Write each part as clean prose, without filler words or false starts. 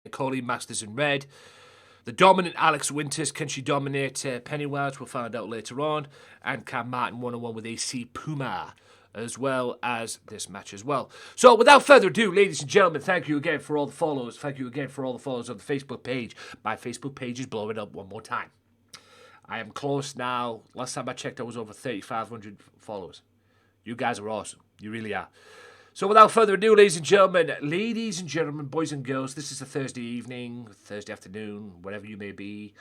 Cody Masters in red. The dominant Alex Winters, can she dominate Pennywise? We'll find out later on. And can Martin 1-on-1 with AC Puma, as well as this match as well. So without further ado, ladies and gentlemen, thank you again for all the follows. Thank you again for all the follows on the Facebook page. My Facebook page is blowing up one more time. I am close now. Last time I checked, I was over 3,500 followers. You guys are awesome. You really are. So without further ado, ladies and gentlemen, boys and girls, this is a Thursday evening, Thursday afternoon, whatever you may be.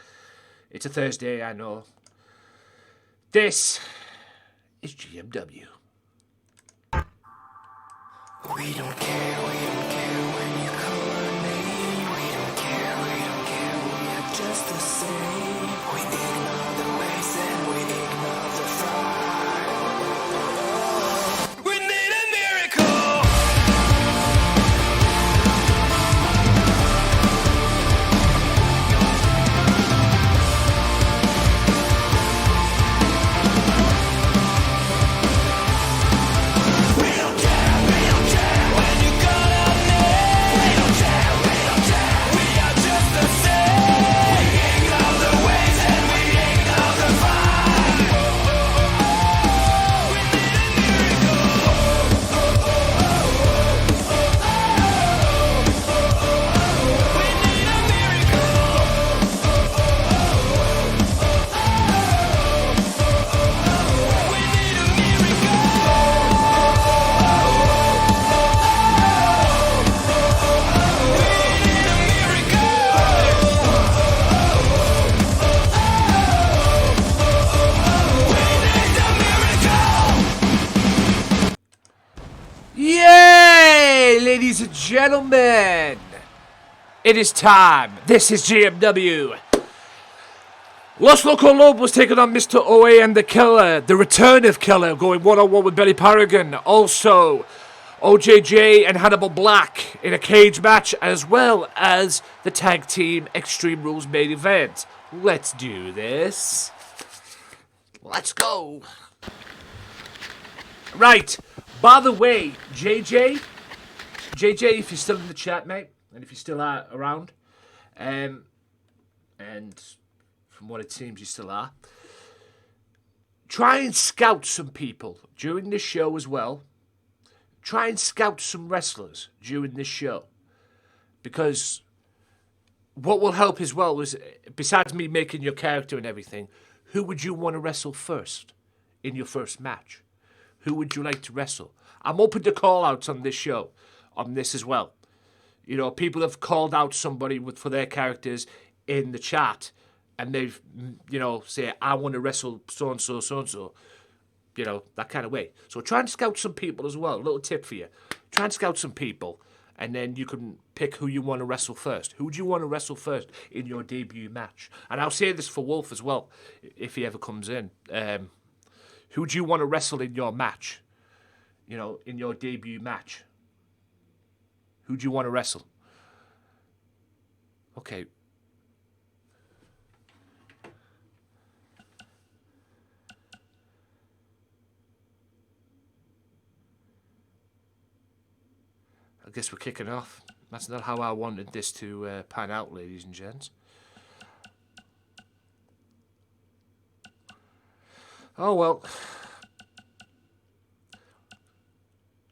It's a Thursday, I know. This is GMW. We don't care when you call our name. We don't care, we are just the same. We ignore the ways and we ignore the fight. We need a miracle. We don't care when you call our name. We don't care, we are just the same. We ignore the ways and we ignore the fight. We need a miracle. We need a Yay, ladies and gentlemen. It is time. This is GMW. Los Loco Lobos taking on Mr. OA and the Killer. The return of Killer going one-on-one with Billy Paragon. Also, OJJ and Hannibal Black in a cage match, as well as the tag team Extreme Rules main event. Let's do this. Let's go. Right. By the way, JJ, if you're still in the chat, mate, and if you still are around, and from what it seems you still are, try and scout some people during this show as well. Try and scout some wrestlers during this show. Because what will help as well is, besides me making your character and everything, who would you want to wrestle first in your first match? Who would you like to wrestle? I'm open to call-outs on this show, on this as well. You know, people have called out somebody for their characters in the chat, and they've, you know, say, I want to wrestle so-and-so, so-and-so, you know, that kind of way. So try and scout some people as well. A little tip for you. Try and scout some people, and then you can pick who you want to wrestle first. Who do you want to wrestle first in your debut match? And I'll say this for Wolf as well, if he ever comes in. Who do you want to wrestle in your match? You know, in your debut match. Who do you want to wrestle? Okay. I guess we're kicking off. That's not how I wanted this to pan out, ladies and gents. Oh, well.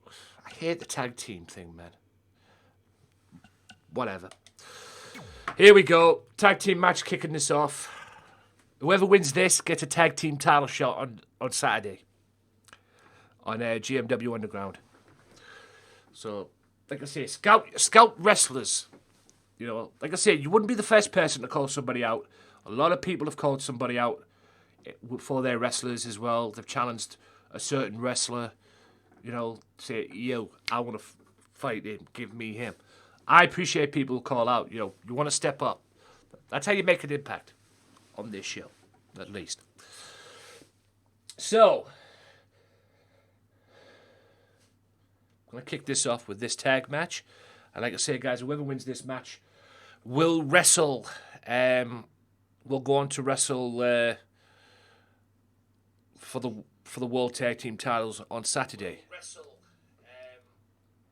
I hate the tag team thing, man. Whatever. Here we go. Tag team match kicking this off. Whoever wins this gets a tag team title shot on Saturday. On GMW Underground. So, like I say, scout wrestlers. You know, like I say, you wouldn't be the first person to call somebody out. A lot of people have called somebody out for their wrestlers as well. They've challenged a certain wrestler, you know, say, yo, I want to fight him, give me him. I appreciate people who call out, you know, you want to step up. That's how you make an impact on this show, at least. So, I'm going to kick this off with this tag match. And like I say, guys, whoever wins this match will wrestle, will go on to wrestle for the World Tag Team titles on Saturday.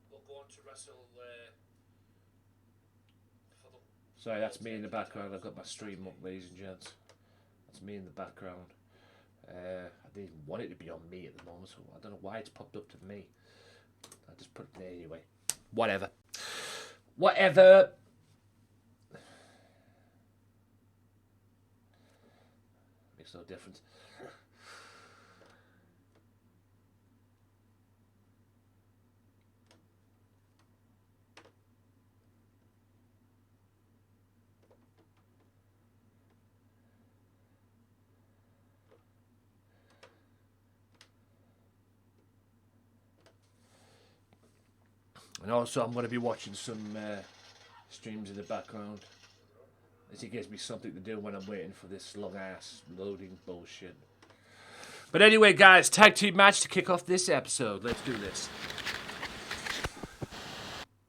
We'll go on to wrestle for Sorry, that's me in the background. I've got my stream up, ladies and gents. That's me in the background. I didn't even want it to be on me at the moment, so I don't know why it's popped up to me. I just put it there anyway. Whatever. Makes no difference. And also, I'm going to be watching some streams in the background, as it gives me something to do when I'm waiting for this long-ass loading bullshit. But anyway, guys, tag team match to kick off this episode. Let's do this.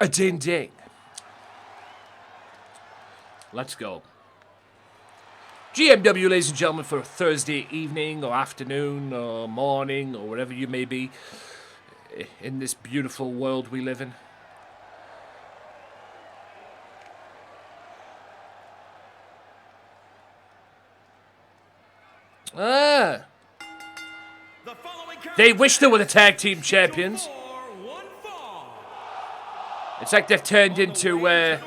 A ding-ding. Let's go. GMW, ladies and gentlemen, for a Thursday evening or afternoon or morning or wherever you may be in this beautiful world we live in. They wish they were the tag team champions. It's like they've turned into at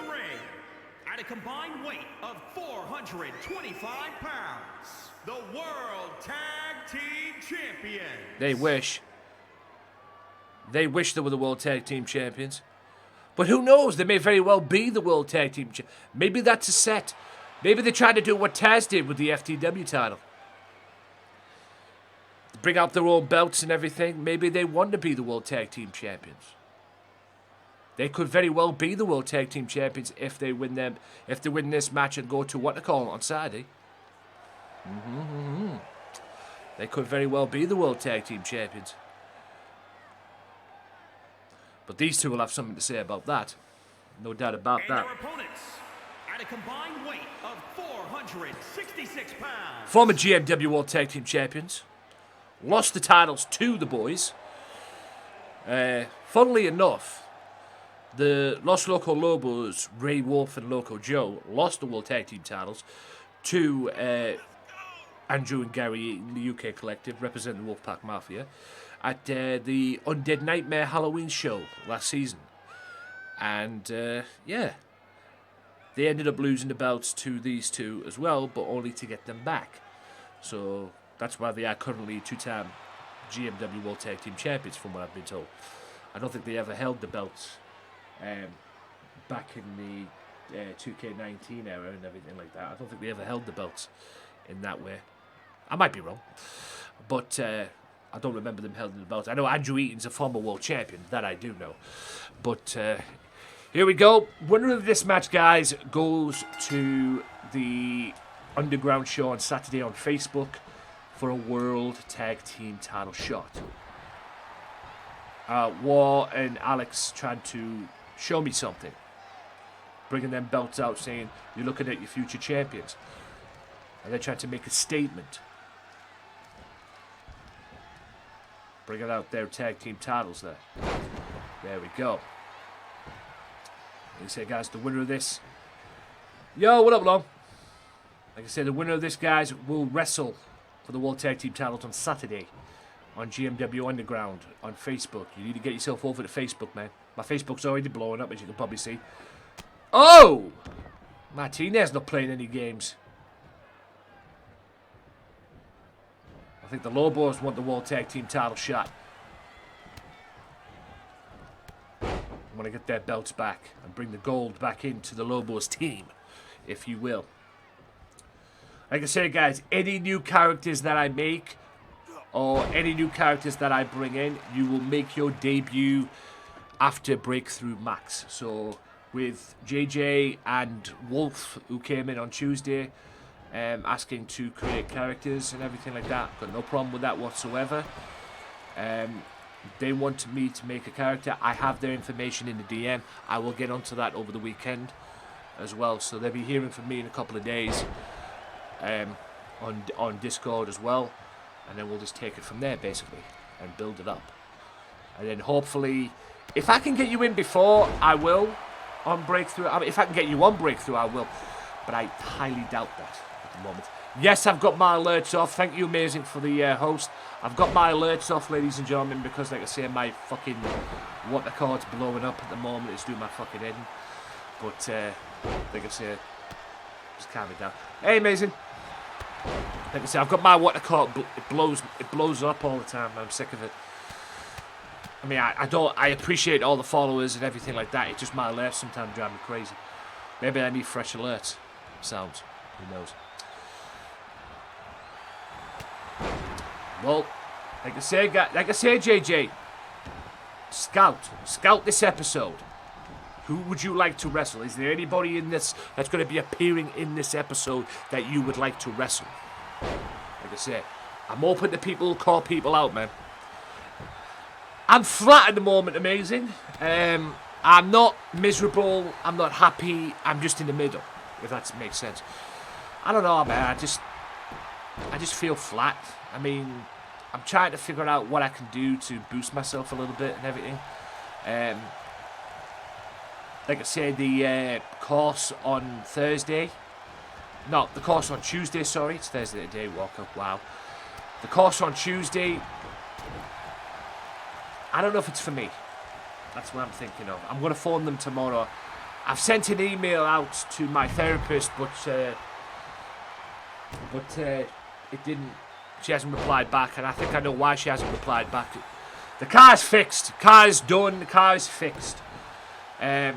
a combined weight of 425 pounds, the World Tag Team Champion. They wish they were the World Tag Team Champions. But who knows? They may very well be the World Tag Team Champions. Maybe that's a set. Maybe they're trying to do what Taz did with the FTW title. Bring out their own belts and everything. Maybe they want to be the World Tag Team Champions. They could very well be the World Tag Team Champions if they win them. If they win this match and go to what they call it on Saturday. They could very well be the World Tag Team Champions. But these two will have something to say about that. No doubt about that. Their opponents at a combined weight of 466 pounds. Former GMW World Tag Team Champions. Lost the titles to the boys. Funnily enough, the Los Loco Lobos, Ray Wolf and Loco Joe, lost the World Tag Team titles to Andrew and Gary in the UK Collective, representing the Wolfpack Mafia, at the Undead Nightmare Halloween show last season. And, yeah, they ended up losing the belts to these two as well, but only to get them back. So that's why they are currently two-time GMW World Tag Team Champions, from what I've been told. I don't think they ever held the belts back in the 2K19 era and everything like that. I don't think they ever held the belts in that way. I might be wrong, but I don't remember them holding the belts. I know Andrew Eaton's a former world champion, that I do know. But here we go. Winner of this match, guys, goes to the Underground show on Saturday on Facebook for a World Tag Team title shot. War and Alex tried to show me something, bringing them belts out, saying, you're looking at your future champions. And they tried to make a statement, bringing out their tag team titles there. There we go. Like I said, guys, the winner of this... Yo, what up, Long? Like I said, the winner of this, guys, will wrestle for the World Tag Team titles on Saturday on GMW Underground on Facebook. You need to get yourself over to Facebook, man. My Facebook's already blowing up, as you can probably see. Oh! Martinez not playing any games. I think the Lobos want the World Tag Team title shot. I want to get their belts back and bring the gold back into the Lobos team, if you will. Like I said, guys, any new characters that I make or any new characters that I bring in, you will make your debut after Breakthrough Max. So with JJ and Wolf, who came in on Tuesday, asking to create characters and everything like that, got no problem with that whatsoever. They want me to make a character. I have their information in the DM. I will get onto that over the weekend as well. So they'll be hearing from me in a couple of days. On Discord as well, and then we'll just take it from there basically and build it up, and then hopefully if I can get you in before, I will, on Breakthrough. I mean, if I can get you on Breakthrough, I will. But I highly doubt that at the moment. Yes, I've got my alerts off. Thank you, Amazing, for the host. I've got my alerts off, ladies and gentlemen, because, like I say, my fucking water card's blowing up at the moment. It's doing my fucking head in. But, like I say, just calm it down. Hey, Amazing. Like I say, I've got my water card. It blows up all the time. I'm sick of it. I mean, I appreciate all the followers and everything like that. It's just my alerts sometimes drive me crazy. Maybe I need fresh alerts. Sounds. Who knows? Well, like I say, JJ, scout this episode. Who would you like to wrestle? Is there anybody in this that's going to be appearing in this episode that you would like to wrestle? Like I say, I'm open to people, call people out, man. I'm flat at the moment, Amazing. I'm not miserable. I'm not happy. I'm just in the middle, if that makes sense. I don't know, man. I just feel flat. I mean, I'm trying to figure out what I can do to boost myself a little bit and everything. Like I said, the course on Thursday. No, the course on Tuesday, sorry. It's Thursday today, Walker. Wow. The course on Tuesday. I don't know if it's for me. That's what I'm thinking of. I'm going to phone them tomorrow. I've sent an email out to my therapist, but it didn't. She hasn't replied back, and I think I know why she hasn't replied back. The car's fixed. The car's done. The car is fixed. I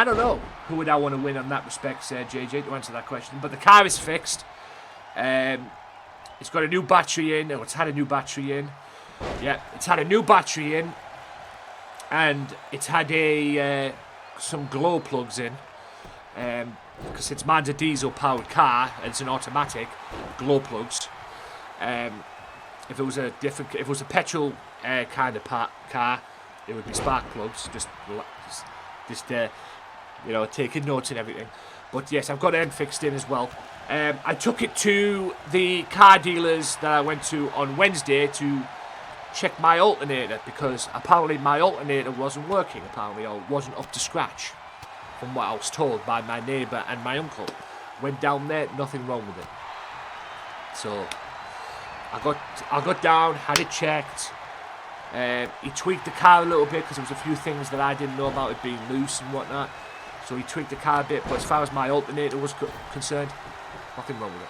don't know who would I want to win on that respect, JJ, to answer that question. But the car is fixed. It's got a new battery in. Or it's had a new battery in. Yeah, it's had a new battery in. And it's had some glow plugs in. Because it's mine's a diesel-powered car, and it's an automatic, glow plugs. If it was a petrol kind of car, it would be spark plugs, just taking notes and everything. But yes, I've got them fixed in as well. I took it to the car dealers that I went to on Wednesday to check my alternator, because apparently my alternator wasn't working. Apparently, I wasn't up to scratch. From what I was told by my neighbour and my uncle. Went down there, nothing wrong with it. So I got down, had it checked. He tweaked the car a little bit because there was a few things that I didn't know about it being loose and whatnot. So he tweaked the car a bit, but as far as my alternator was concerned, nothing wrong with it.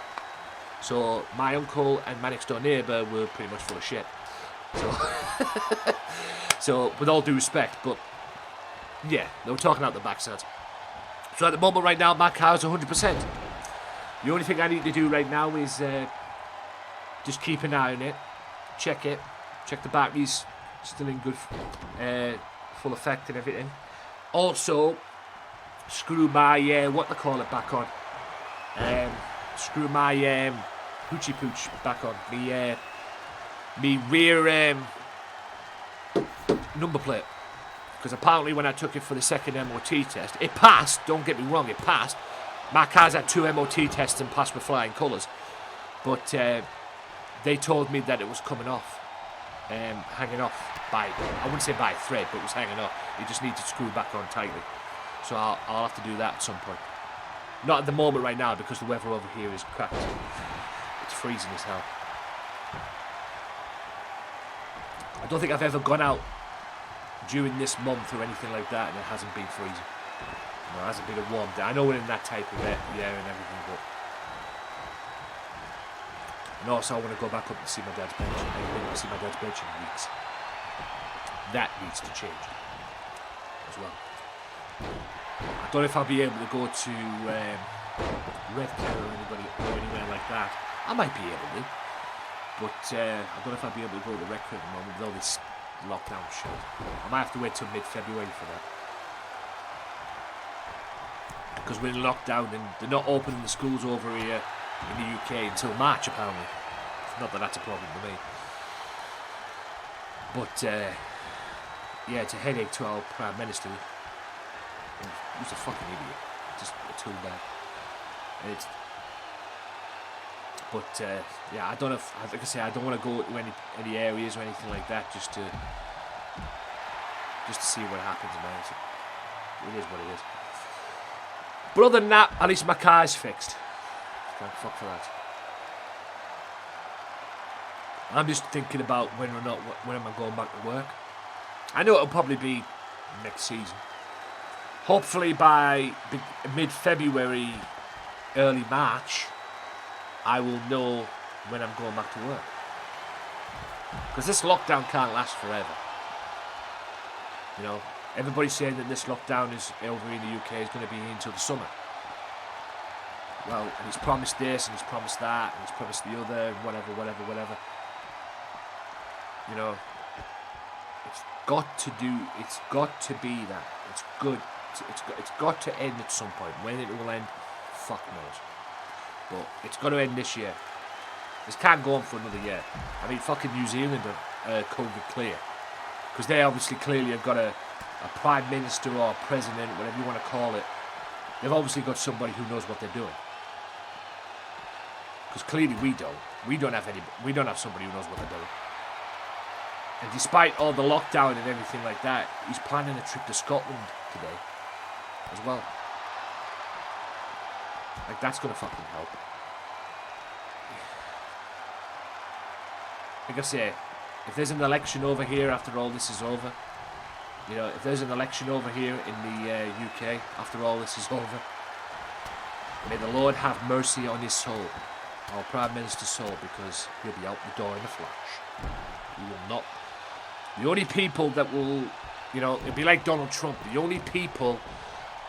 So my uncle and my next door neighbour were pretty much full of shit. So with all due respect, but yeah, they were talking out the backside. So at the moment right now, my car's 100%. The only thing I need to do right now is just keep an eye on it, check the batteries still in good, full effect and everything. Also, screw my, what they call it back on. Screw my hoochie pooch back on. Me rear number plate. Because apparently when I took it for the second MOT test, it passed, don't get me wrong, it passed. My car's had 2 MOT tests and passed with flying colours. But they told me that it was coming off, hanging off by, I wouldn't say by a thread, but it was hanging off. You just need to screw back on tightly. So I'll have to do that at some point. Not at the moment right now, because the weather over here is cracked. It's freezing as hell. I don't think I've ever gone out during this month or anything like that and it hasn't been freezing. No, it hasn't been a warm day. I know we're in that type of air and everything, but... And also I want to go back up and see my dad's bench. I haven't been to see my dad's bench in weeks. That needs to change as well. I don't know if I'll be able to go to Redcar or anywhere like that. I might be able to, but I don't know if I'll be able to go to Redcar at the moment with all this lockdown shit. I might have to wait till mid-February for that. Because we're in lockdown and they're not opening the schools over here in the UK until March, apparently. Not that that's a problem for me. But, yeah, it's a headache to our Prime Minister. He's a fucking idiot. Just a tool bag. But, yeah, I don't know if, like I say, I don't want to go to any areas or anything like that just to just to see what happens, man. It is what it is. But other than that, at least my car's fixed. Thank fuck for that. I'm just thinking about when am I going back to work. I know it'll probably be next season. Hopefully by mid-February, early March, I will know when I'm going back to work. Because this lockdown can't last forever. You know, everybody's saying that this lockdown is over in the UK is going to be until the summer. Well, and he's promised this and he's promised that and he's promised the other and whatever. You know, it's got to be that. It's good. It's got to end at some point. When it will end, fuck knows. But it's got to end this year. This can't go on for another year. I mean, fucking New Zealand are COVID clear. Because they obviously clearly have got a prime minister or a president, whatever you want to call it. They've obviously got somebody who knows what they're doing. Because clearly we don't. We don't have somebody who knows what they're doing. And despite all the lockdown and everything like that, he's planning a trip to Scotland today as well. Like, that's going to fucking help. Like I say, if there's an election over here after all this is over, you know, if there's an election over here in the UK after all this is over, may the Lord have mercy on his soul, our Prime Minister's soul, because he'll be out the door in a flash. He will not. The only people that will, you know, it'd be like Donald Trump. The only people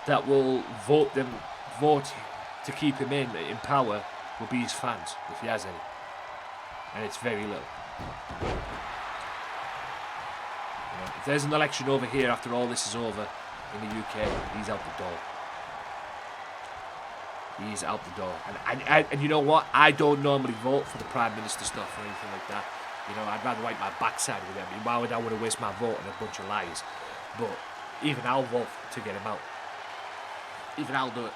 that will vote to keep him in power will be his fans, if he has any. And it's very little. You know, if there's an election over here after all this is over in the UK, he's out the door. He's out the door. And you know what? I don't normally vote for the Prime Minister stuff or anything like that. You know, I'd rather wipe my backside with him. I mean, why would I want to waste my vote on a bunch of lies? But even I'll vote to get him out. Even I'll do it.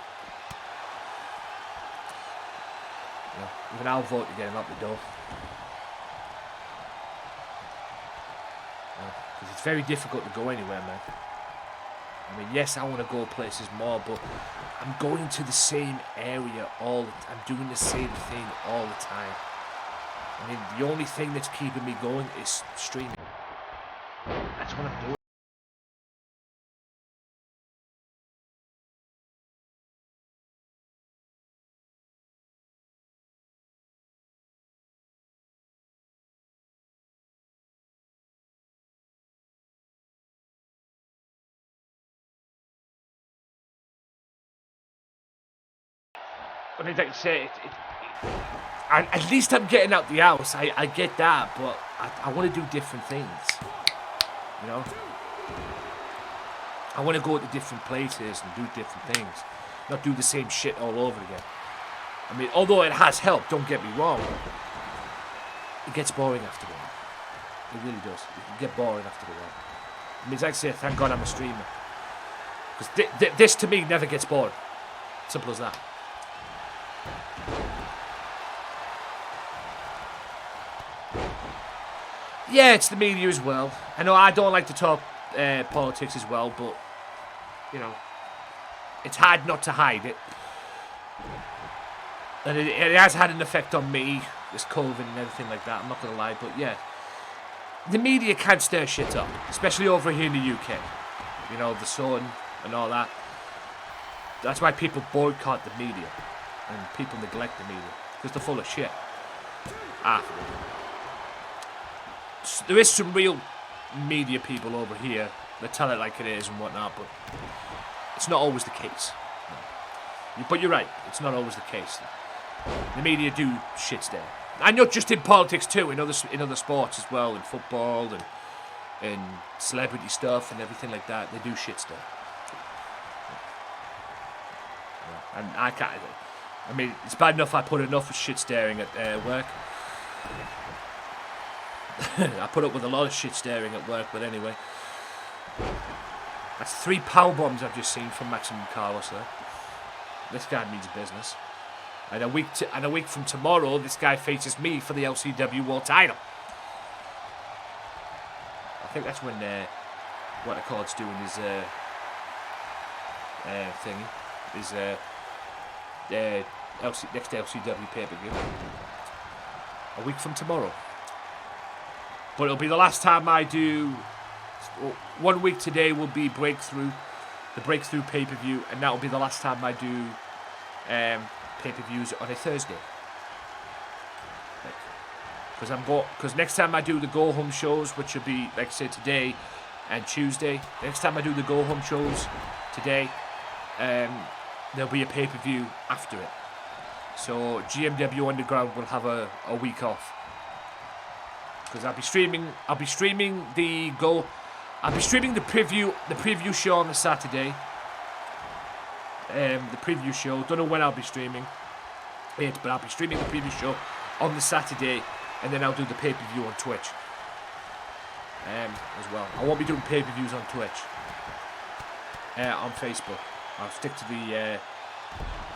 You know, even I'll vote to get him out the door. Because it's very difficult to go anywhere, man. I mean, yes, I want to go places more, but I'm going to the same area all the time. I'm doing the same thing all the time. I mean, the only thing that's keeping me going is streaming. That's what I'm doing. I mean, like I say, at least I'm getting out the house. I get that, but I want to do different things. You know? I want to go to different places and do different things. Not do the same shit all over again. I mean, although it has helped, don't get me wrong, it gets boring after a while. It really does. It can get boring after a while. I mean, it's like I say, thank God I'm a streamer. Because this, to me, never gets boring. Simple as that. Yeah, it's the media as well. I know I don't like to talk politics as well, but, you know, it's hard not to hide it. And it has had an effect on me, this COVID and everything like that, I'm not going to lie, but yeah. The media can stir shit up, especially over here in the UK. You know, the Sun and all that. That's why people boycott the media. And people neglect the media. Because they're full of shit. There is some real media people over here that tell it like it is and whatnot, but it's not always the case. But you're right, it's not always the case. The media do shit stare. And not just in politics too, in other sports as well, in football and celebrity stuff and everything like that. They do shit stare. And I can't. I mean, it's bad enough I put enough of shit staring at work. I put up with a lot of shit staring at work, but anyway. That's 3 power bombs I've just seen from Maximum Carlos there. This guy means business. And a week from tomorrow, this guy faces me for the LCW World Title. I think that's when what Accord's doing his thingy, his next LCW pay-per-view. A week from tomorrow. But it'll be the last time I do. 1 week today will be Breakthrough, the Breakthrough pay-per-view, and that'll be the last time I do pay-per-views on a Thursday. Because next time I do the Go Home shows, which will be, like I said, today and Tuesday. Next time I do the Go Home shows today, there'll be a pay-per-view after it. So GMW Underground will have a week off. Because I'll be streaming the preview show on the Saturday. The preview show. Don't know when I'll be streaming it, but I'll be streaming the preview show on the Saturday, and then I'll do the pay-per-view on Twitch as well. I won't be doing pay-per-views on Twitch. On Facebook. I'll stick to the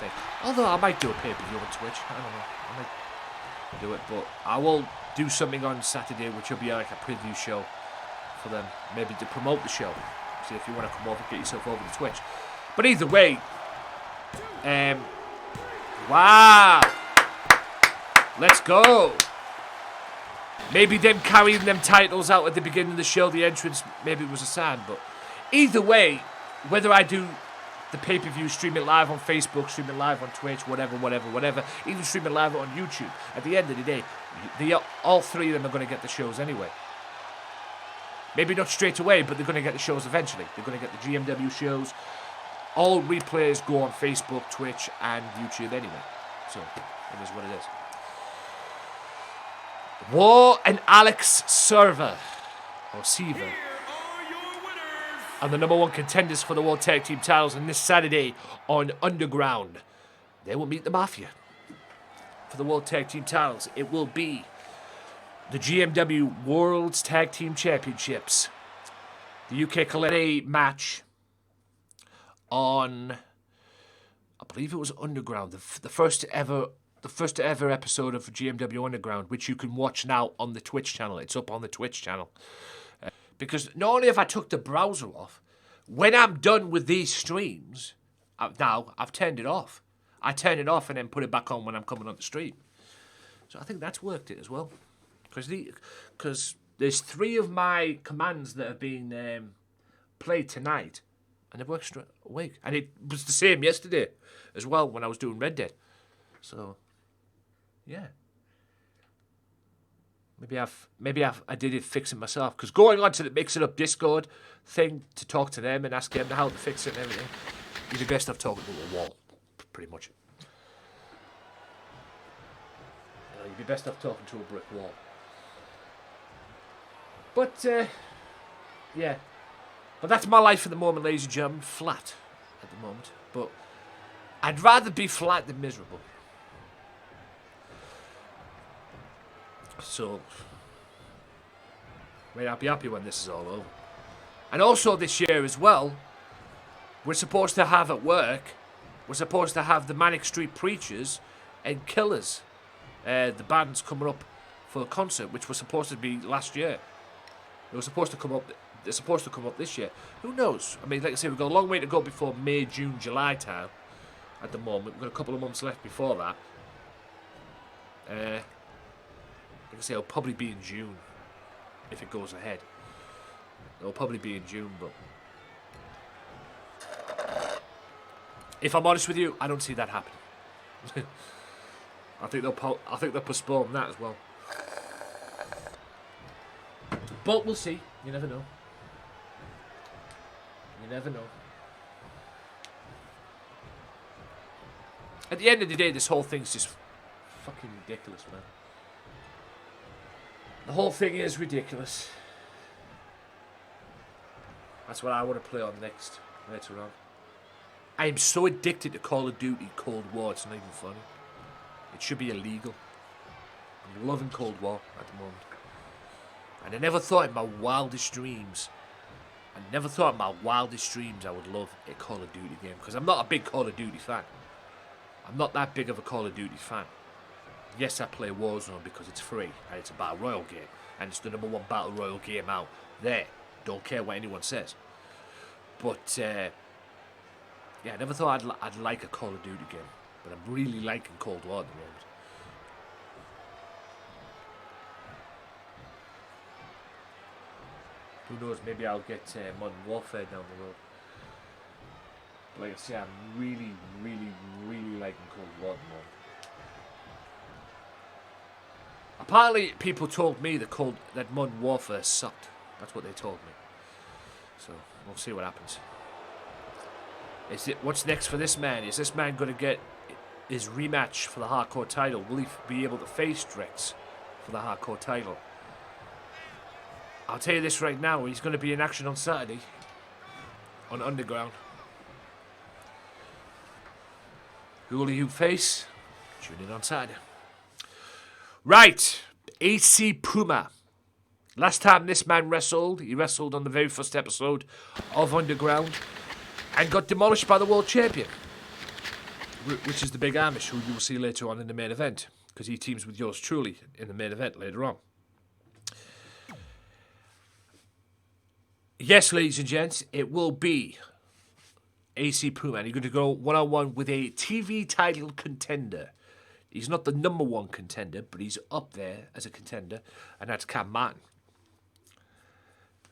thing. Although I might do a pay-per-view on Twitch. I don't know. I might do it, but I will do something on Saturday, which will be like a preview show for them, maybe to promote the show. See if you want to come over, get yourself over to Twitch. But either way, wow, let's go. Maybe them carrying them titles out at the beginning of the show, the entrance, maybe it was a sign. But either way, whether I do the pay-per-view, stream it live on Facebook, stream it live on Twitch, whatever, even stream it live on YouTube, at the end of the day, all three of them are going to get the shows anyway. Maybe not straight away, but they're going to get the shows eventually. They're going to get the GMW shows. All replays go on Facebook, Twitch, and YouTube anyway. So, it is what it is. War and Alex Server, or Seaver, are the number one contenders for the World Tag Team titles, and this Saturday on Underground, they will meet the Mafia for the World Tag Team titles. It will be the GMW World's Tag Team Championships. The UK Colette match on, I believe it was Underground, the first ever episode of GMW Underground, which you can watch now on the Twitch channel. It's up on the Twitch channel. Because not only have I took the browser off, when I'm done with these streams, I've turned it off. I turn it off and then put it back on when I'm coming on the stream. So I think that's worked it as well. Because there's 3 of my commands that have been played tonight, and they've worked straight away. And it was the same yesterday as well when I was doing Red Dead. So, yeah. Maybe I did it fix it myself. Because going on to the Mix It Up Discord thing to talk to them and ask them how to fix it and everything, you'd be best off talking to a wall, pretty much. You'd be best off talking to a brick wall. But, yeah. But that's my life at the moment, ladies and gentlemen. Flat at the moment. But I'd rather be flat than miserable. So, I mean, I'll be happy when this is all over. And also this year as well, we're supposed to have at work, we're supposed to have the Manic Street Preachers and Killers, the bands coming up for a concert, which was supposed to be last year. They were supposed to come up. They're supposed to come up this year. Who knows? I mean, like I say, we've got a long way to go before May, June, July time. At the moment, we've got a couple of months left before that. Like I say, it'll probably be in June if it goes ahead. It'll probably be in June, but if I'm honest with you, I don't see that happening. I think they'll postpone that as well. But we'll see. You never know. You never know. At the end of the day, this whole thing's just fucking ridiculous, man. The whole thing is ridiculous. That's what I want to play on next, later on. I am so addicted to Call of Duty Cold War, it's not even funny. It should be illegal. I'm loving Cold War at the moment. And I never thought in my wildest dreams, I would love a Call of Duty game. Because I'm not a big Call of Duty fan. I'm not that big of a Call of Duty fan. Yes, I play Warzone because it's free and it's a battle royale game and it's the #1 battle royale game out there. Don't care what anyone says. But, yeah, I never thought I'd like a Call of Duty game. But I'm really liking Cold War at the moment. Who knows, maybe I'll get Modern Warfare down the road. But like I say, I'm really, really, really liking Cold War at the moment. Apparently, people told me that Modern Warfare sucked. That's what they told me. So, we'll see what happens. What's next for this man? Is this man going to get his rematch for the Hardcore title? Will he be able to face Drex for the Hardcore title? I'll tell you this right now. He's going to be in action on Saturday on Underground. Who will he face? Tune in on Saturday. Right, AC Puma. Last time this man wrestled, he wrestled on the very first episode of Underground and got demolished by the world champion, which is the Big Amish, who you will see later on in the main event, because he teams with yours truly in the main event later on. Yes, ladies and gents, it will be AC Puma, and you're going to go one-on-one with a TV title contender. He's not the number one contender, but he's up there as a contender, and that's Cam Martin.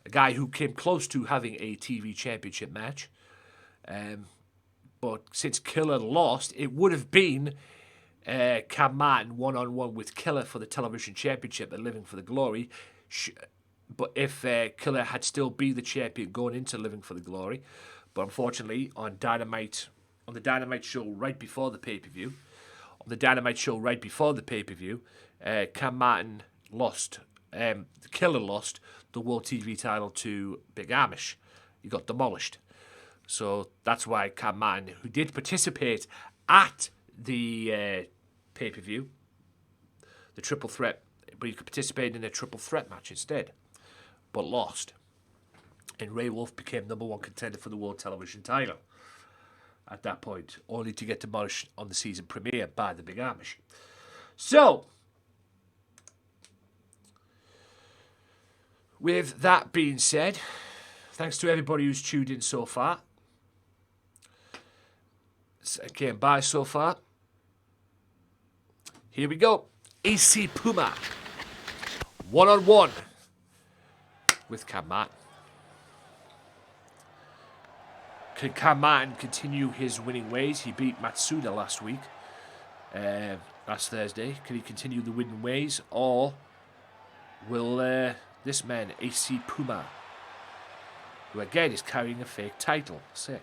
A guy who came close to having a TV championship match. But since Killer lost, it would have been Cam Martin one-on-one with Killer for the television championship at Living for the Glory. But if Killer had still been the champion going into Living for the Glory. But unfortunately, on the Dynamite show right before the pay-per-view, Cam Martin lost. The Killer lost the World TV title to Big Amish. He got demolished. So that's why Cam Martin, who did participate at the pay-per-view, the triple threat, but he participated in a triple threat match instead, but lost. And Ray Wolf became number one contender for the World Television title at that point, only to get demolished on the season premiere by the Big Amish. So, with that being said, thanks to everybody who's tuned in so far. Came by so far. Here we go. AC Puma. One-on-one with Cam Martin. Can Cam Martin continue his winning ways? He beat Matsuda last week. Last Thursday. Can he continue the winning ways? Or will this man, AC Puma, who again is carrying a fake title, sick.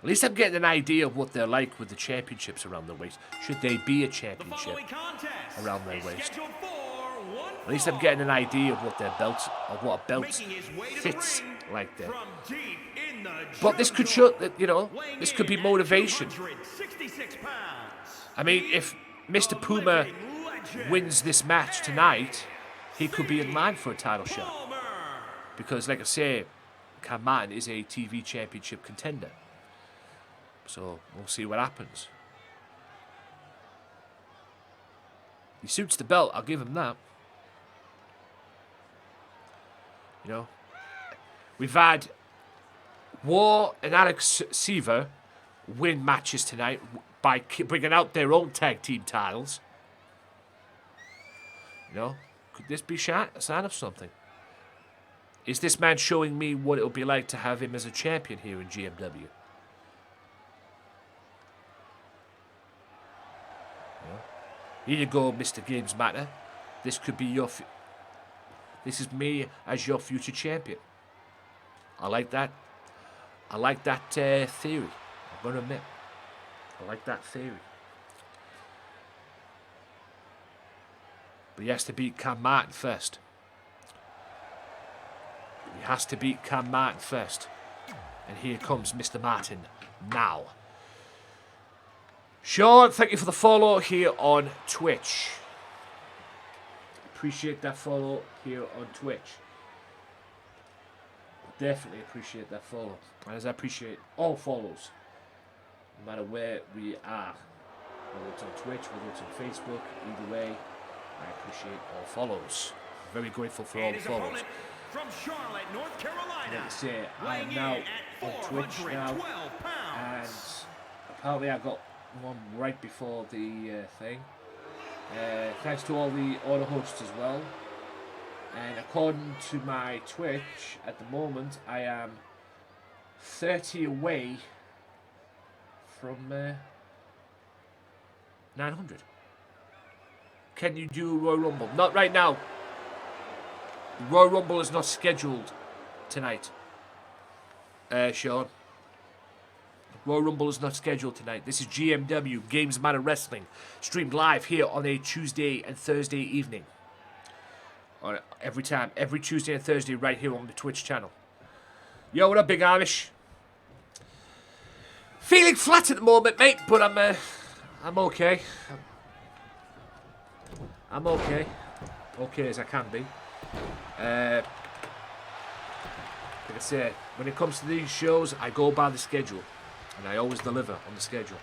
At least I'm getting an idea of what they're like with the championships around their waist. Should they be a championship around their waist? At least I'm getting an idea of what their belts, of what a belt fits like there. But this could show that, this could be motivation. I mean, if Mr. Puma wins this match tonight, he could be in line for a title shot. Because, like I say, Cam Martin is a TV championship contender. So, we'll see what happens. He suits the belt, I'll give him that. We've had War and Alex Seaver win matches tonight by bringing out their own tag team titles. Could this be a sign of something? Is this man showing me what it would be like to have him as a champion here in GMW? Here you go, Mr. Gamesmatter. This could be your... This is me as your future champion. I like that. I like that theory. I'm going to admit. I like that theory. But he has to beat Cam Martin first. He has to beat Cam Martin first. And here comes Mr. Martin now. Sean, thank you for the follow here on Twitch. Appreciate that follow here on Twitch. Definitely appreciate that follow. And as I appreciate all follows, no matter where we are. Whether it's on Twitch, whether it's on Facebook, either way, I appreciate all follows. very grateful for all And the his follows. opponent from Charlotte, North Carolina, Like I say, I am weighing now in on at Twitch now, 412 and pounds. apparently I got one right before the thing. Thanks to all the auto hosts as well. And according to my Twitch, at the moment I am 30 away from 900. Can you do a Royal Rumble? Not right now. The Royal Rumble is not scheduled tonight. Sean. Royal Rumble is not scheduled tonight. This is GMW, Gamesmatter Wrestling, streamed live here on a Tuesday and Thursday evening. Every Tuesday and Thursday right here on the Twitch channel. Yo, what up, Big Amish? Feeling flat at the moment, mate, but I'm okay. I'm okay. Okay as I can be. Like I say, when it comes to these shows, I go by the schedule. And I always deliver on the schedule.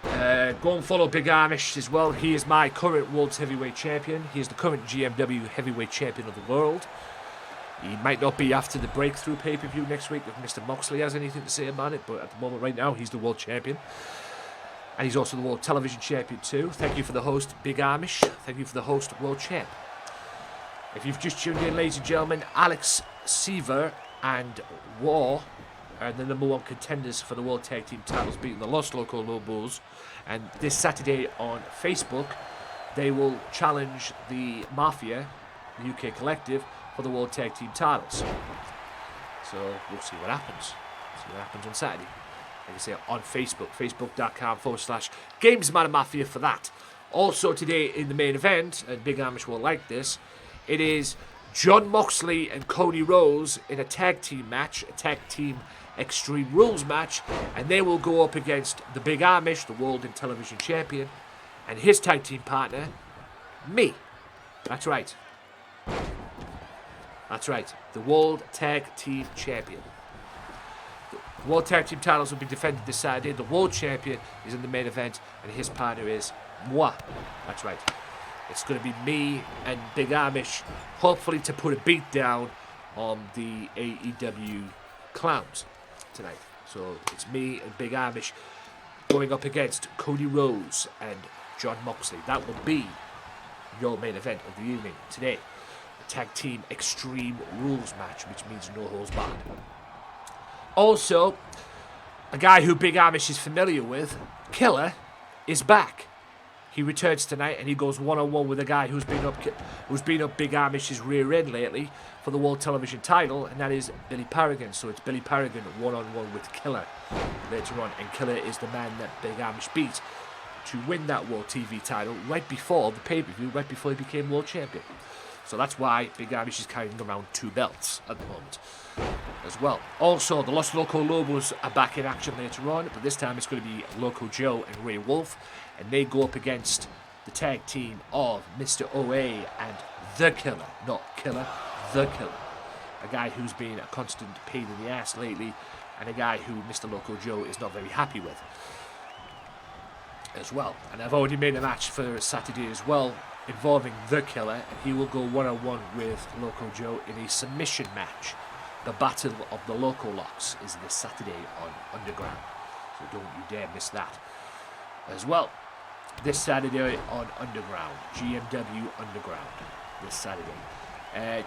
Go and follow Big Amish as well. He is my current World's Heavyweight Champion. He is the current GMW Heavyweight Champion of the world. He might not be after the Breakthrough pay-per-view next week if Mr. Moxley has anything to say about it, but at the moment right now he's the World Champion. And he's also the World Television Champion too. Thank you for the host, Big Amish. Thank you for the host, World Champ. If you've just tuned in, ladies and gentlemen, Alex Seaver and War are the number one contenders for the World Tag Team titles, beating the Los Loco Lobos. And this Saturday on Facebook, they will challenge the Mafia, the UK Collective, for the World Tag Team titles. So we'll see what happens. See what happens on Saturday. Like I say, on Facebook, facebook.com/Gamesmatter Mafia for that. Also today in the main event, and Big Amish will like this, it is John Moxley and Cody Rhodes in a tag team match, a tag team Extreme Rules match, and they will go up against the Big Amish, the World and Television Champion, and his tag team partner, me. That's right. That's right. The World Tag Team Champion. The World Tag Team titles will be defended this Saturday. The World Champion is in the main event, and his partner is moi. That's right. It's going to be me and Big Amish, hopefully to put a beat down on the AEW clowns tonight. So it's me and Big Amish going up against Cody Rhodes and John Moxley. That will be your main event of the evening today. A tag team Extreme Rules match, which means no holds barred. Also, a guy who Big Amish is familiar with, Killer, is back. He returns tonight and he goes one-on-one with a guy who's been up Big Amish's rear end lately for the World Television title, and that is Billy Paragon. So it's Billy Paragon one-on-one with Killer later on, and Killer is the man that Big Amish beat to win that World TV title right before the pay-per-view, right before he became World Champion. So that's why Big Amish is carrying around 2 belts at the moment as well. Also, the Los Loco Lobos are back in action later on, but this time it's going to be Loco Joe and Ray Wolf, and they go up against the tag team of Mr. OA and The Killer. Not Killer, The Killer. A guy who's been a constant pain in the ass lately, and a guy who Mr. Loco Joe is not very happy with as well. And I've already made a match for Saturday as well, involving The Killer, and he will go one-on-one with Loco Joe in a submission match. The Battle of the Loco Locks is this Saturday on Underground, so don't you dare miss that as well. This Saturday on Underground, GMW Underground, this Saturday.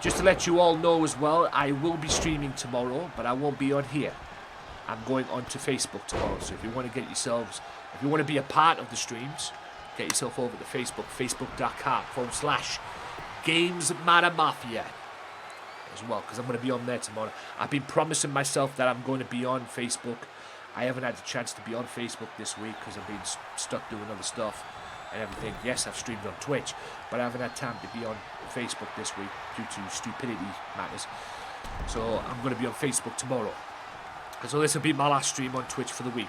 Just to let you all know as well, I will be streaming tomorrow, but I won't be on here. I'm going on to Facebook tomorrow, so if you want to get yourselves, if you want to be a part of the streams, get yourself over to Facebook, facebook.com/Gamesmatter Mafia as well, because I'm going to be on there tomorrow. I've been promising myself that I'm going to be on Facebook. I haven't had the chance to be on Facebook this week because I've been stuck doing other stuff and everything. Yes, I've streamed on Twitch, but I haven't had time to be on Facebook this week due to stupidity matters. So I'm going to be on Facebook tomorrow. And so this will be my last stream on Twitch for the week.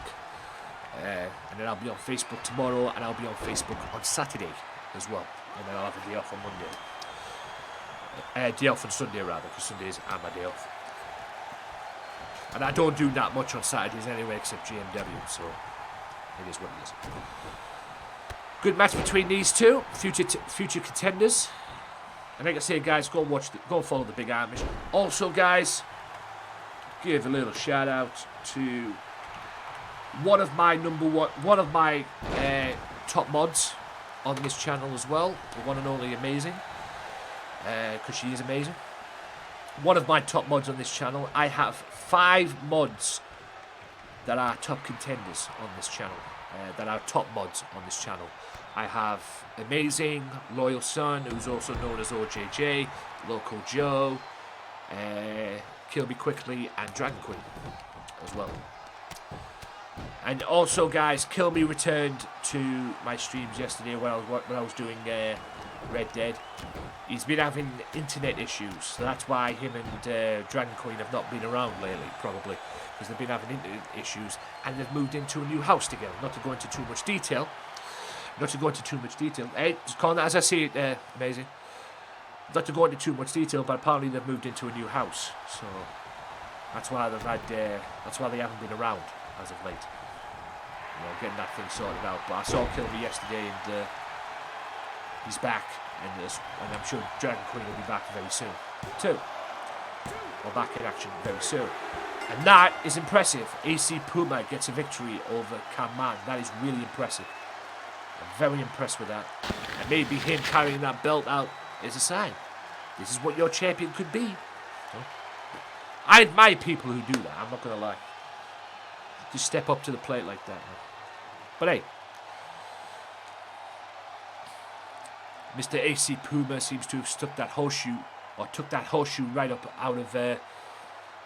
And then I'll be on Facebook tomorrow, and I'll be on Facebook on Saturday as well. And then I'll have a day off on Monday. Day off on Sunday rather, because Sundays are my day off. And I don't do that much on Saturdays anyway, except GMW, so it is what it is. Good match between these two, future contenders. And like I say, guys, go and follow the Big Amish. Also, guys, give a little shout out to one of my top mods on this channel as well, the one and only Amazing, because she is amazing. One of my top mods on this channel. I have 5 mods that are top contenders on this channel, that are top mods on this channel. I have Amazing, Loyal Son, who's also known as OJJ, Local Joe, Kill Me Quickly, and Dragon Queen as well. And also, guys, Kill Me returned to my streams yesterday when I was doing Red Dead. He's been having internet issues, so that's why him and Dragon Queen have not been around lately, probably, because they've been having internet issues, and they've moved into a new house together. Not to go into too much detail. Hey, just calling that as I see it, Amazing. Not to go into too much detail, but apparently they've moved into a new house, so that's why they haven't been around as of late. You know, getting that thing sorted out. But I saw Kill Me yesterday, and he's back, and I'm sure Dragon Queen will be back very soon too. Or back in action very soon. And that is impressive. AC Puma gets a victory over Cam Martin. That is really impressive. I'm very impressed with that. And maybe him carrying that belt out is a sign. This is what your champion could be. I admire people who do that, I'm not going to lie. Just step up to the plate like that. But hey, Mr. AC Puma seems to have took that horseshoe right up out of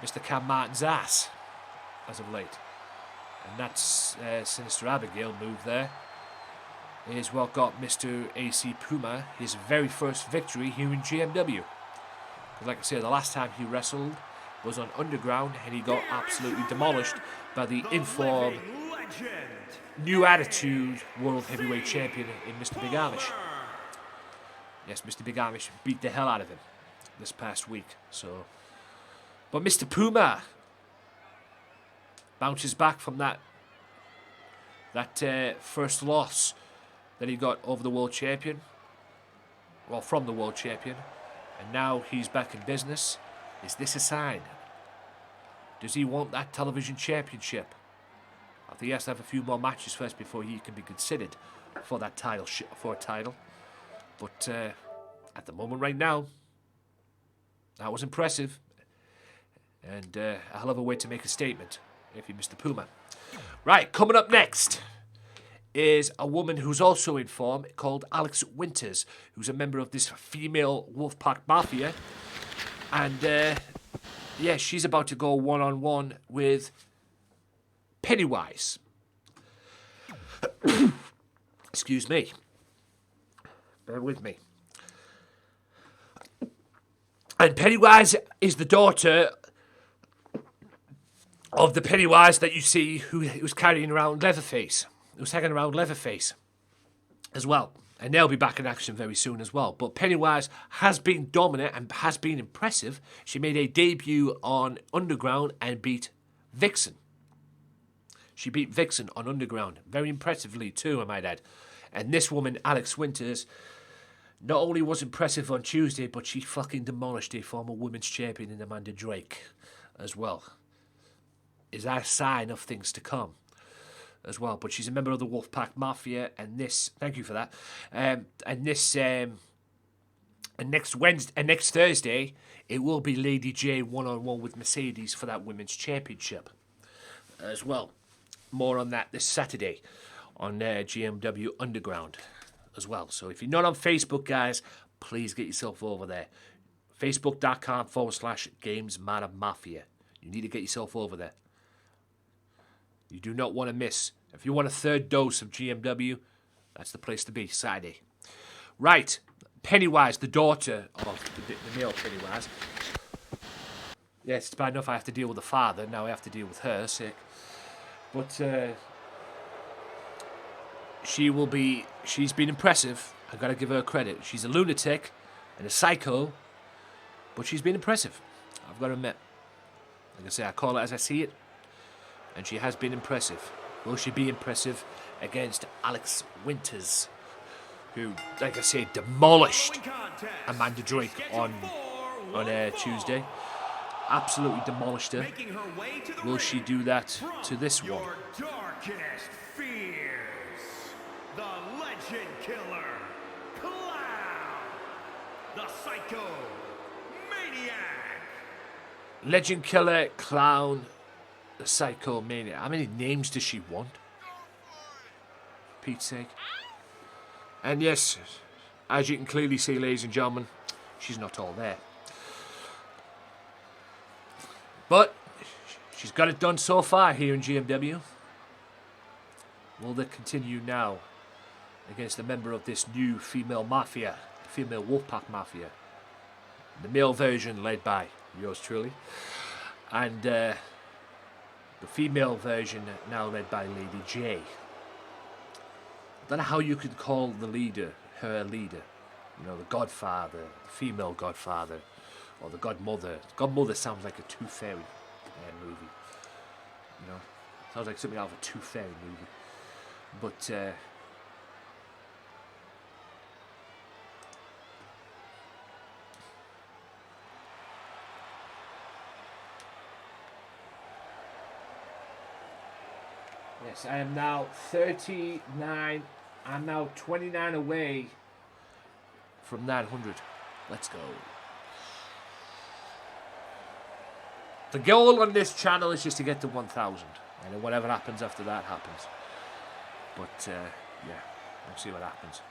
Mr. Cam Martin's ass as of late. And that's Sinister Abigail move there. Is what got Mr. AC Puma his very first victory here in GMW. Like I said, the last time he wrestled was on Underground, and he got absolutely demolished by the informed New Attitude World Heavyweight Champion in Mr. Big Amish. Yes, Mr. Big Amish beat the hell out of him this past week. But Mr. Puma bounces back from that first loss that he got over the world champion, well, from the world champion, and now he's back in business. Is this a sign? Does he want that television championship? I think he has to have a few more matches first before he can be considered for that title, But at the moment, right now, that was impressive, and a hell of a way to make a statement if you're Mr. Puma. Right, coming up next is a woman who's also in form called Alex Winters, who's a member of this female Wolfpack Mafia. And, yeah, she's about to go one-on-one with Pennywise. Excuse me. Bear with me. And Pennywise is the daughter of the Pennywise that you see who was carrying around Leatherface. It was hanging around Leatherface as well. And they'll be back in action very soon as well. But Pennywise has been dominant and has been impressive. She made a debut on Underground and beat Vixen. She beat Vixen on Underground. Very impressively too, I might add. And this woman, Alex Winters, not only was impressive on Tuesday, but she fucking demolished a former women's champion in Amanda Drake as well. Is that a sign of things to come? As well, but she's a member of the Wolfpack Mafia, and this, thank you for that, and next Thursday, it will be Lady J one-on-one with Mercedes for that women's championship as well. More on that this Saturday on GMW Underground as well. So if you're not on Facebook, guys, please get yourself over there. Facebook.com/Gamesmatter Mafia. You need to get yourself over there. You do not want to miss. If you want a third dose of GMW, that's the place to be, Saturday. Right, Pennywise, the daughter of the male Pennywise. Yes, it's bad enough I have to deal with the father, now I have to deal with her, sick. But she's been impressive. I've got to give her credit. She's a lunatic and a psycho, but she's been impressive. I've got to admit. Like I say, I call it as I see it. And she has been impressive. Will she be impressive against Alex Winters who, like I say, demolished Contest. Amanda Drake on Tuesday. Absolutely demolished her. Making her way to the Will she ring do that from to this one? Your darkest fears. The Legend Killer. Clown. The Psycho. Maniac. Legend Killer, Clown, the Psycho Maniac. How many names does she want? For Pete's sake. And yes, as you can clearly see, ladies and gentlemen, she's not all there. But she's got it done so far here in GMW. Will they continue now against a member of this new female mafia, female Wolfpack mafia? The male version led by yours truly. And the female version now led by Lady J. I don't know how you could call the leader her a leader. You know, the godfather, female godfather, or the godmother. Godmother sounds like a Tooth Fairy movie. You know, sounds like something out of a Tooth Fairy movie. But yes, I am now 39. I'm now 29 away from 900. Let's go. The goal on this channel is just to get to 1,000. And then whatever happens after that happens. But, yeah, we'll see what happens.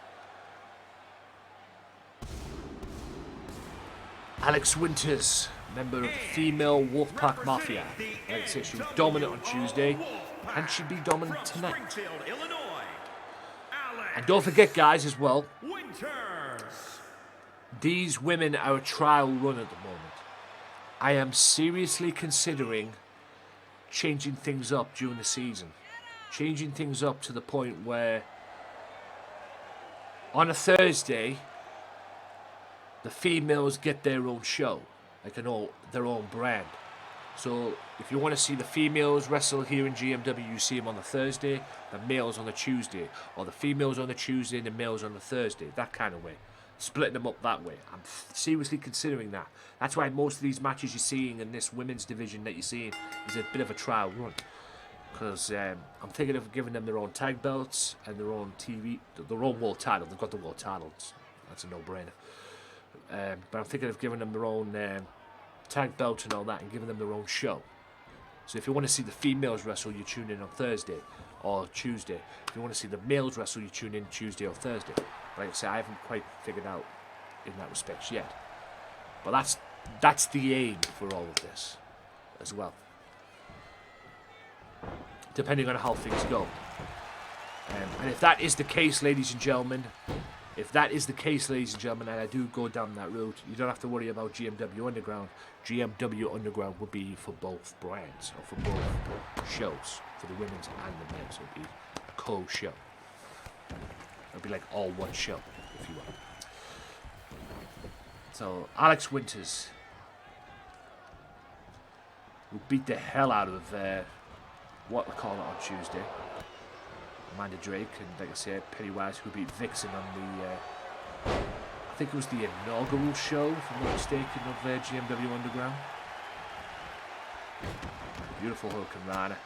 Alex Winters, member of female Wolfpack Mafia. Like I said, she was dominant on Tuesday. Can she be dominant tonight? Springfield, Illinois. Alex And don't forget, guys, as well, Winters. these women are a trial run at the moment. I am seriously considering changing things up during the season. Changing things up to the point where on a Thursday, the females get their own show, like their own brand. So if you want to see the females wrestle here in GMW, you see them on the Thursday, the males on the Tuesday, or the females on the Tuesday and the males on the Thursday, that kind of way. Splitting them up that way. I'm seriously considering that. That's why most of these matches you're seeing in this women's division that you're seeing is a bit of a trial run. Because I'm thinking of giving them their own tag belts and their own their own world title. They've got the world titles. That's a no-brainer. But I'm thinking of giving them their own tag belt and all that and giving them their own show. So if you want to see the females wrestle, you tune in on Thursday or Tuesday. If you want to see the males wrestle, you tune in Tuesday or Thursday. Like I say, I haven't quite figured out in that respect yet. But that's the aim for all of this as well. Depending on how things go. And if that is the case, ladies and gentlemen, and I do go down that route, you don't have to worry about GMW Underground. GMW Underground would be for both brands, or for both shows, for the women's and the men's. It would be a co-show. It would be like all one show, if you will. So, Alex Winters, who beat the hell out of what we call it on Tuesday, Amanda Drake, and like I said, Pennywise, who beat Vixen on the I think it was the inaugural show, if I'm not mistaken, of GMW Underground. Beautiful hook and Rana.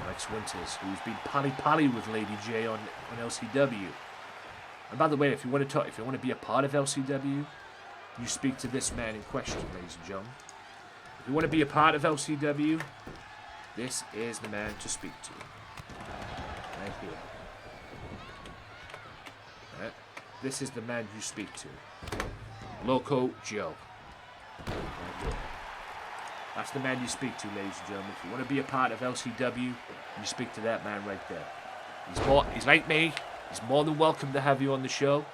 Alex Winters, who's been pally with Lady J on LCW. And by the way, if you want to be a part of LCW, you speak to this man in question, ladies and gentlemen. If you want to be a part of LCW, this is the man to speak to. Right here. Right. This is the man you speak to. Loco Joe. Right here. That's the man you speak to, ladies and gentlemen. If you want to be a part of LCW, you speak to that man right there. He's like me. He's more than welcome to have you on the show.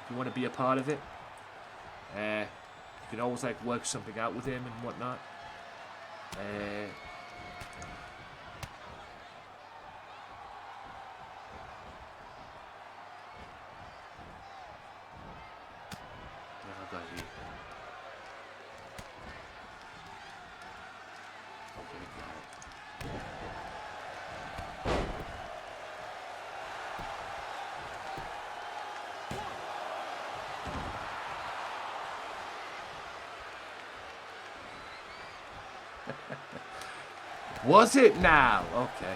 If you want to be a part of it. You can always work something out with him and whatnot. Was it now? Okay.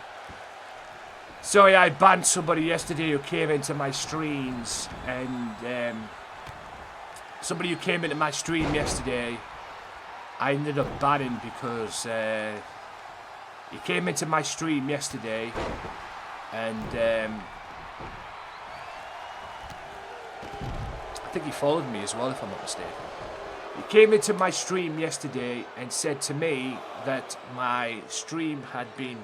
Sorry, I banned somebody yesterday who came into my streams, and somebody who came into my stream yesterday, I ended up banning because he came into my stream yesterday, and I think he followed me as well, if I'm not mistaken. He came into my stream yesterday and said to me that my stream had been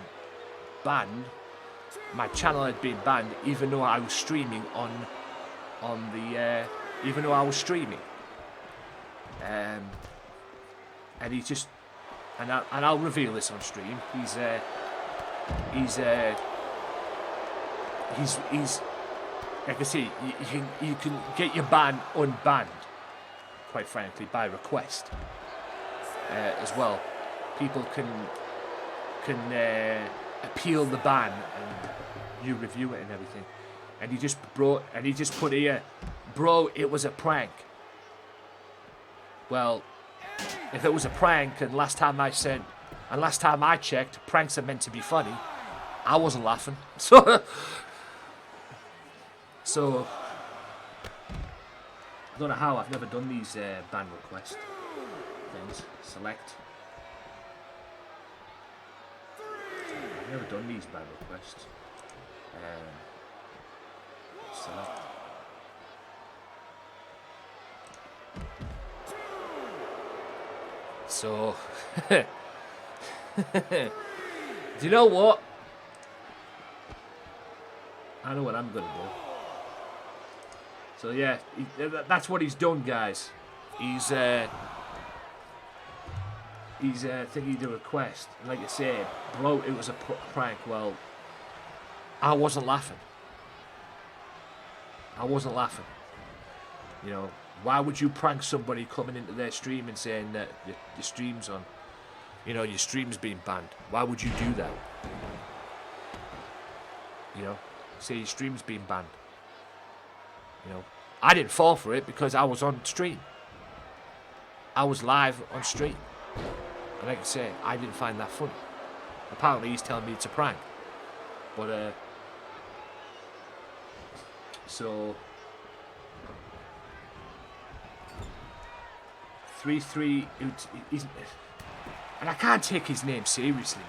banned, my channel had been banned, even though I was streaming even though I was streaming. And he just, and I'll reveal this on stream. He's like I say, you can get your ban unbanned, quite frankly, by request as well. People can appeal the ban and you review it and everything. And he just put here, bro, it was a prank. Well, if it was a prank, and last time I checked, pranks are meant to be funny, I wasn't laughing. So I don't know how, I've never done these ban request things. Select. I've never done these ban requests. Select. So, do you know what? I know what I'm gonna do. So yeah, that's what he's done, guys. He's thinking the request. Like I said, bro, it was a prank. Well, I wasn't laughing. You know, why would you prank somebody coming into their stream and saying that your stream's on? You know, your stream's being banned. Why would you do that? You know, say your stream's being banned. You know, I didn't fall for it because I was on stream. I was live on stream. And like I say, I didn't find that funny. Apparently he's telling me it's a prank. But, so 3-3, and I can't take his name seriously,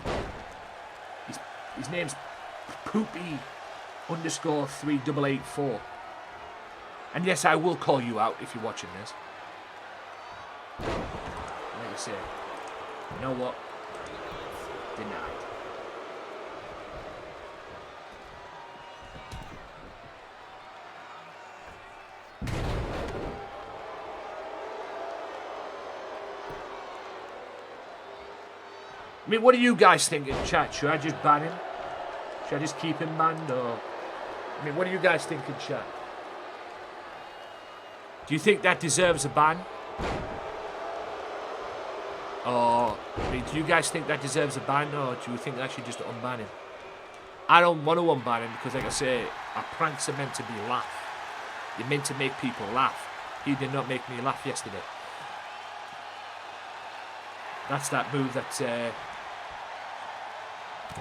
man. His name's Poopy_3884. And yes, I will call you out if you're watching this. Like I say, you know what? Denied. I mean, what do you guys think in chat? Should I just ban him? Should I just keep him banned? Or, I mean, what do you guys think in chat? Do you think that deserves a ban? Or, I mean, do you guys think that deserves a ban? Or do you think I should just unban him? I don't want to unban him because, like I say, our pranks are meant to be laugh. You're meant to make people laugh. He did not make me laugh yesterday. That's that move that,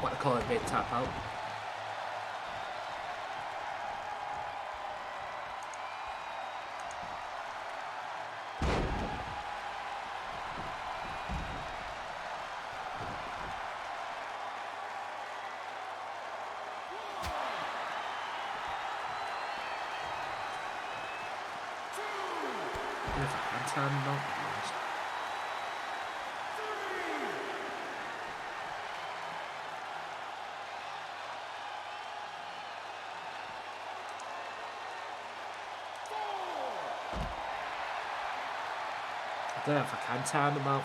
what I call it, made tap out. If I can time him out, to be honest. I don't know if I can time him out.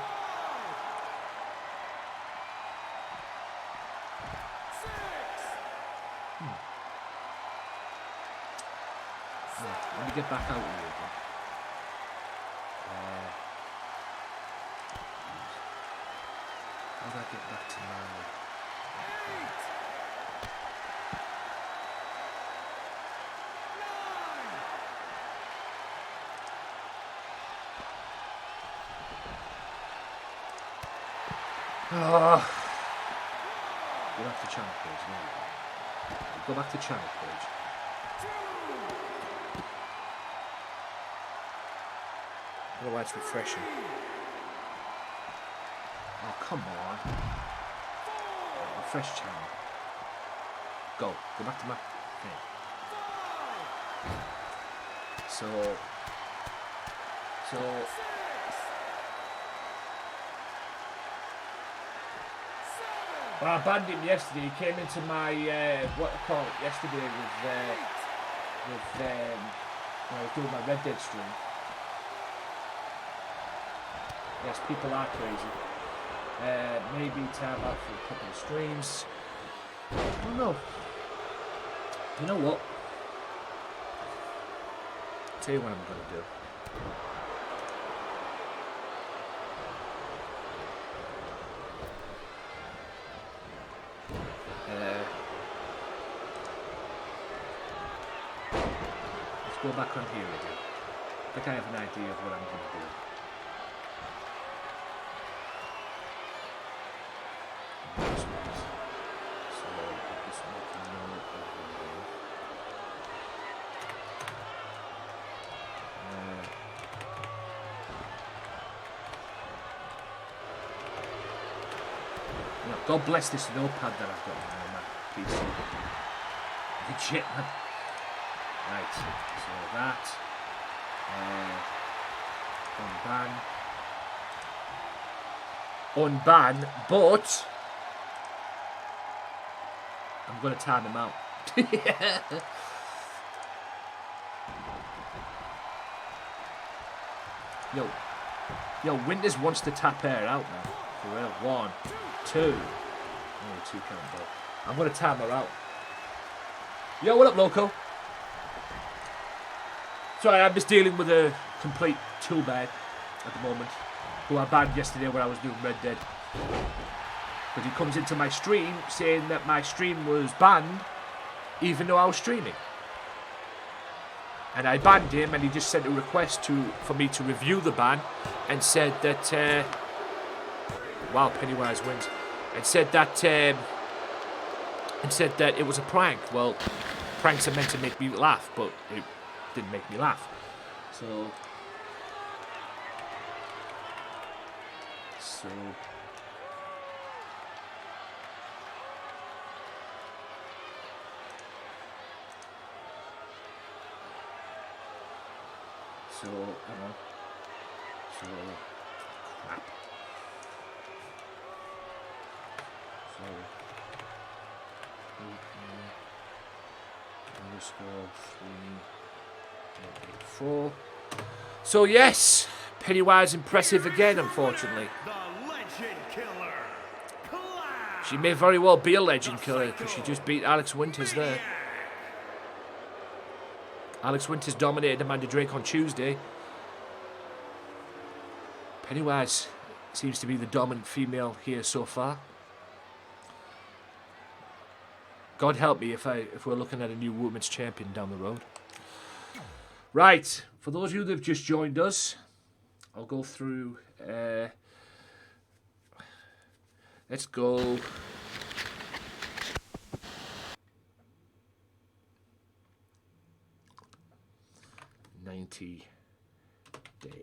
Yeah, let me get back out of here again. How do I get back to my... Oh. Go back to channel page. There you go. Go back to channel page. I don't know why it's refreshing. Oh, come on. Refresh channel. Go back to my thing. So well, I banned him yesterday. He came into my what I call it yesterday with when I was doing my Red Dead stream. Yes, people are crazy. Maybe time out for a couple of streams. I don't know. You know what? I'll tell you what I'm going to do. Let's go back on here again. I think I have an idea of what I'm going to do. God bless this notepad that I've got on my PC. Legit, man. Right, so that. Unban, but I'm going to time him out. Yo, Winters wants to tap air out now. For real. 1, 2. Only 2 count though. I'm going to time her out. Yo, what up, loco? Sorry, I'm just dealing with a complete tool bag at the moment. Who I banned yesterday when I was doing Red Dead. But he comes into my stream saying that my stream was banned, even though I was streaming. And I banned him, and he just sent a request for me to review the ban, and said that wow, Pennywise wins, and said that it was a prank. Well, pranks are meant to make me laugh, but it didn't make me laugh. So hang on. Crap. _3 So yes, Pennywise impressive again, unfortunately. The Legend Killer. Clash. She may very well be a legend killer because she just beat Alex Winters there. Alex Winters dominated Amanda Drake on Tuesday. Pennywise seems to be the dominant female here so far. God help me if we're looking at a new women's champion down the road. Right, for those of you that have just joined us, I'll go through. Let's go. .90 days.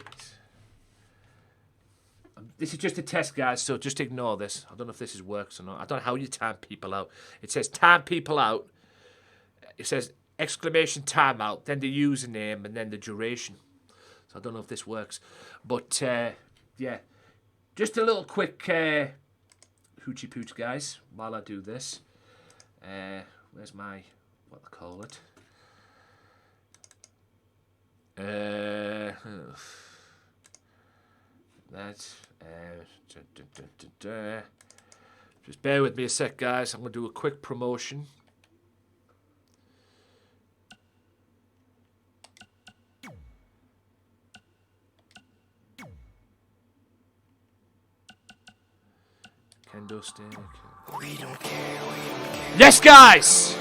This is just a test, guys, so just ignore this. I don't know if this works or not. I don't know how you time people out. It says time people out. It says exclamation timeout, then the username, and then the duration. So I don't know if this works. But, yeah. Just a little quick hoochie pooch, guys, while I do this. Where's my, what they call it? Just bear with me a sec, guys. I'm going to do a quick promotion. Kendo stick. Yes, guys!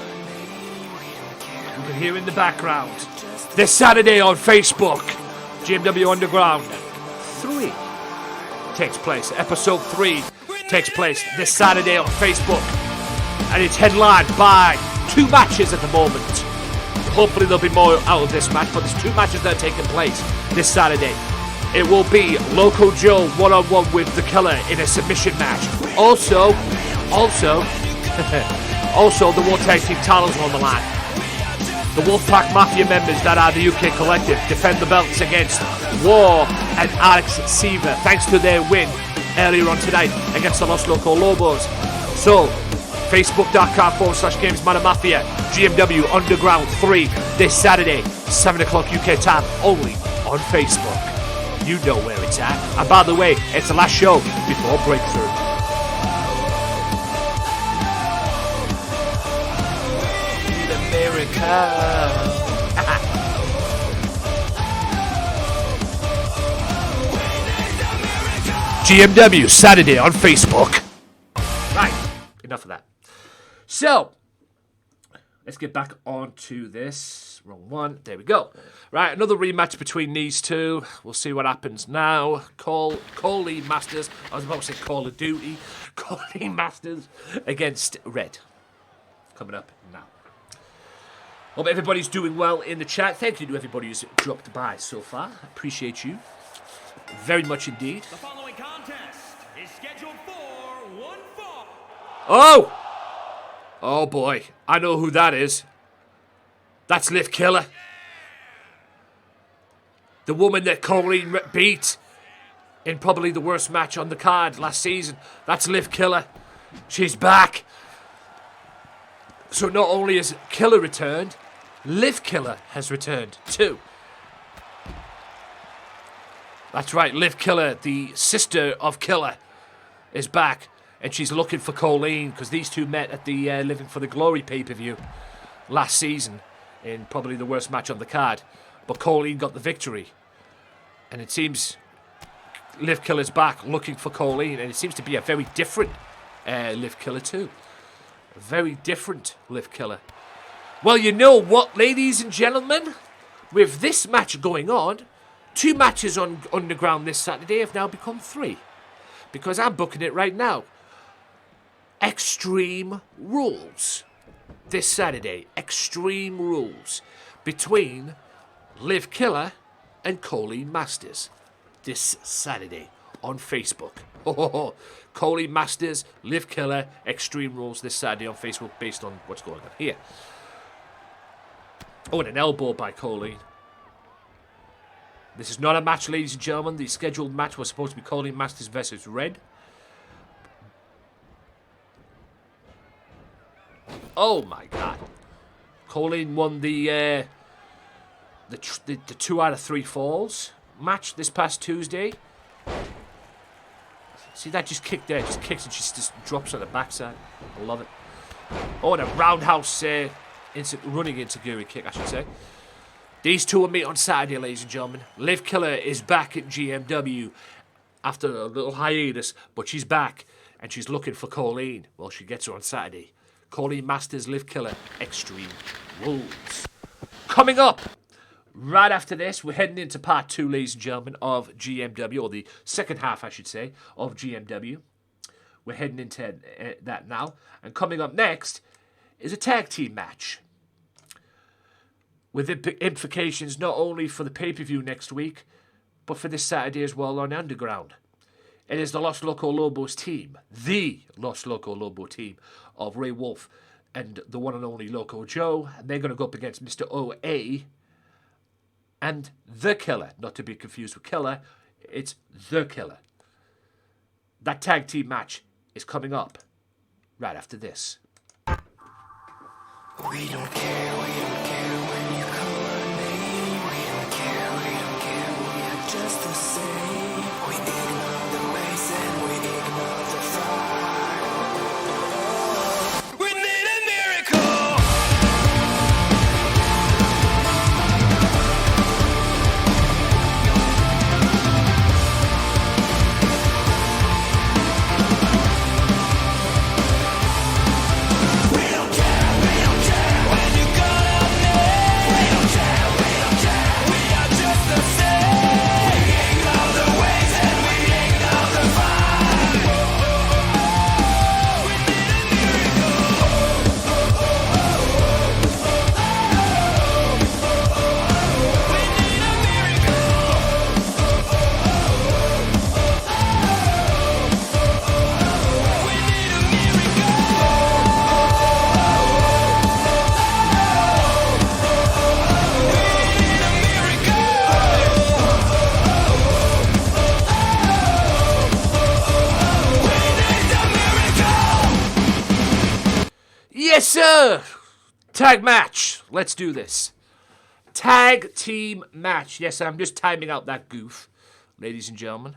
You can hear in the background. This Saturday on Facebook, GMW Underground 3 takes place. Episode 3 takes place this Saturday on Facebook, and it's headlined by 2 matches at the moment. Hopefully there'll be more out of this match, but there's 2 matches that are taking place this Saturday. It will be Loco Joe one-on-one with The Killer in a submission match. Also, the World Tag Team titles on the line. The Wolfpack Mafia members that are the UK Collective defend the belts against War and Alex Seaver, thanks to their win earlier on tonight against the Los Loco Lobos. So, Facebook.com/Gamesmatter Mafia, GMW Underground 3 this Saturday, 7 o'clock UK time, only on Facebook. You know where it's at. And by the way, it's the last show before Breakthrough. America. GMW Saturday on Facebook. Right, enough of that. So, let's get back onto this. Wrong one. There we go. Right, another rematch between these two. We'll see what happens now. Coley Masters. I was about to say Call of Duty. Coley Masters against Red. Coming up now. Hope everybody's doing well in the chat. Thank you to everybody who's dropped by so far. Appreciate you very much indeed. The following contest is scheduled for one fall. Oh! Oh boy, I know who that is. That's Liv Killer. The woman that Colleen beat in probably the worst match on the card last season. That's Liv Killer. She's back. So not only has Killer returned, Liv Killer has returned too. That's right, Liv Killer, the sister of Killer, is back. And she's looking for Colleen, because these two met at the Living for the Glory pay-per-view last season in probably the worst match on the card. But Colleen got the victory. And it seems Liv Killer's back looking for Colleen, and it seems to be a very different Liv Killer too. A very different Liv Killer. Well, you know what, ladies and gentlemen? With this match going on, 2 matches on Underground this Saturday have now become 3. Because I'm booking it right now. Extreme Rules. This Saturday, Extreme Rules. Between Liv Killer and Colleen Masters. This Saturday on Facebook. Oh, Colleen Masters, Liv Killer, Extreme Rules this Saturday on Facebook based on what's going on here. Oh, and an elbow by Colleen. This is not a match, ladies and gentlemen. The scheduled match was supposed to be Colleen Masters versus Red. Oh my God! Colleen won the 2 out of 3 falls match this past Tuesday. See that just kick there, just kicks and she just drops on the backside. I love it. Oh, and a roundhouse running enziguri kick, I should say. These two will meet on Saturday, ladies and gentlemen. Liv Killer is back at GMW after a little hiatus, but she's back and she's looking for Colleen. Well, she gets her on Saturday. Colleen Masters, Liv Killer, Extreme Rules. Coming up, right after this, we're heading into part 2, ladies and gentlemen, of GMW, or the second half, I should say, of GMW. We're heading into that now. And coming up next is a tag team match. With implications not only for the pay-per-view next week, but for this Saturday as well on Underground. It is the Los Loco Lobos team, the Los Loco Lobo team of Ray Wolf and the one and only Loco Joe. And they're going to go up against Mr. OA and The Killer. Not to be confused with Killer, it's The Killer. That tag team match is coming up right after this. We don't care when you call our name. We don't care, we are just the same. We ignore the race and we ignore the fight. We need a miracle. We don't care when you call our name. We don't care, we are just the same. We ignore the ways and we sir. Tag match. Let's do this. Tag team match. Yes, I'm just timing out that goof, ladies and gentlemen.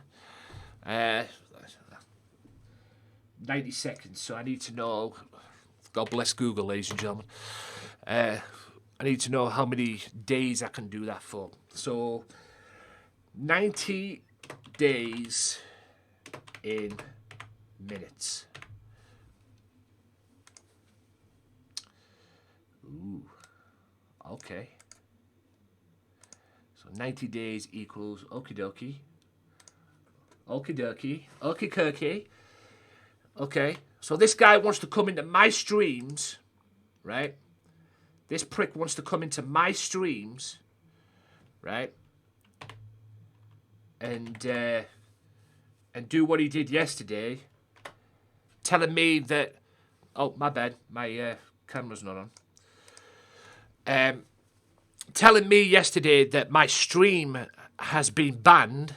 90 seconds, so I need to know. God bless Google, ladies and gentlemen. I need to know how many days I can do that for. So, 90 days in minutes. Ooh, okay. So 90 days equals okie dokie. Okie dokie. Okie kirky. Okay. So this guy wants to come into my streams, right? This prick wants to come into my streams, right? And do what he did yesterday, telling me that. Oh, my bad. My camera's not on. Telling me yesterday that my stream has been banned.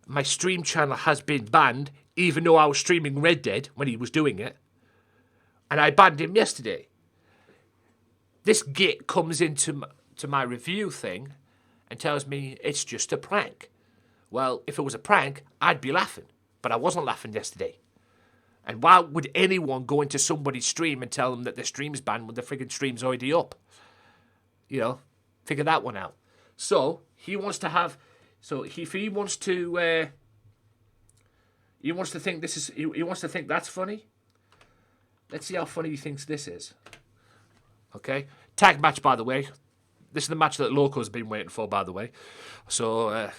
My stream channel has been banned, even though I was streaming Red Dead when he was doing it. And I banned him yesterday. This git comes into my review thing and tells me it's just a prank. Well, if it was a prank, I'd be laughing. But I wasn't laughing yesterday. And why would anyone go into somebody's stream and tell them that their stream's banned when the friggin' stream's already up? You know, figure that one out. So, he wants to have... So, if he wants to... he wants to think this is... He wants to think that's funny. Let's see how funny he thinks this is. Okay? Tag match, by the way. This is the match that Loco's been waiting for, by the way. So,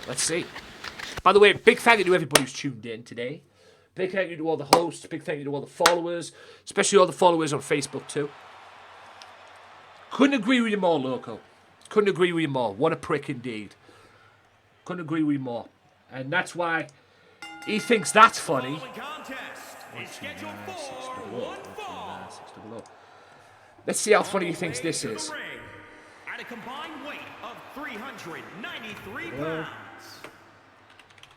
let's see. By the way, big thank you to everybody who's tuned in today. Big thank you to all the hosts. Big thank you to all the followers. Especially all the followers on Facebook, too. Couldn't agree with you more, Loco. Couldn't agree with you more. What a prick indeed. Couldn't agree with you more. And that's why he thinks that's funny. Let's see how funny he thinks this is. At a combined weight of 393 pounds.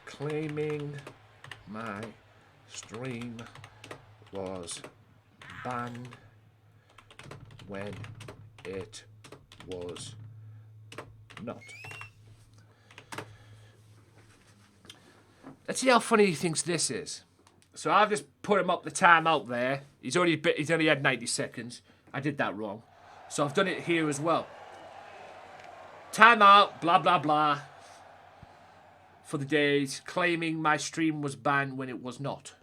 Claiming my stream was banned when it was not. Let's see how funny he thinks this is. So I've just put him up the time out there. He's only had 90 seconds. I did that wrong. So I've done it here as well. Time out, blah, blah, blah. For the days, claiming my stream was banned when it was not.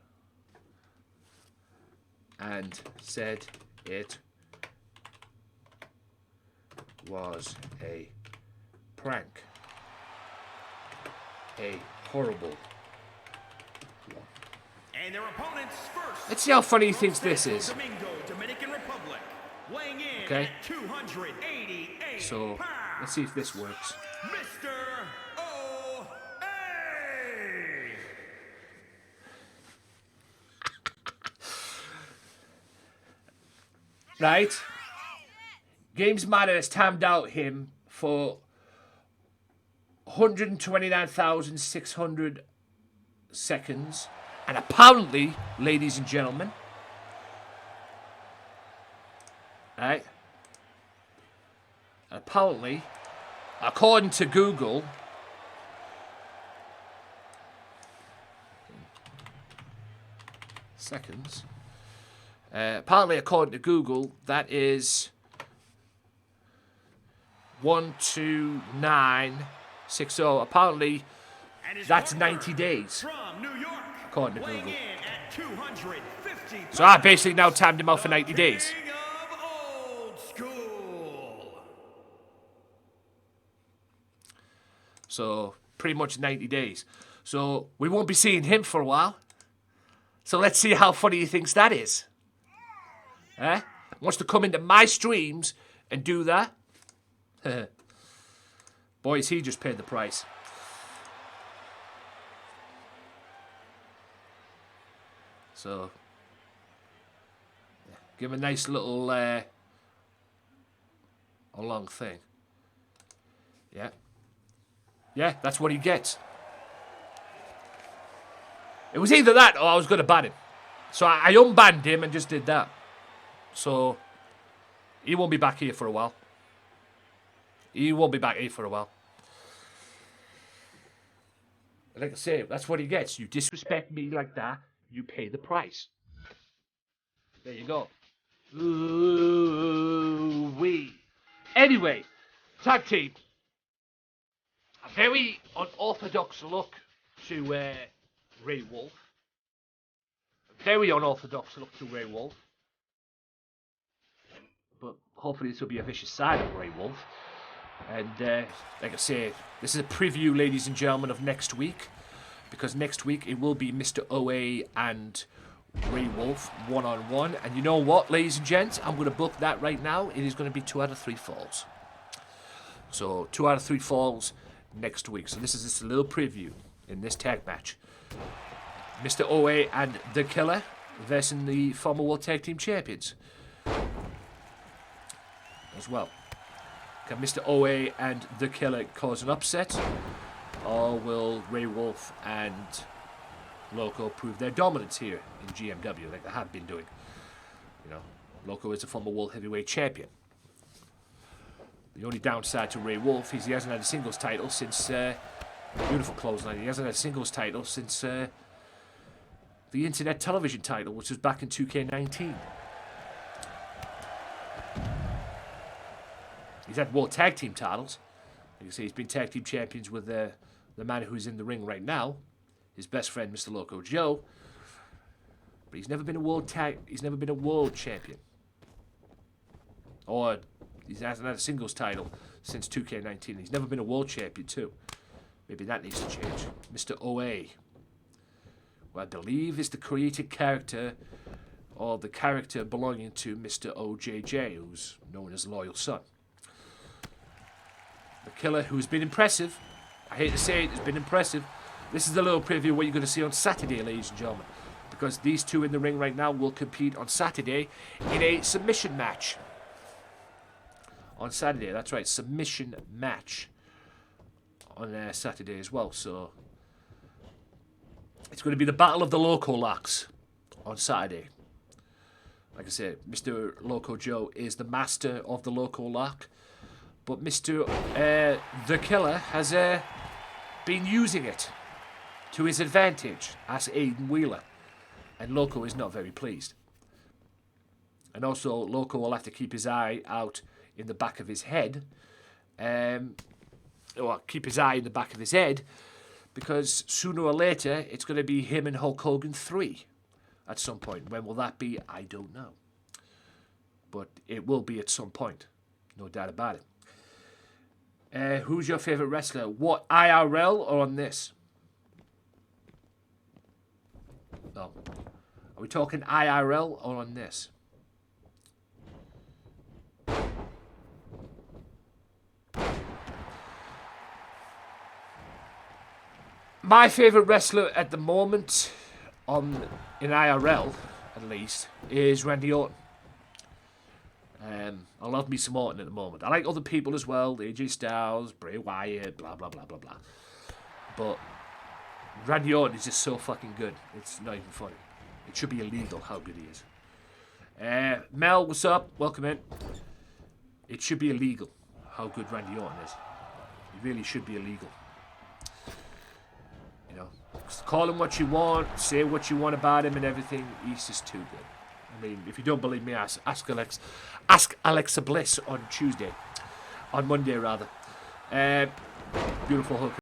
And said it was a prank. A horrible one. And their opponents first. Let's see how funny he thinks this is. Domingo, Dominican Republic, weighing in Okay. at 288 So, pounds. let's see if this works. Mr. O.A. Right? Gamesmatter has timed out him for 129,600 seconds. And apparently, ladies and gentlemen, right? Apparently, according to Google, seconds. Apparently, according to Google, that is 12960. Apparently, And his that's partner 90 days. from New York, According to weighing Google. in at 250 So I basically now timed him out for 90 days. King of old school. So pretty much 90 days. So we won't be seeing him for a while. So let's see how funny he thinks that is. Eh? Wants to come into my streams and do that? Boys, he just paid the price. So, yeah, give him a nice little a long thing. Yeah. Yeah, that's what he gets. It was either that or I was going to ban him. So I unbanned him and just did that. So, he won't be back here for a while. He won't be back here for a while. Like I say, that's what he gets. You disrespect me like that, you pay the price. There you go. Ooh-wee. Anyway, tag team. A very unorthodox look to Ray Wolf. A very unorthodox look to Ray Wolf. But hopefully this will be a vicious side of Ray Wolf. And like I say, this is a preview, ladies and gentlemen, of next week. Because next week it will be Mr. OA and Ray Wolf one-on-one. And you know what, ladies and gents? I'm going to book that right now. It is going to be 2 out of 3 falls. So 2 out of 3 falls next week. So this is just a little preview in this tag match. Mr. OA and The Killer versus the former World Tag Team Champions. As well. Can Mr. OA and The Killer cause an upset? Or will Ray Wolf and Loco prove their dominance here in GMW like they have been doing? You know, Loco is a former World Heavyweight Champion. The only downside to Ray Wolf is he hasn't had a singles title since... beautiful clothesline. He hasn't had a singles title since the Internet Television title, which was back in 2K19. He's had World Tag Team titles. Like I say, he's been Tag Team Champions with the man who's in the ring right now, his best friend, Mr. Loco Joe. But he's never been a world champion. Or he hasn't had a singles title since 2K19. He's never been a world champion too. Maybe that needs to change. Mr. OA, who I believe is the created character, or the character belonging to Mr. OJJ, who's known as Loyal Son. The Killer, who's been impressive. I hate to say it, has been impressive. This is the little preview of what you're going to see on Saturday, ladies and gentlemen. Because these two in the ring right now will compete on Saturday in a submission match. On Saturday, that's right, submission match. On Saturday as well, so... It's going to be the Battle of the Loco Locks on Saturday. Like I said, Mr. Loco Joe is the master of the Loco Lock. But Mr. The Killer has been using it to his advantage as Aiden Wheeler. And Loco is not very pleased. And also, Loco will have to keep his eye out in the back of his head. Or keep his eye in the back of his head. Because sooner or later, it's going to be him and Hulk Hogan 3 at some point. When will that be? I don't know. But it will be at some point. No doubt about it. Who's your favourite wrestler? What, IRL or on this? No. Are we talking IRL or on this? My favourite wrestler at the moment, in IRL at least, is Randy Orton. I love me some Orton at the moment. I like other people as well, AJ Styles, Bray Wyatt, blah, blah, blah, blah, blah. But Randy Orton is just so fucking good. It's not even funny. It should be illegal how good he is. Mel, what's up? Welcome in. It should be illegal how good Randy Orton is. It really should be illegal. You know, call him what you want, say what you want about him and everything. He's just too good. I mean, if you don't believe me, ask Alexa Bliss on Monday rather. Beautiful hook.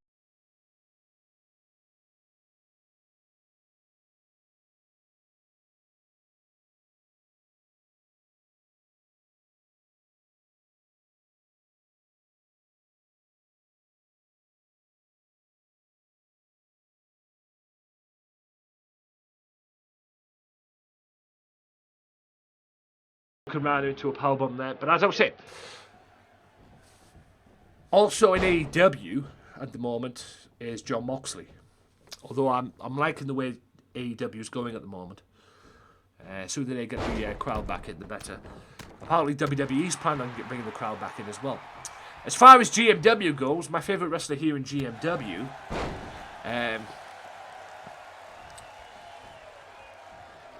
Around into a powerbomb there, but as I was saying, also in AEW at the moment is John Moxley. Although I'm liking the way AEW is going at the moment. Sooner they get the crowd back in, the better. Apparently WWE's planning on bringing the crowd back in as well. As far as GMW goes, my favourite wrestler here in GMW,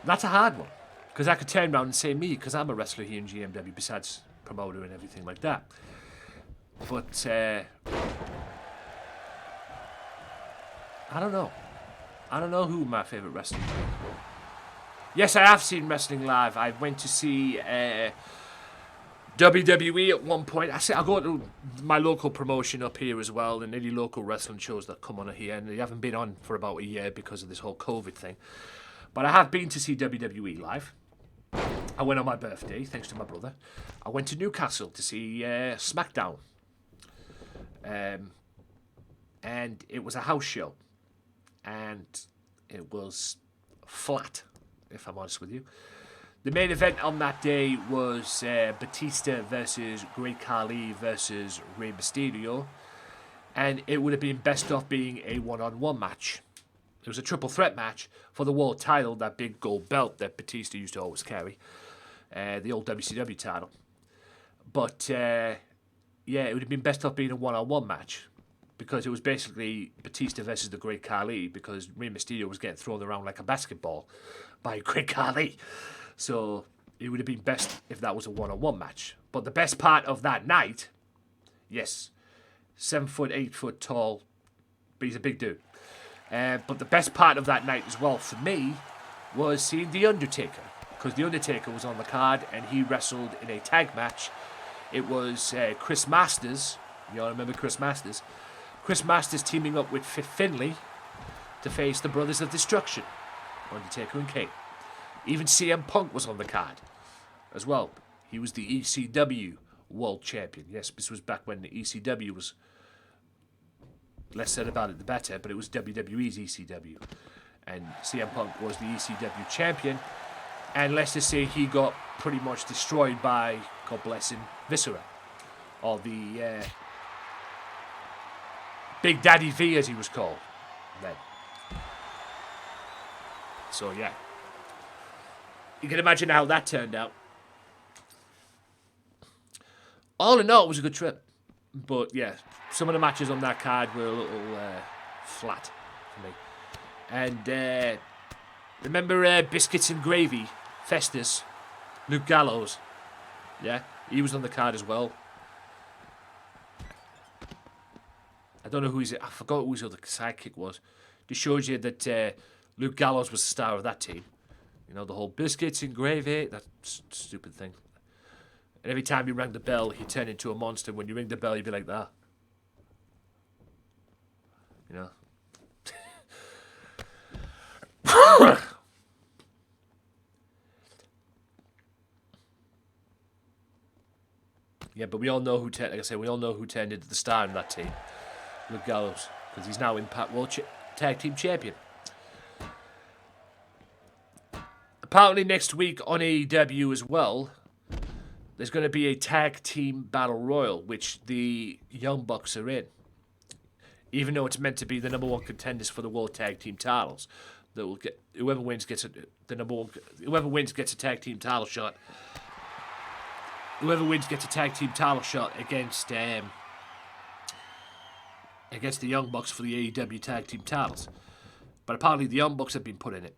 that's a hard one. Because I could turn around and say me, because I'm a wrestler here in GMW, besides promoter and everything like that. But, I don't know. I don't know who my favourite wrestler is. Yes, I have seen wrestling live. I went to see WWE at one point. I go to my local promotion up here as well, and any local wrestling shows that come on here, and they haven't been on for about a year because of this whole COVID thing. But I have been to see WWE live. I went on my birthday, thanks to my brother. I went to Newcastle to see SmackDown. And it was a house show. And it was flat, if I'm honest with you. The main event on that day was Batista versus Great Khali versus Rey Mysterio. And it would have been best off being a one-on-one match. It was a triple threat match for the world title, that big gold belt that Batista used to always carry. The old WCW title. But, yeah, it would have been best off being a one-on-one match. Because it was basically Batista versus the Great Khali, because Rey Mysterio was getting thrown around like a basketball by Great Khali. So it would have been best if that was a one-on-one match. But the best part of that night, yes, 7 foot, 8 foot tall, but he's a big dude. But the best part of that night as well for me was seeing The Undertaker. Because The Undertaker was on the card and he wrestled in a tag match. It was Chris Masters. You all remember Chris Masters? Chris Masters teaming up with Finlay to face the Brothers of Destruction, Undertaker and Kane. Even CM Punk was on the card as well. He was the ECW World Champion. Yes, this was back when the ECW was, less said about it the better, but it was WWE's ECW. And CM Punk was the ECW champion. And let's just say he got pretty much destroyed by, God bless him, Viscera. Or the Big Daddy V, as he was called then. So, yeah. You can imagine how that turned out. All in all, it was a good trip. But, yeah, some of the matches on that card were a little flat for me. And remember Biscuits and Gravy, Festus, Luke Gallows? Yeah, he was on the card as well. I don't know who I forgot who his other sidekick was. Just shows you that Luke Gallows was the star of that team. You know, the whole biscuits and gravy, that stupid thing. And every time you rang the bell, he turned into a monster. When you ring the bell, you'd be like that. You know? Yeah, but we all know who, like I said, we all know who turned into the star in that team. Luke Gallows, because he's now Impact World Tag Team Champion. Apparently next week on AEW as well, there's going to be a Tag Team Battle Royal, which the Young Bucks are in. Even though it's meant to be the number one contenders for the World Tag Team titles, that will get whoever wins gets a tag team title shot. Whoever wins gets a tag team title shot against the Young Bucks for the AEW tag team titles. But apparently the Young Bucks have been put in it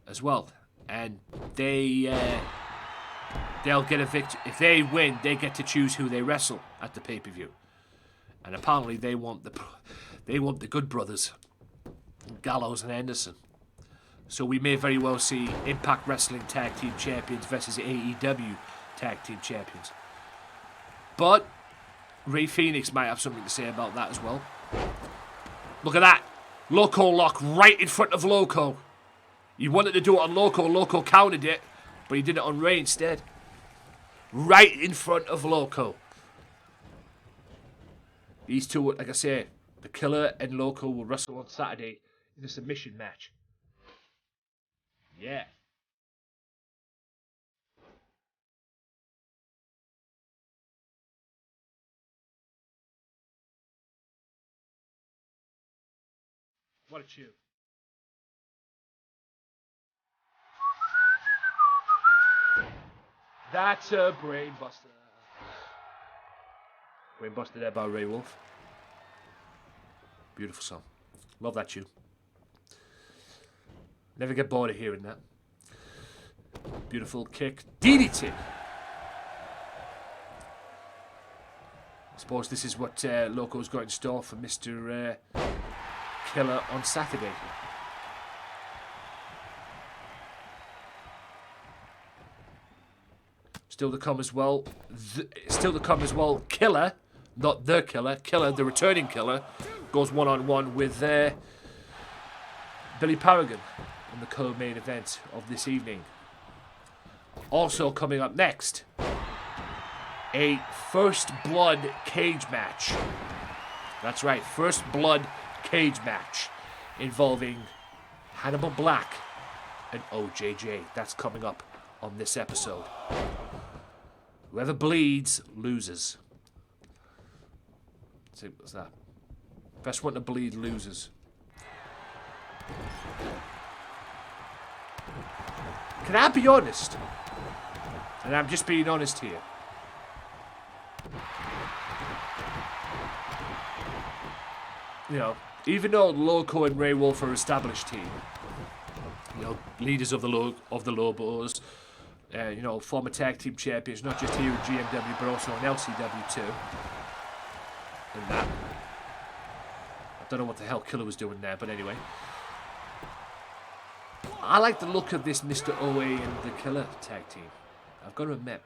as well, and they'll get a victory. If they win, they get to choose who they wrestle at the pay-per-view. And apparently they want the Good Brothers, Gallows and Anderson. So we may very well see Impact Wrestling Tag Team Champions versus AEW Tag Team Champions. But Ray Phoenix might have something to say about that as well. Look at that. Loco lock right in front of Loco. He wanted to do it on Loco. Loco countered it, but he did it on Ray instead. Right in front of Loco. These two, like I say, the Killer and Loco will wrestle on Saturday in a submission match. Yeah. What a tune. That's a brain buster. Brain buster there by Ray Wolf. Beautiful song. Love that tune. Never get bored of hearing that. Beautiful kick. DDT. I suppose this is what Loco's got in store for Mr. Killer on Saturday. Still to come as well. Killer, not the Killer. Killer, the returning Killer, goes one-on-one with Billy Paragon in the co-main event of this evening. Also coming up next, a First Blood cage match. That's right, First Blood cage match involving Hannibal Black and OJJ. That's coming up on this episode. Whoever bleeds loses. Simple as that. Best one to bleed loses. Can I be honest? And I'm just being honest here. You know, even though Loco and Ray Wolf are established team, you know, leaders of the Lobos, you know, former tag team champions, not just here in GMW, but also in LCW too. And that. I don't know what the hell Killer was doing there, but anyway. I like the look of this Mr. OA and the Killer tag team. I've got to admit,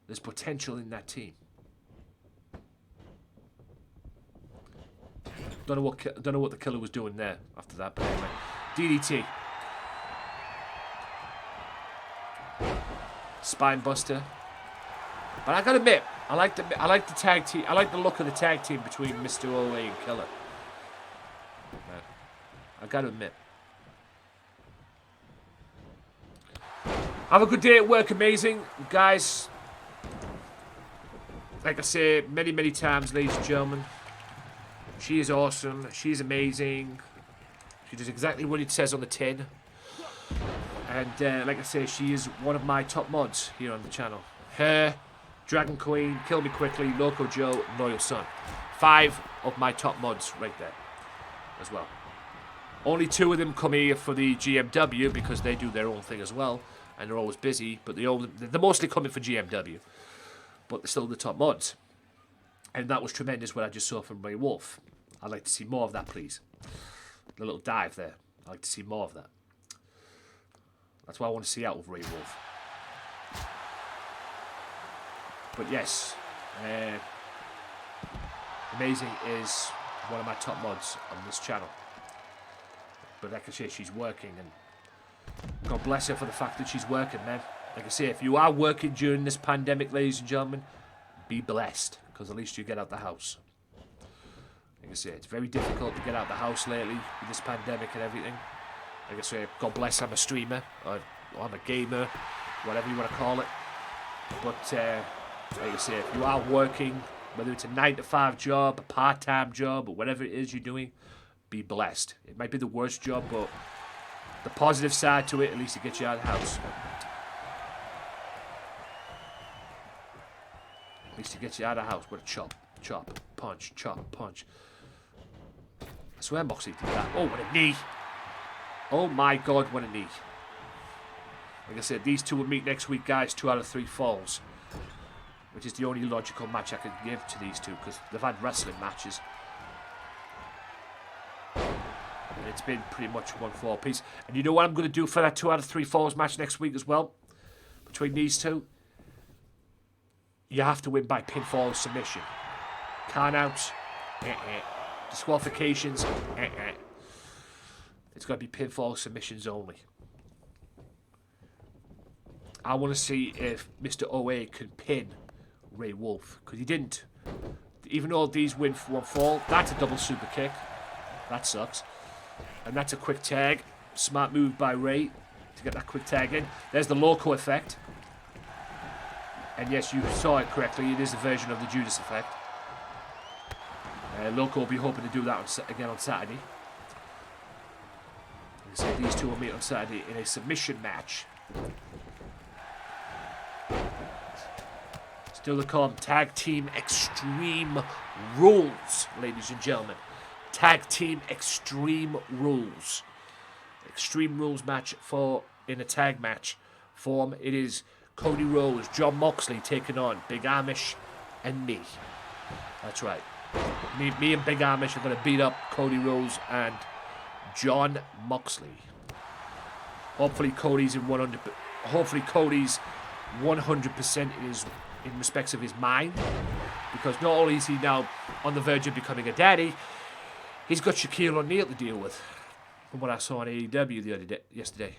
there's potential in that team. Don't know what the Killer was doing there after that, but anyway. DDT. Spine buster. But I gotta admit, I like the tag team. I like the look of the tag team between Mr. OA and Killer. I gotta admit. Have a good day at work, amazing guys. Like I say many, many times, ladies and gentlemen, she is awesome. She is amazing. She does exactly what it says on the tin. And like I say, she is one of my top mods here on the channel. Her, Dragon Queen, Kill Me Quickly, Loco Joe, Loyal Son. 5 of my top mods right there as well. Only 2 of them come here for the GMW because they do their own thing as well. And they're always busy, but they're mostly coming for GMW. But they're still the top mods. And that was tremendous what I just saw from Ray Wolf. I'd like to see more of that, please. The little dive there. I'd like to see more of that. That's what I want to see out of Ray Wolf. But yes, Amazing is one of my top mods on this channel. But like I say, she's working, and God bless her for the fact that she's working, man. Like I say, if you are working during this pandemic, ladies and gentlemen, be blessed, because at least you get out the house. Like I say, it's very difficult to get out the house lately with this pandemic and everything. Like I say, God bless, I'm a streamer, or I'm a gamer, whatever you want to call it. But like I say, if you are working, whether it's a 9-to-5 job, a part-time job, or whatever it is you're doing, be blessed. It might be the worst job, but the positive side to it, at least it gets you out of the house. At least it gets you out of the house with a chop, chop, punch, chop, punch. I swear Moxley did that. Oh, what a knee. Oh my God, what a knee. Like I said, these two will meet next week, guys. 2 out of 3 falls. Which is the only logical match I could give to these two, because they've had wrestling matches. And it's been pretty much 1 fall piece. And you know what I'm going to do for that 2 out of 3 falls match next week as well? Between these two? You have to win by pinfall submission. Count-outs, disqualifications, It's going to be pinfall submissions only. I want to see if Mr. OA can pin Ray Wolf, because he didn't. Even though these win for 1 fall, that's a double super kick. That sucks. And that's a quick tag. Smart move by Ray to get that quick tag in. There's the Loco effect. And yes, you saw it correctly. It is a version of the Judas effect. Loco will be hoping to do that again on Saturday. So these two will meet on Saturday in a submission match. Still to come, Tag Team Extreme Rules, ladies and gentlemen. Tag Team Extreme Rules. Extreme Rules match in a tag match form. It is Cody Rhodes, John Moxley taking on Big Amish and me. That's right. Me and Big Amish are going to beat up Cody Rhodes and John Moxley. Hopefully Cody's 100% in respects of his mind, because not only is he now on the verge of becoming a daddy, he's got Shaquille O'Neal to deal with, from what I saw on AEW yesterday.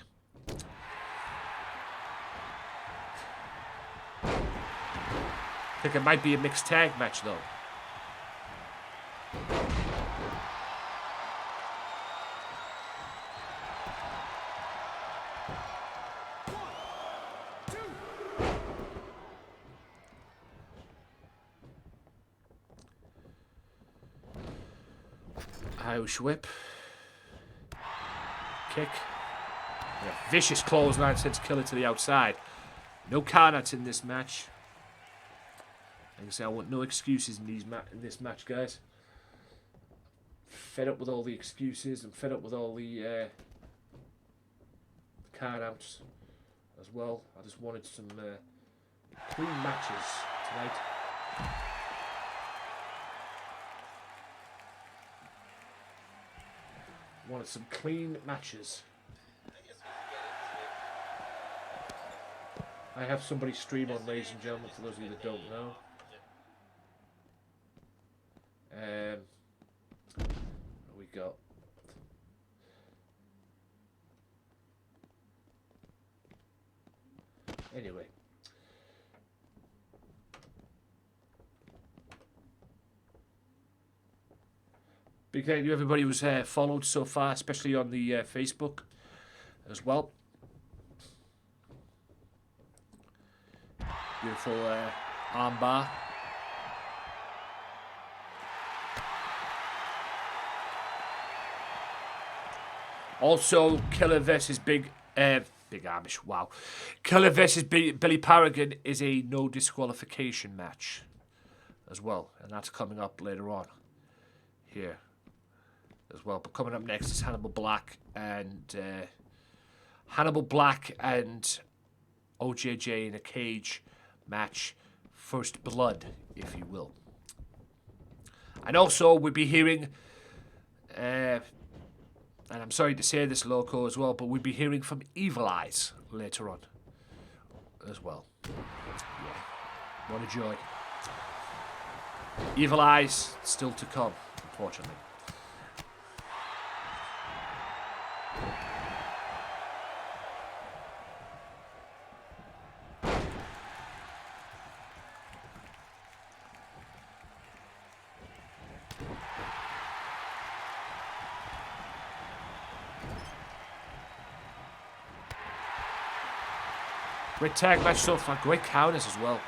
I think it might be a mixed tag match though. Irish whip. Kick. Yeah, vicious clothesline sends Killer to the outside. No countouts in this match. Like I say, I want no excuses in this match, guys. Fed up with all the excuses. I'm fed up with all the countouts as well. I just wanted some clean matches tonight. Wanted some clean matches. I have somebody stream on, ladies and gentlemen, for those of you that don't know. What we got? Anyway. Big thank you everybody who's followed so far, especially on the Facebook as well. Beautiful armbar. Also, Killer versus Big Amish. Wow. Killer versus Billy Paragon is a no disqualification match as well, and that's coming up later on here as well. But coming up next is Hannibal Black and OJJ in a cage match, first blood, if you will. And also we'll be hearing, and I'm sorry to say this, Loco, as well, but we'll be hearing from Evil Eyes later on as well. Yeah, what a joy. Evil Eyes still to come, unfortunately. Great tag match so far. Great counters as well.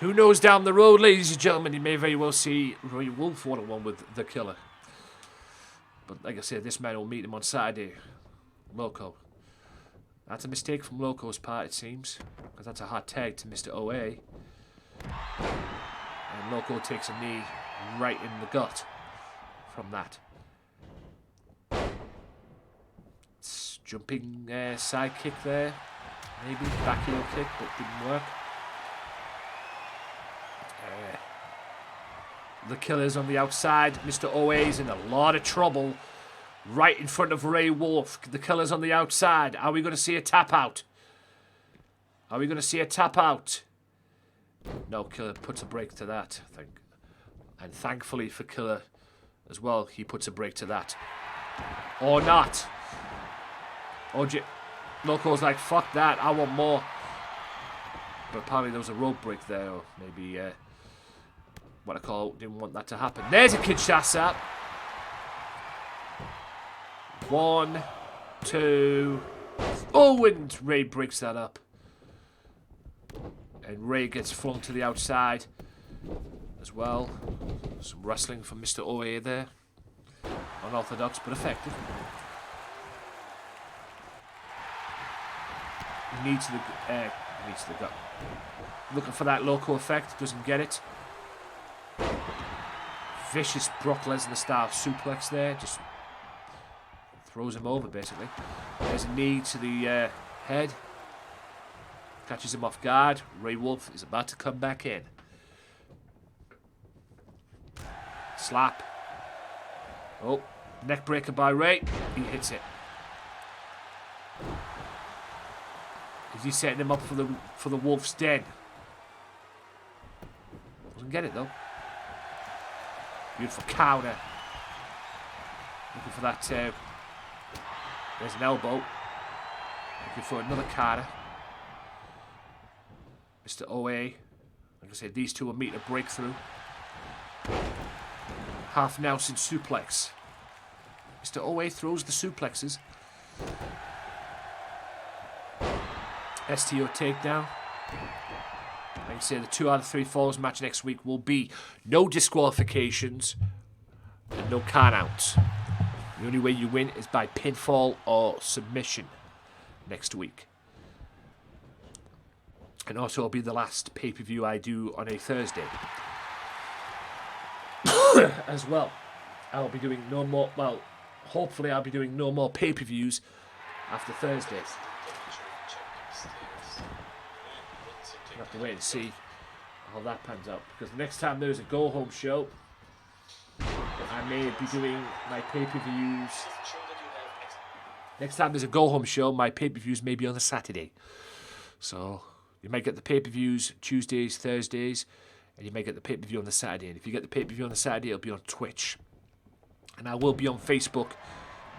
Who knows down the road, ladies and gentlemen, you may very well see Ray Wolf one-on-one with the Killer. But like I said, this man will meet him on Saturday. Loco. That's a mistake from Loco's part, it seems. Because that's a hot tag to Mr. OA. And Loco takes a knee right in the gut from that. Jumping side kick there, maybe back heel kick, but didn't work. The Killer's on the outside. Mr. OA's in a lot of trouble, right in front of Ray Wolf. The Killer's on the outside. Are we going to see a tap out? Are we going to see a tap out? No, Killer puts a break to that, I think. And thankfully for Killer as well, he puts a break to that. Or not. OJ Loco's like, fuck that, I want more. But apparently there was a rope break there, or maybe what I call didn't want that to happen. There's a Kinshasa. 1, 2. Oh, and Ray breaks that up. And Ray gets flung to the outside as well. Some wrestling from Mr. OA there. Unorthodox but effective. Needs the gut. Looking for that Loco effect, doesn't get it. Vicious Brock Lesnar style suplex there, just throws him over basically. There's a knee to the Head. Catches him off guard. Ray Wolf is about to come back in. Slap. Oh, neck breaker by Ray. He hits it. Is he setting him up for the Wolf's den? Doesn't get it though. Beautiful counter. Looking for that. There's an elbow. Looking for another counter. Mr. OA. Like I said, these two are meeting a breakthrough. Half Nelson suplex. Mr. OA throws the suplexes. STO takedown. Like I say, the 2 out of 3 falls match next week will be no disqualifications and no count-outs. The only way you win is by pinfall or submission next week. And also, it'll be the last pay-per-view I do on a Thursday. As well. I'll be doing no more, well, hopefully I'll be doing no more pay-per-views after Thursdays. I'll have to wait and see how that pans out. Because the next time there's a go-home show, I may be doing my pay-per-views. Next time there's a go-home show, my pay-per-views may be on a Saturday. So you might get the pay-per-views Tuesdays, Thursdays, and you might get the pay-per-view on the Saturday. And if you get the pay-per-view on the Saturday, it'll be on Twitch. And I will be on Facebook,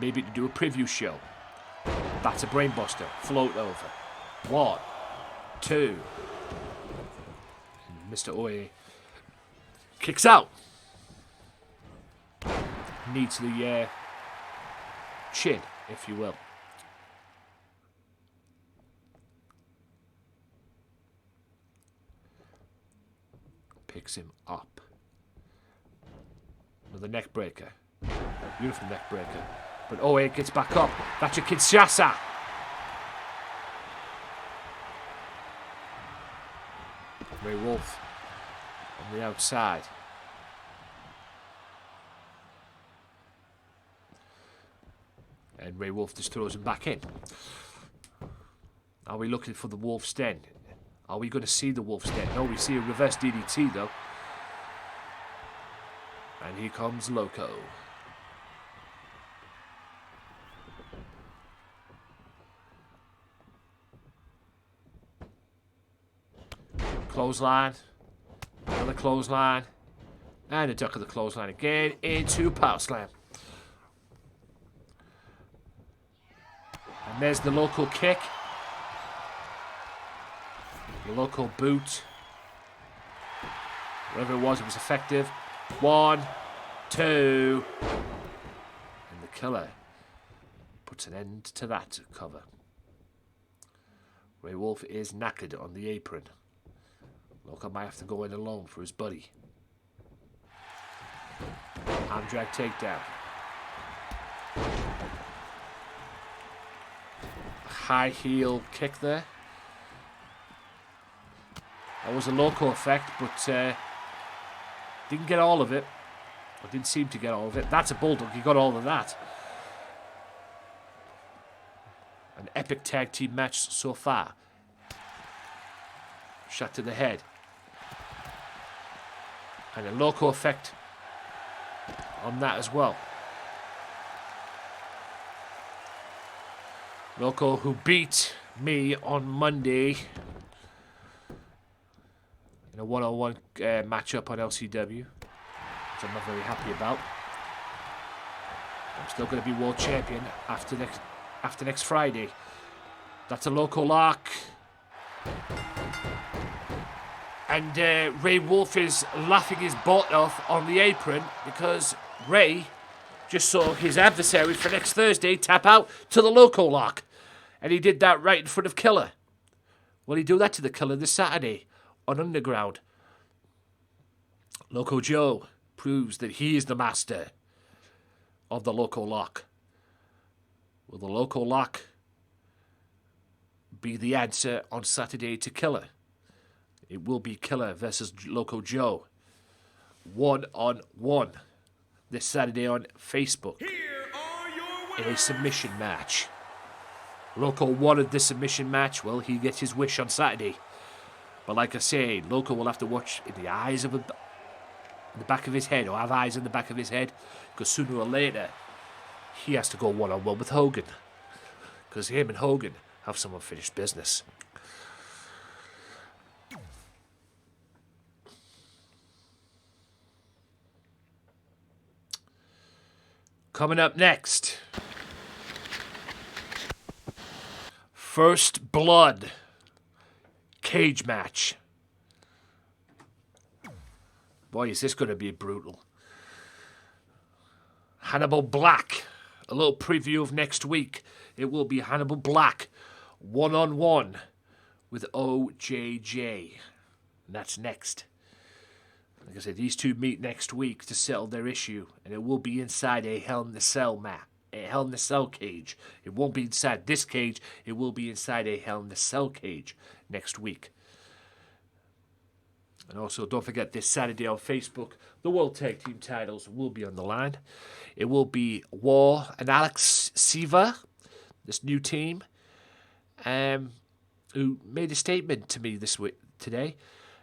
maybe to do a preview show. That's a brainbuster. Float over. 1, 2. And Mr. OA kicks out. Knee to the chin, if you will. Picks him up. Another neck breaker. Beautiful neck breaker. But OA gets back up. That's a Kinshasa. Ray Wolf on the outside. And Ray Wolf just throws him back in. Are we looking for the Wolf's Den? Are we going to see the Wolf's Den? No, we see a reverse DDT though. And here comes Loco. Clothesline. Another clothesline. And a duck of the clothesline again into power slam. And there's the local kick. The local boot. Whatever it was effective. 1, 2. And the killer puts an end to that cover. Ray Wolf is knackered on the apron. Loco might have to go in alone for his buddy. Arm drag takedown. High heel kick there. That was a Loco effect, but didn't get all of it. Or didn't seem to get all of it. That's a bulldog. He got all of that. An epic tag team match so far. Shot to the head. And a Loco effect on that as well. Loco, who beat me on Monday in a one-on-one matchup on LCW, which I'm not very happy about. I'm still going to be world champion after next Friday. That's a Loco lock. And Ray Wolf is laughing his butt off on the apron because Ray just saw his adversary for next Thursday tap out to the Loco lock. And he did that right in front of Killer. Will he do that to the Killer this Saturday on Underground? Loco Joe proves that he is the master of the Loco lock. Will the Loco lock be the answer on Saturday to Killer? It will be Killer versus Loco Joe. 1-on-1 this Saturday on Facebook in a submission match. Loco wanted the submission match. Well, he gets his wish on Saturday. But like I say, Loco will have to watch in the eyes of in the back of his head, or have eyes in the back of his head, because sooner or later he has to go one-on-one with Hogan, because him and Hogan have some unfinished business. Coming up next, First Blood cage match. Boy, is this going to be brutal. Hannibal Black. A little preview of next week. It will be Hannibal Black one-on-one with OJJ. And that's next. Like I said, these two meet next week to settle their issue. And it will be inside a Hell in a Cell a Hell in a Cell cage. It won't be inside this cage. It will be inside a Hell in a Cell cage next week. And also, don't forget, this Saturday on Facebook, the World Tag Team titles will be on the line. It will be War and Alex Siva, this new team, who made a statement to me today.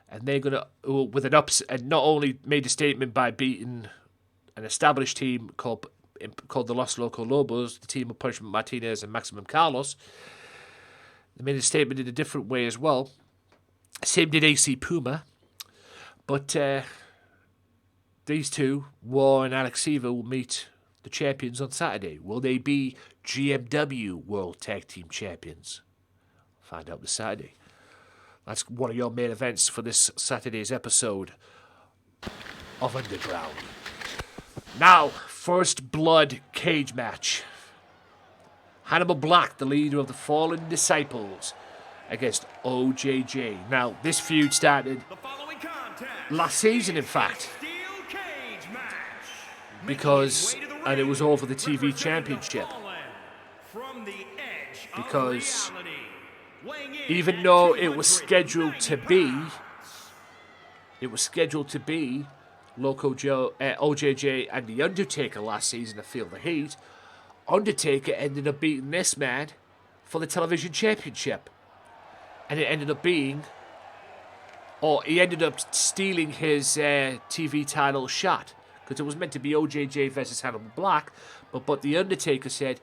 And they're going to, with an and not only made a statement by beating an established team called the Los Loco Lobos, the team of Punishment Martinez and Maximum Carlos. They made a statement in a different way as well. Same did AC Puma. But these two, War and Alex Siva, will meet the champions on Saturday. Will they be GMW World Tag Team Champions? Find out this Saturday. That's one of your main events for this Saturday's episode of Underground. Now, First Blood cage match. Hannibal Black, the leader of the Fallen Disciples, against OJJ. Now, this feud started last season, in fact, because, and it was over the TV championship, because even though it was scheduled to be Loco Joe, OJJ and The Undertaker last season to Feel the Heat, Undertaker ended up beating this man for the television championship. And it ended up being, or he ended up stealing his TV title shot, because it was meant to be OJJ versus Hannibal Black, but The Undertaker said,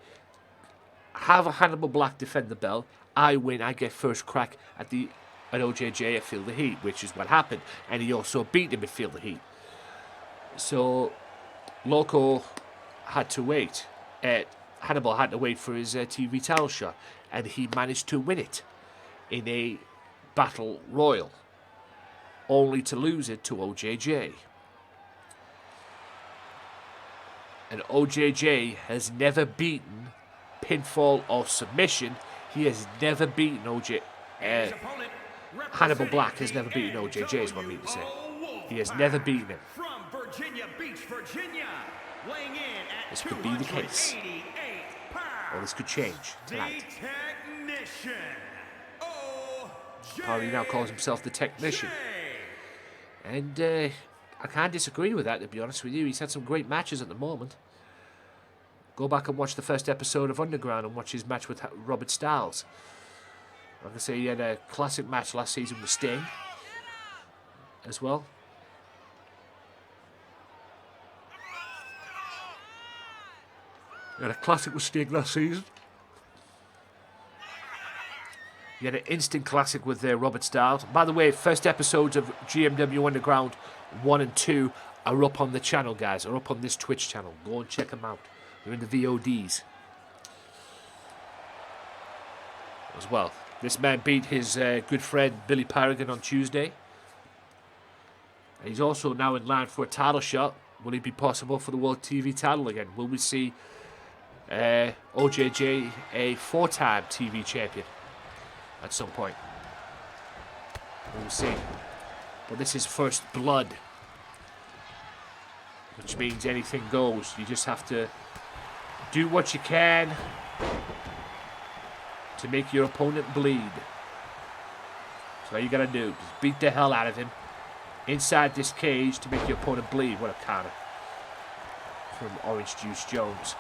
have a Hannibal Black defend the belt, I win, I get first crack at OJJ at Feel the Heat, which is what happened, and he also beat him at Feel the Heat. So Loco had to wait. Hannibal had to wait for his TV title shot, and he managed to win it in a battle royal, only to lose it to OJJ. And OJJ has never beaten pinfall or submission. He has never beaten Hannibal Black has never beaten OJJ, is what I mean to say. He has never beaten him. This could be the case. Or this could change tonight. Apparently now calls himself the Technician. And I can't disagree with that, to be honest with you. He's had some great matches at the moment. Go back and watch the first episode of Underground and watch his match with Robert Styles. Like I say, he had a classic match last season with Sting as well. He had a classic with Sting last season. He had an instant classic with Robert Styles. By the way, first episodes of GMW Underground 1 and 2 are up on the channel, guys. Are up on this Twitch channel. Go and check them out. They're in the VODs as well. This man beat his good friend Billy Paragon on Tuesday. And he's also now in line for a title shot. Will it be possible for the World TV title again? Will we see OJJ a 4-time TV champion at some point? We'll see. But this is First Blood, which means anything goes. You just have to do what you can to make your opponent bleed. That's all you gotta do. Just beat the hell out of him inside this cage to make your opponent bleed. What a counter from Orange Juice Jones.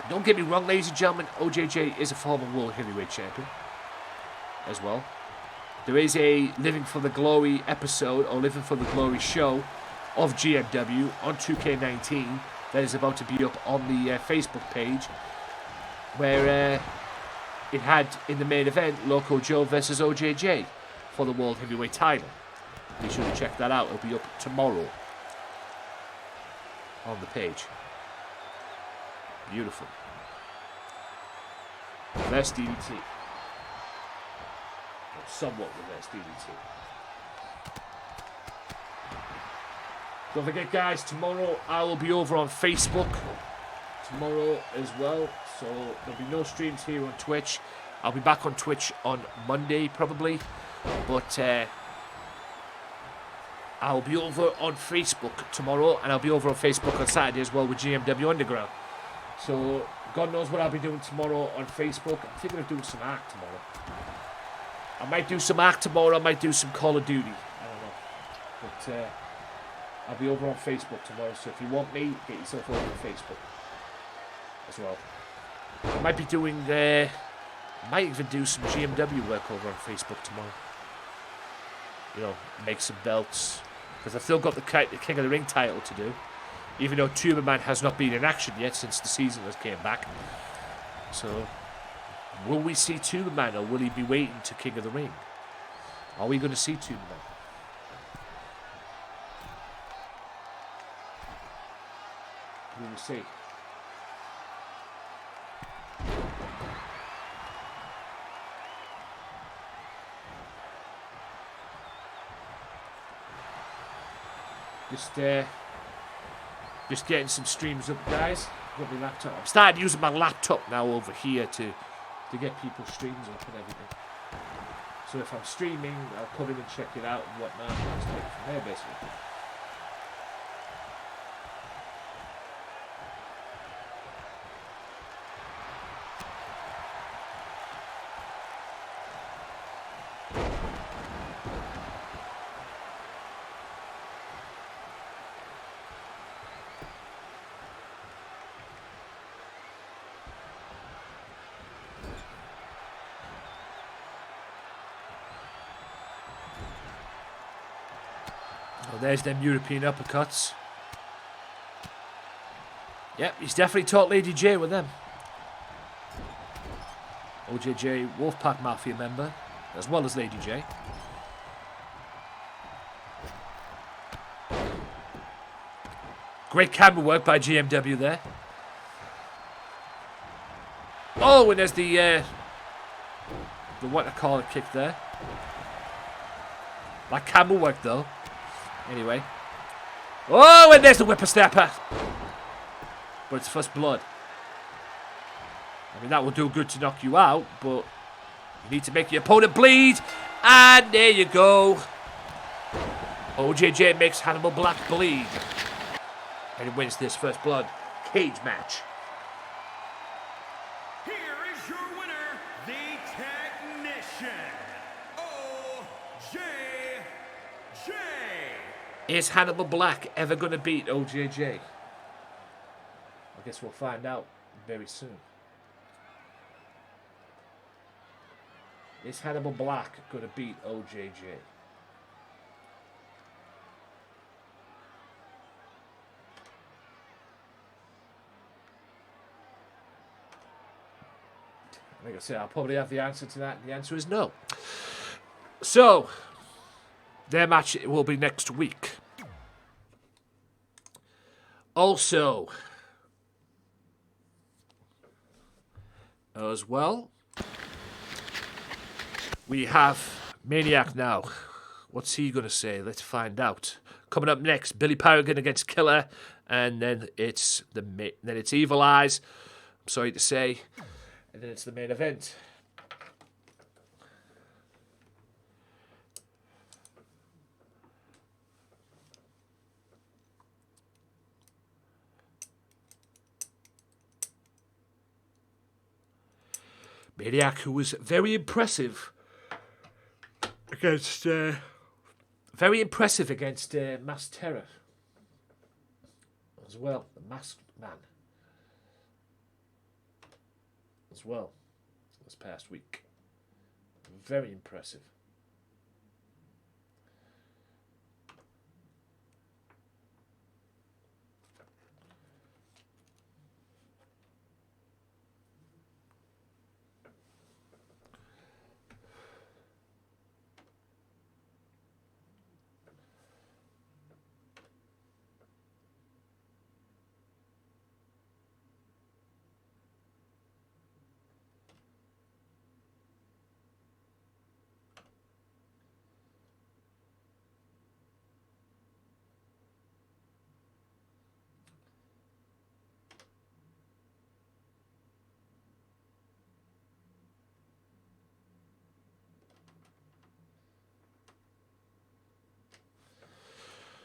don't get me wrong, ladies and gentlemen, OJJ is a former World Heavyweight Champion as well. There is a Living for the Glory episode, or Living for the Glory show of GMW on 2K19 that is about to be up on the Facebook page, where it had in the main event Loco Joe versus OJJ for the World Heavyweight title. Be sure to check that out. It'll be up tomorrow on the page. Beautiful. Reverse DDT. Or somewhat reverse DDT. Don't forget, guys, tomorrow I will be over on Facebook. Tomorrow as well. So there'll be no streams here on Twitch. I'll be back on Twitch on Monday, probably. But I'll be over on Facebook tomorrow. And I'll be over on Facebook on Saturday as well with GMW Underground. So, God knows what I'll be doing tomorrow on Facebook. I'm thinking of doing some ARC tomorrow. I might do some ARC tomorrow. I might do some Call of Duty. I don't know. But I'll be over on Facebook tomorrow. So if you want me, get yourself over on Facebook as well. I might be doing... might even do some GMW work over on Facebook tomorrow. You know, make some belts. Because I've still got the King of the Ring title to do. Even though Tuber Man has not been in action yet since the season has came back. So, will we see Tuber Man, or will he be waiting to King of the Ring? Are we going to see Tuber Man? We will see. Just getting some streams up, guys. Got my laptop. I'm starting using my laptop now over here to get people's streams up and everything. So if I'm streaming, I'll come in and check it out and whatnot. Just take it from there, basically. There's them European uppercuts. Yep, he's definitely taught Lady J with them. OJJ Wolfpack Mafia member, as well as Lady J. Great camera work by GMW there. Oh, and there's the what I call it kick there. That camera work though. Anyway. Oh, and there's the whippersnapper. But it's first blood. I mean, that will do good to knock you out, but you need to make your opponent bleed. And there you go. OJJ makes Hannibal Black bleed. And he wins this first blood cage match. Here is your winner, the Technician, OJJ. Is Hannibal Black ever going to beat OJJ? I guess we'll find out very soon. Is Hannibal Black going to beat OJJ? Like I said, I'll probably have the answer to that, and the answer is no. So, their match will be next week. Also, as well, we have Maniac now. What's he going to say? Let's find out. Coming up next, Billy Paragon against Killer, and then it's Evil Eyes. I'm sorry to say, and then it's the main event. Maniac, who was very impressive against Masked Terror as well, the Masked Man. as well this past week. Very impressive.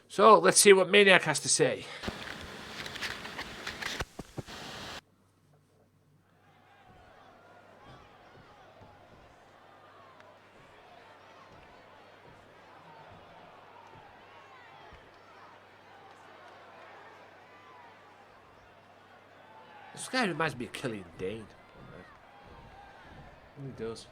So, let's see what Maniac has to say. This guy reminds me of Killian Dane. He does.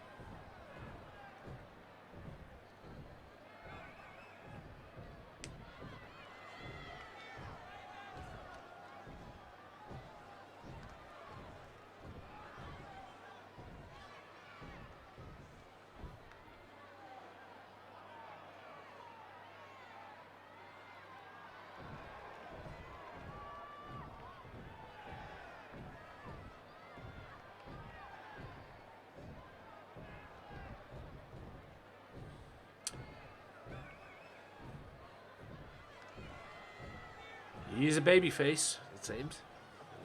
He's a babyface, it seems.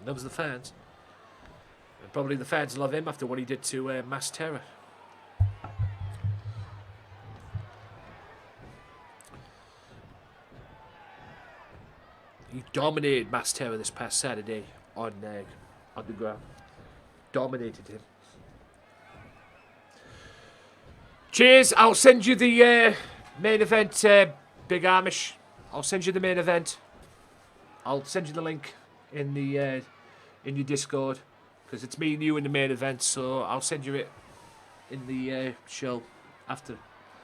He loves the fans. And probably the fans love him after what he did to Mass Terror. He dominated Mass Terror this past Saturday on the ground. Dominated him. Cheers. I'll send you the main event, Big Amish. I'll send you the main event. I'll send you the link in the in your Discord, because it's me and you in the main event. So I'll send you it in the show after.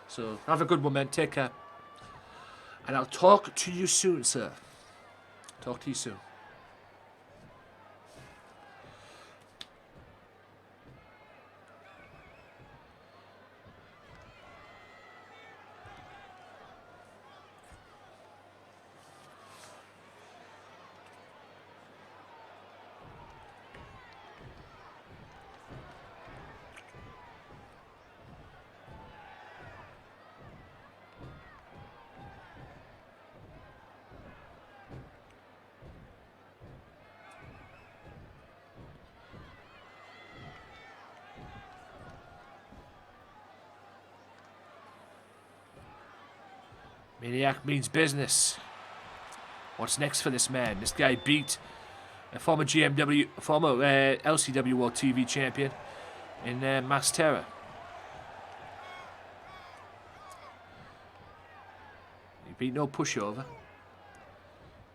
So have a good one, man. Take care, and I'll talk to you soon, sir. Talk to you soon. Maniac means business. What's next for this man? This guy beat a former GMW, former LCW World TV champion in Mass Terror. He beat no pushover.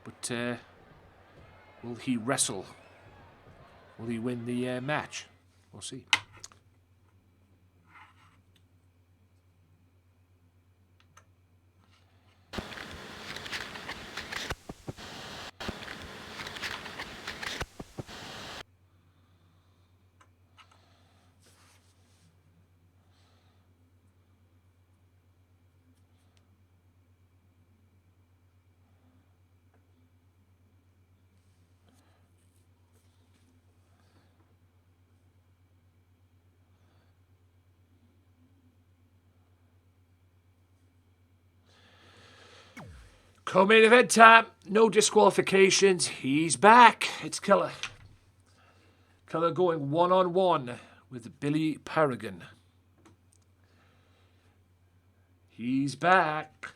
But will he wrestle? Will he win the match? We'll see. Co-main event time. No disqualifications. He's back. It's Killer. Killer going one-on-one with Billy Paragon. He's back.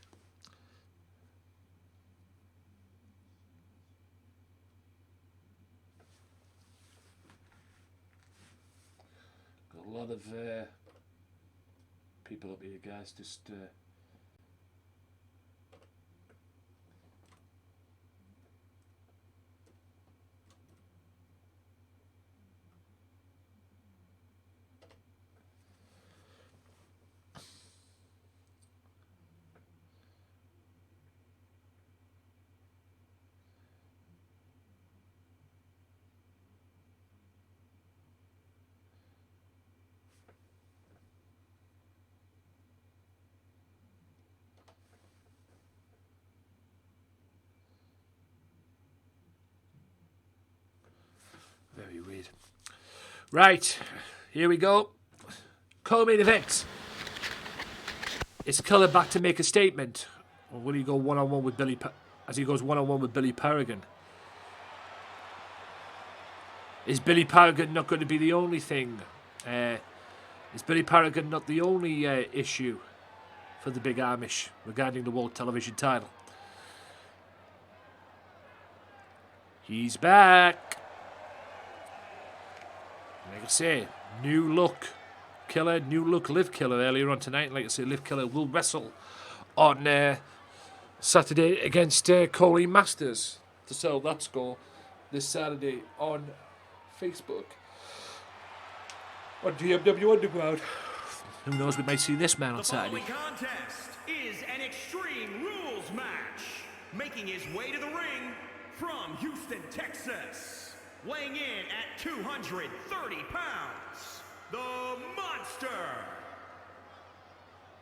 Got a lot of people up here, guys. Just... Right, here we go. Co-main event. Is Killer back to make a statement? Or will he go one-on-one with Billy... as he goes one-on-one with Billy Paragon? Is Billy Paragon not going to be the only thing? Is Billy Paragon not the only issue for the Big Amish regarding the World Television title? He's back. Like I say, new look Killer, new look Liv Killer earlier on tonight. Like I say, Liv Killer will wrestle on Saturday against Corey Masters to sell that score this Saturday on Facebook. On GMW Underground. Who knows, we might see this man on Saturday. The following contest is an Extreme Rules match. Making his way to the ring from Houston, Texas. Weighing in at 230 pounds, the Monster.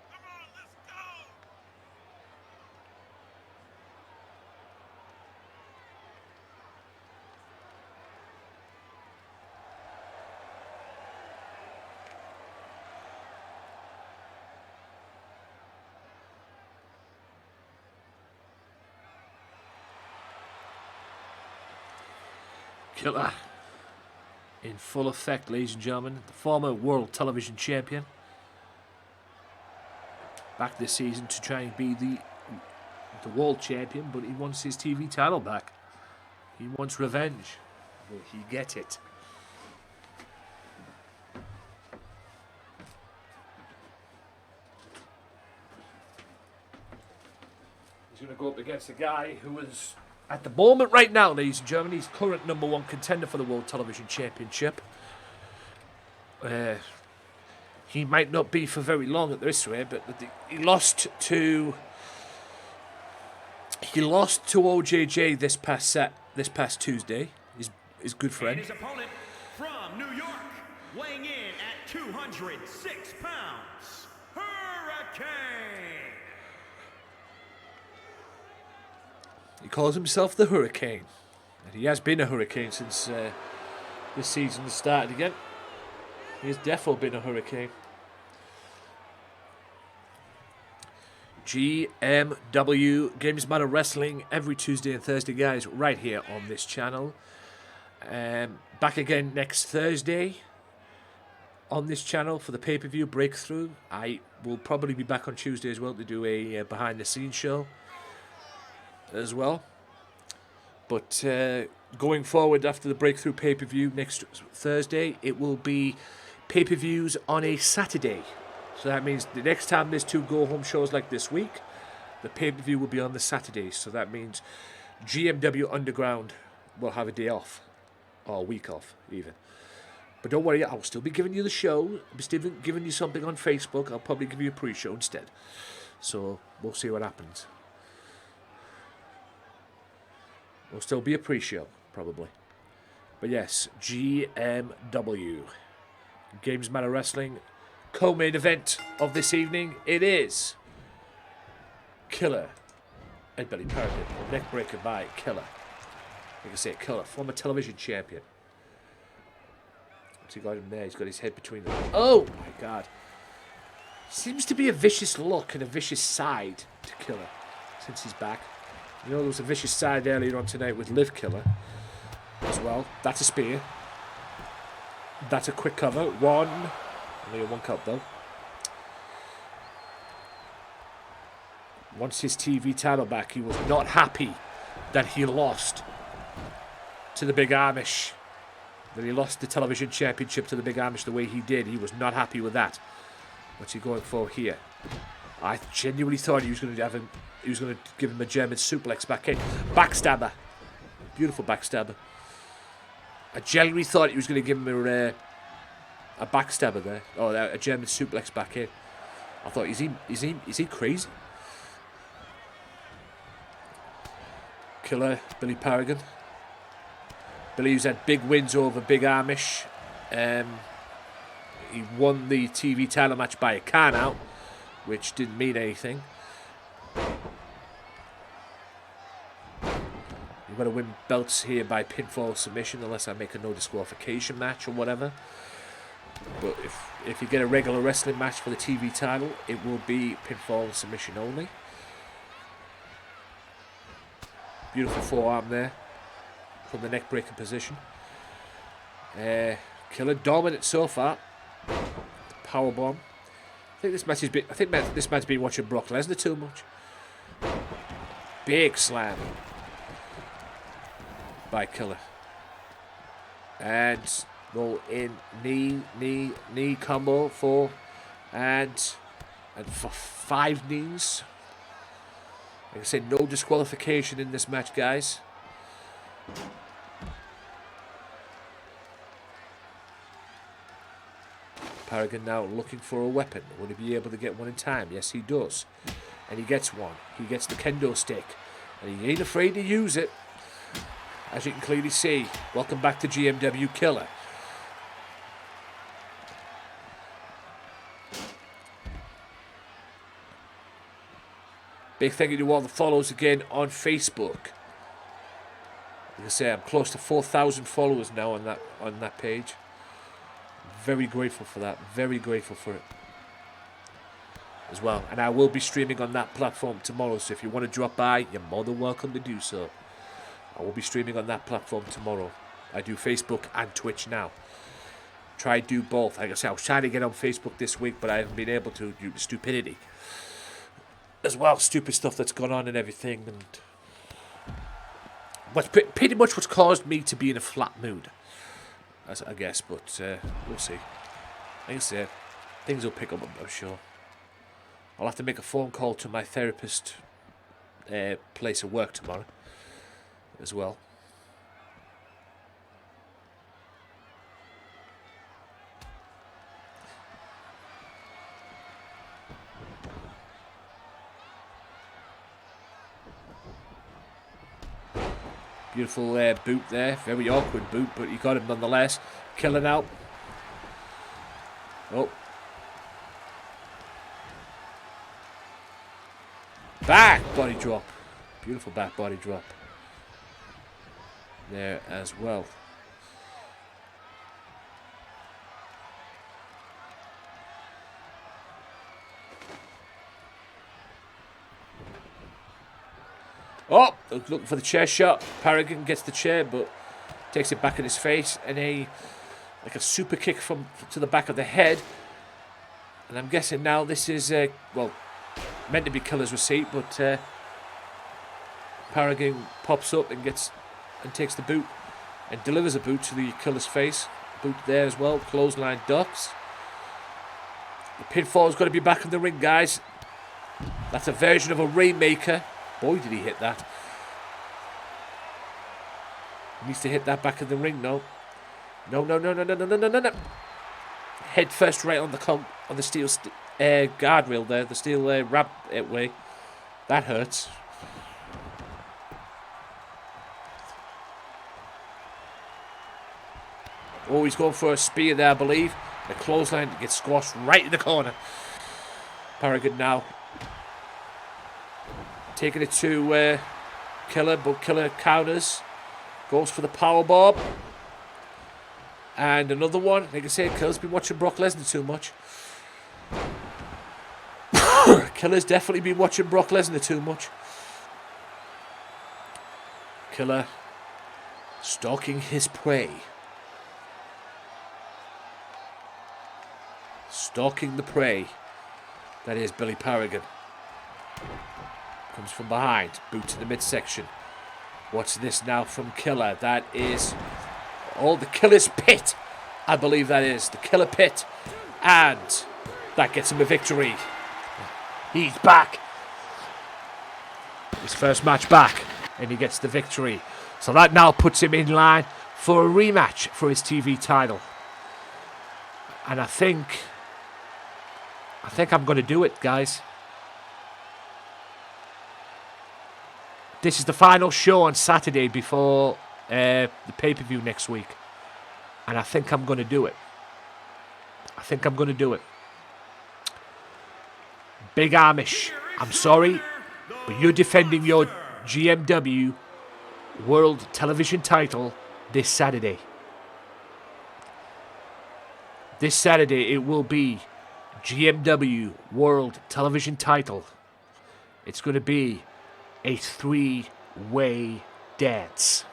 Come on, let's go. Killer in full effect, ladies and gentlemen. The former World Television Champion. Back this season to try and be the World Champion, but he wants his TV title back. He wants revenge. Will he get it? He's going to go up against a guy who is... at the moment, right now, ladies and gentlemen, he's current #1 contender for the World Television Championship. He might not be for very long at this rate, but he lost to OJJ this past Tuesday. His good friend. And his opponent from New York, weighing in at 206 pounds, Hurricane. He calls himself the Hurricane. And he has been a Hurricane since this season has started again. He has definitely been a Hurricane. GMW, Gamesmatter Wrestling, every Tuesday and Thursday, guys, right here on this channel. Back again next Thursday on this channel for the pay-per-view Breakthrough. I will probably be back on Tuesday as well to do a behind-the-scenes show as well. But going forward after the Breakthrough pay-per-view next Thursday, it will be pay-per-views on a Saturday. So that means the next time there's two go-home shows like this week, the pay-per-view will be on the Saturday. So that means GMW Underground will have a day off, or a week off even. But don't worry, I'll still be giving you the show. I'll be still giving you something on Facebook. I'll probably give you a pre-show instead. So we'll see what happens. Will still be a pre-show, probably. But yes, GMW. Gamesmatter Wrestling. Co-main event of this evening. It is Killer and Billy Paragon. Neck breaker by Killer. Like I say, Killer, former television champion. What's he got him there? He's got his head between them. Oh my god. Seems to be a vicious look and a vicious side to Killer since he's back. You know, there was a vicious side earlier on tonight with Liv Killer as well. That's a spear. That's a quick cover. Only a one count though. Wants his TV title back. He was not happy that he lost to the Big Amish. That he lost the television championship to the Big Amish the way he did. He was not happy with that. What's he going for here? I genuinely thought he was going to have him. He was going to give him a German suplex back in. Backstabber. Beautiful backstabber. I genuinely thought he was going to give him a backstabber there. Oh, a German suplex back in. I thought, is he crazy? Killer, Billy Paragon. Billy, who's had big wins over Big Amish. He won the TV title match by a count out, which didn't mean anything. You've got to win belts here by pinfall submission unless I make a no disqualification match or whatever. But if you get a regular wrestling match for the TV title, it will be pinfall and submission only. Beautiful forearm there from the neck breaking position. Killer dominant so far. Power bomb. I think this match's been watching Brock Lesnar too much. Big slam by Killer. And roll in knee combo for and for 5 knees. Like I said, no disqualification in this match, guys. Paragon now looking for a weapon. Will he be able to get one in time? Yes, he does. And he gets one. He gets the kendo stick. And he ain't afraid to use it. As you can clearly see. Welcome back to GMW Killer. Big thank you to all the follows again on Facebook. Like I say, I'm close to 4,000 followers now on that page. Very grateful for that. Very grateful for it as well. And I will be streaming on that platform tomorrow. So if you want to drop by, you're more than welcome to do so. I will be streaming on that platform tomorrow. I do Facebook and Twitch now. Try to do both. Like I said, I was trying to get on Facebook this week, but I haven't been able to due to stupidity. As well, stupid stuff that's gone on and everything. And what's pretty much what's caused me to be in a flat mood. I guess, but we'll see. Like I said, things will pick up, I'm sure. I'll have to make a phone call to my therapist place of work tomorrow as well. Beautiful boot there. Very awkward boot, but he got him nonetheless. Killing out. Oh. Back body drop. Beautiful back body drop. There as well. Oh, looking for the chair shot. Paragon gets the chair, but takes it back in his face, and like a super kick to the back of the head. And I'm guessing now this is meant to be Killer's receipt, but Paragon pops up and takes the boot and delivers a boot to the Killer's face. Boot there as well. Clothesline ducks. The pinfall's got to be back in the ring, guys. That's a version of a Rainmaker. Boy, did he hit that. He needs to hit that back in the ring, no. No. Head first right on the steel guardrail there. The steel wrap way. That hurts. Oh, he's going for a spear there, I believe. The clothesline gets squashed right in the corner. Paragon now taking it to Killer, but Killer counters. Goes for the powerbomb. And another one. Like I said, Killer's been watching Brock Lesnar too much. Killer's definitely been watching Brock Lesnar too much. Killer stalking his prey. Stalking the prey. That is Billy Paragon. Comes from behind. Boot to the midsection. What's this now from Killer? That is... Oh, the Killer's Pit. I believe that is. The Killer Pit. And that gets him a victory. He's back. His first match back. And he gets the victory. So that now puts him in line for a rematch for his TV title. And I think I'm going to do it, guys. This is the final show on Saturday before the pay-per-view next week. And I think I'm going to do it. Big Amish, I'm sorry, but you're defending your GMW World Television title this Saturday. This Saturday it will be GMW World Television title. It's going to be a 3-way dance.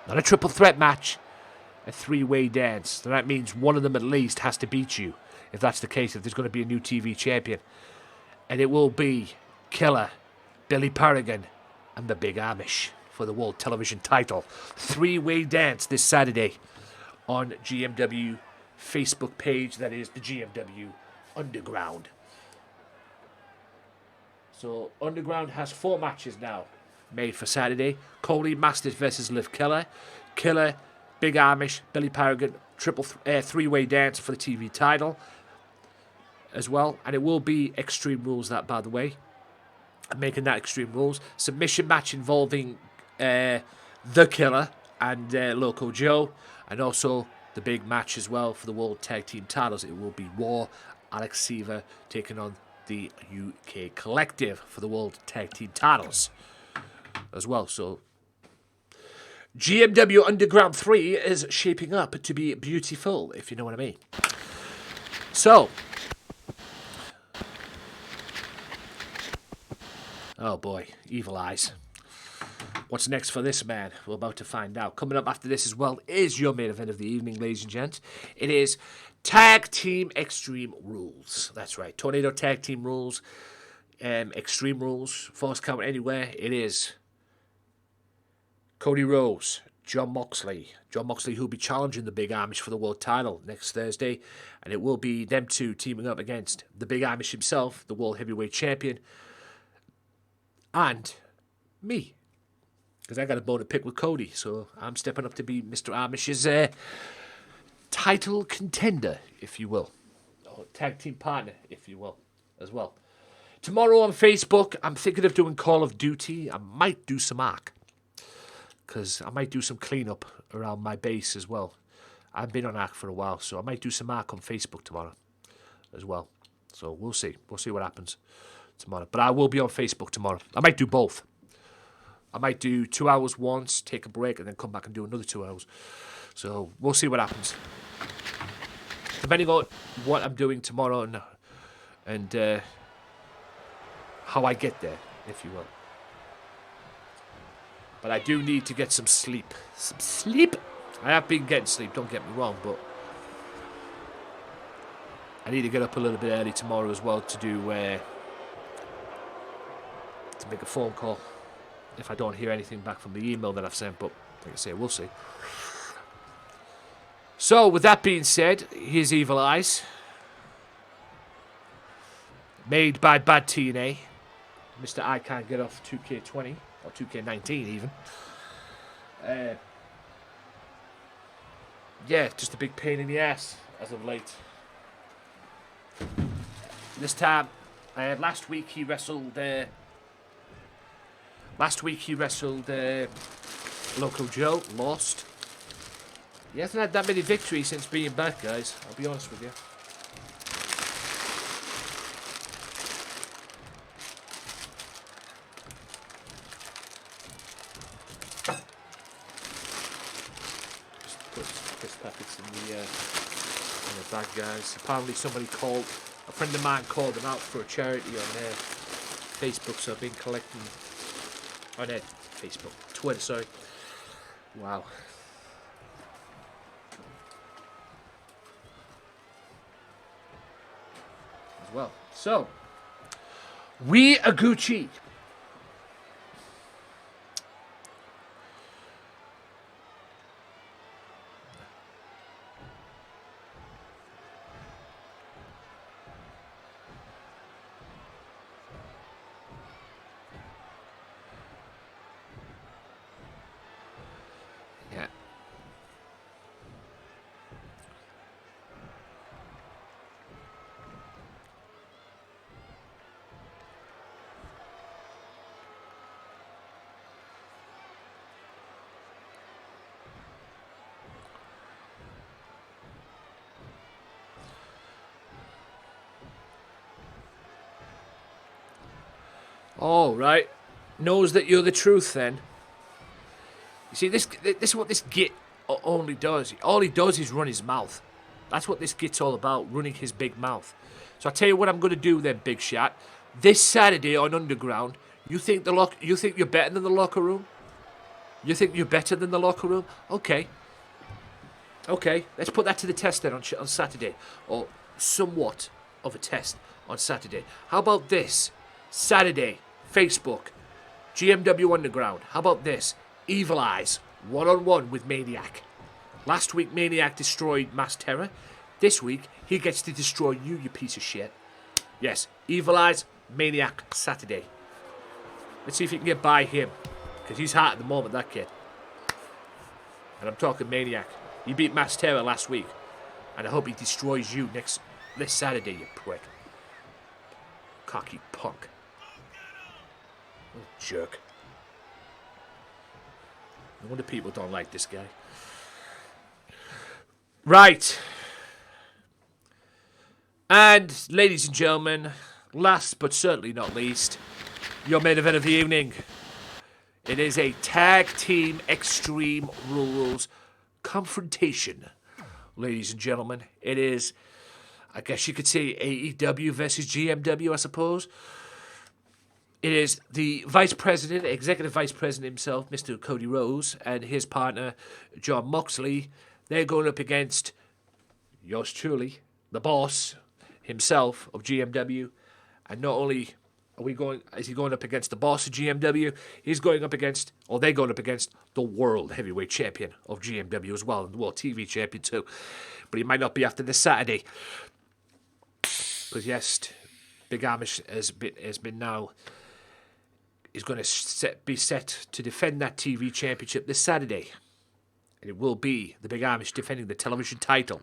Not a triple threat match, a 3-way dance. So that means one of them at least has to beat you. If that's the case, if there's going to be a new TV champion. And it will be Killer, Billy Paragon, and the Big Amish for the World Television title. 3-way dance this Saturday on GMW Facebook page. That is the GMW Underground. So Underground has 4 matches now made for Saturday. Cody Masters versus Liv Killer. Killer, Big Amish, Billy Paragon, 3-way dance for the TV title as well. And it will be Extreme Rules, that, by the way. I'm making that Extreme Rules. Submission match involving The Killer and Loco Joe. And also the big match as well for the World Tag Team titles. It will be War, Alex Seaver taking on the UK Collective for the World Tag Team titles as well. So GMW Underground 3 is shaping up to be beautiful, if you know what I mean. So, oh boy, Evil Eyes. What's next for this man? We're about to find out. Coming up after this as well is your main event of the evening, ladies and gents. It is Tag Team Extreme Rules. That's right. Tornado Tag Team Rules. Extreme Rules. Force Count Anywhere. It is Cody Rhodes, John Moxley. John Moxley, who'll be challenging the Big Amish for the world title next Thursday. And it will be them two teaming up against the Big Amish himself, the World Heavyweight Champion, and me. Because I got a bone to pick with Cody. So I'm stepping up to be Mr. Amish's title contender, if you will. Or tag team partner, if you will, as well. Tomorrow on Facebook, I'm thinking of doing Call of Duty. I might do some Ark. Because I might do some cleanup around my base as well. I've been on Ark for a while, so I might do some Ark on Facebook tomorrow as well. So we'll see. We'll see what happens tomorrow. But I will be on Facebook tomorrow. I might do both. I might do 2 hours once, take a break, and then come back and do another 2 hours. So we'll see what happens. Depending on what I'm doing tomorrow and how I get there, if you will. But I do need to get some sleep. Some sleep? I have been getting sleep, don't get me wrong, but I need to get up a little bit early tomorrow as well to do to make a phone call. If I don't hear anything back from the email that I've sent, but like I say, we'll see. So, with that being said, here's Evil Eyes. Made by Bad TNA. Mr. I Can't Get Off 2K20, or 2K19 even. Yeah, just a big pain in the ass as of late. This time, last week he wrestled Loco Joe, lost. He hasn't had that many victories since being back, guys. I'll be honest with you. Just put piss packets in the bag, guys. Apparently somebody called, a friend of mine called them out for a charity on Facebook, so I've been collecting. On Facebook, Twitter, sorry. Wow. As well. So, we are Gucci. All right. Knows that you're the truth then. You see, this is what this git only does. All he does is run his mouth. That's what this git's all about, running his big mouth. So I tell you what I'm going to do then, Big Shot. This Saturday on Underground, you think you're better than the locker room? You think you're better than the locker room? Okay. Okay, let's put that to the test then on Saturday. Or somewhat of a test on Saturday. How about this? Saturday, Facebook, GMW Underground. How about this? Evil Eyes, one-on-one with Maniac. Last week, Maniac destroyed Mass Terror. This week, he gets to destroy you, you piece of shit. Yes, Evil Eyes, Maniac, Saturday. Let's see if you can get by him. Because he's hot at the moment, that kid. And I'm talking Maniac. He beat Mass Terror last week. And I hope he destroys you this Saturday, you prick. Cocky punk. Oh, jerk. No wonder people don't like this guy. Right. And, ladies and gentlemen, last but certainly not least, your main event of the evening. It is a tag team Extreme Rules confrontation. Ladies and gentlemen, it is, I guess you could say, AEW versus GMW, I suppose. It is the Vice President, Executive Vice President himself, Mr. Cody Rhodes, and his partner, John Moxley. They're going up against yours truly, the boss himself of GMW. And not only is he going up against the boss of GMW, they're going up against the World Heavyweight Champion of GMW as well, and the World TV Champion too. But he might not be after this Saturday. Because yes, Big Amish is going to be set to defend that TV championship this Saturday. And it will be the Big Amish defending the television title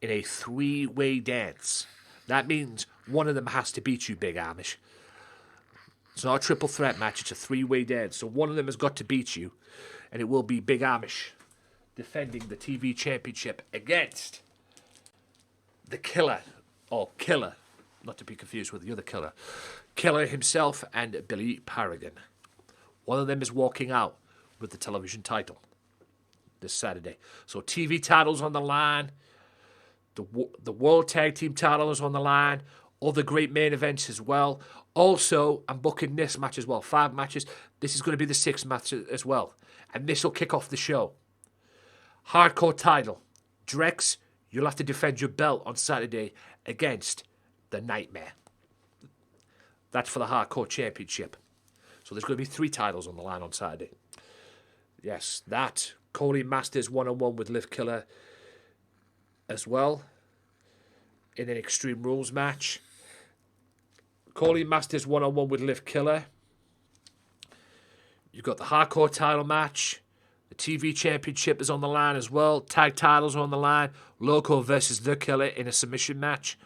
in a 3-way dance. That means one of them has to beat you, Big Amish. It's not a triple threat match, it's a 3-way dance. So one of them has got to beat you, and it will be Big Amish defending the TV championship against the Killer, not to be confused with the other Killer. Killer himself and Billy Paragon. One of them is walking out with the television title this Saturday. So TV titles on the line, the World Tag Team title is on the line, other great main events as well. Also, I'm booking this match as well, 5 matches. This is going to be the 6th match as well. And this will kick off the show. Hardcore title. Drex, you'll have to defend your belt on Saturday against the Nightmare. That's for the Hardcore Championship. So there's going to be 3 titles on the line on Saturday. Yes, that. Cody Masters one-on-one with Liv Killer as well in an Extreme Rules match. Cody Masters one-on-one with Liv Killer. You've got the Hardcore title match. The TV Championship is on the line as well. Tag titles are on the line. Loco versus The Killer in a submission match.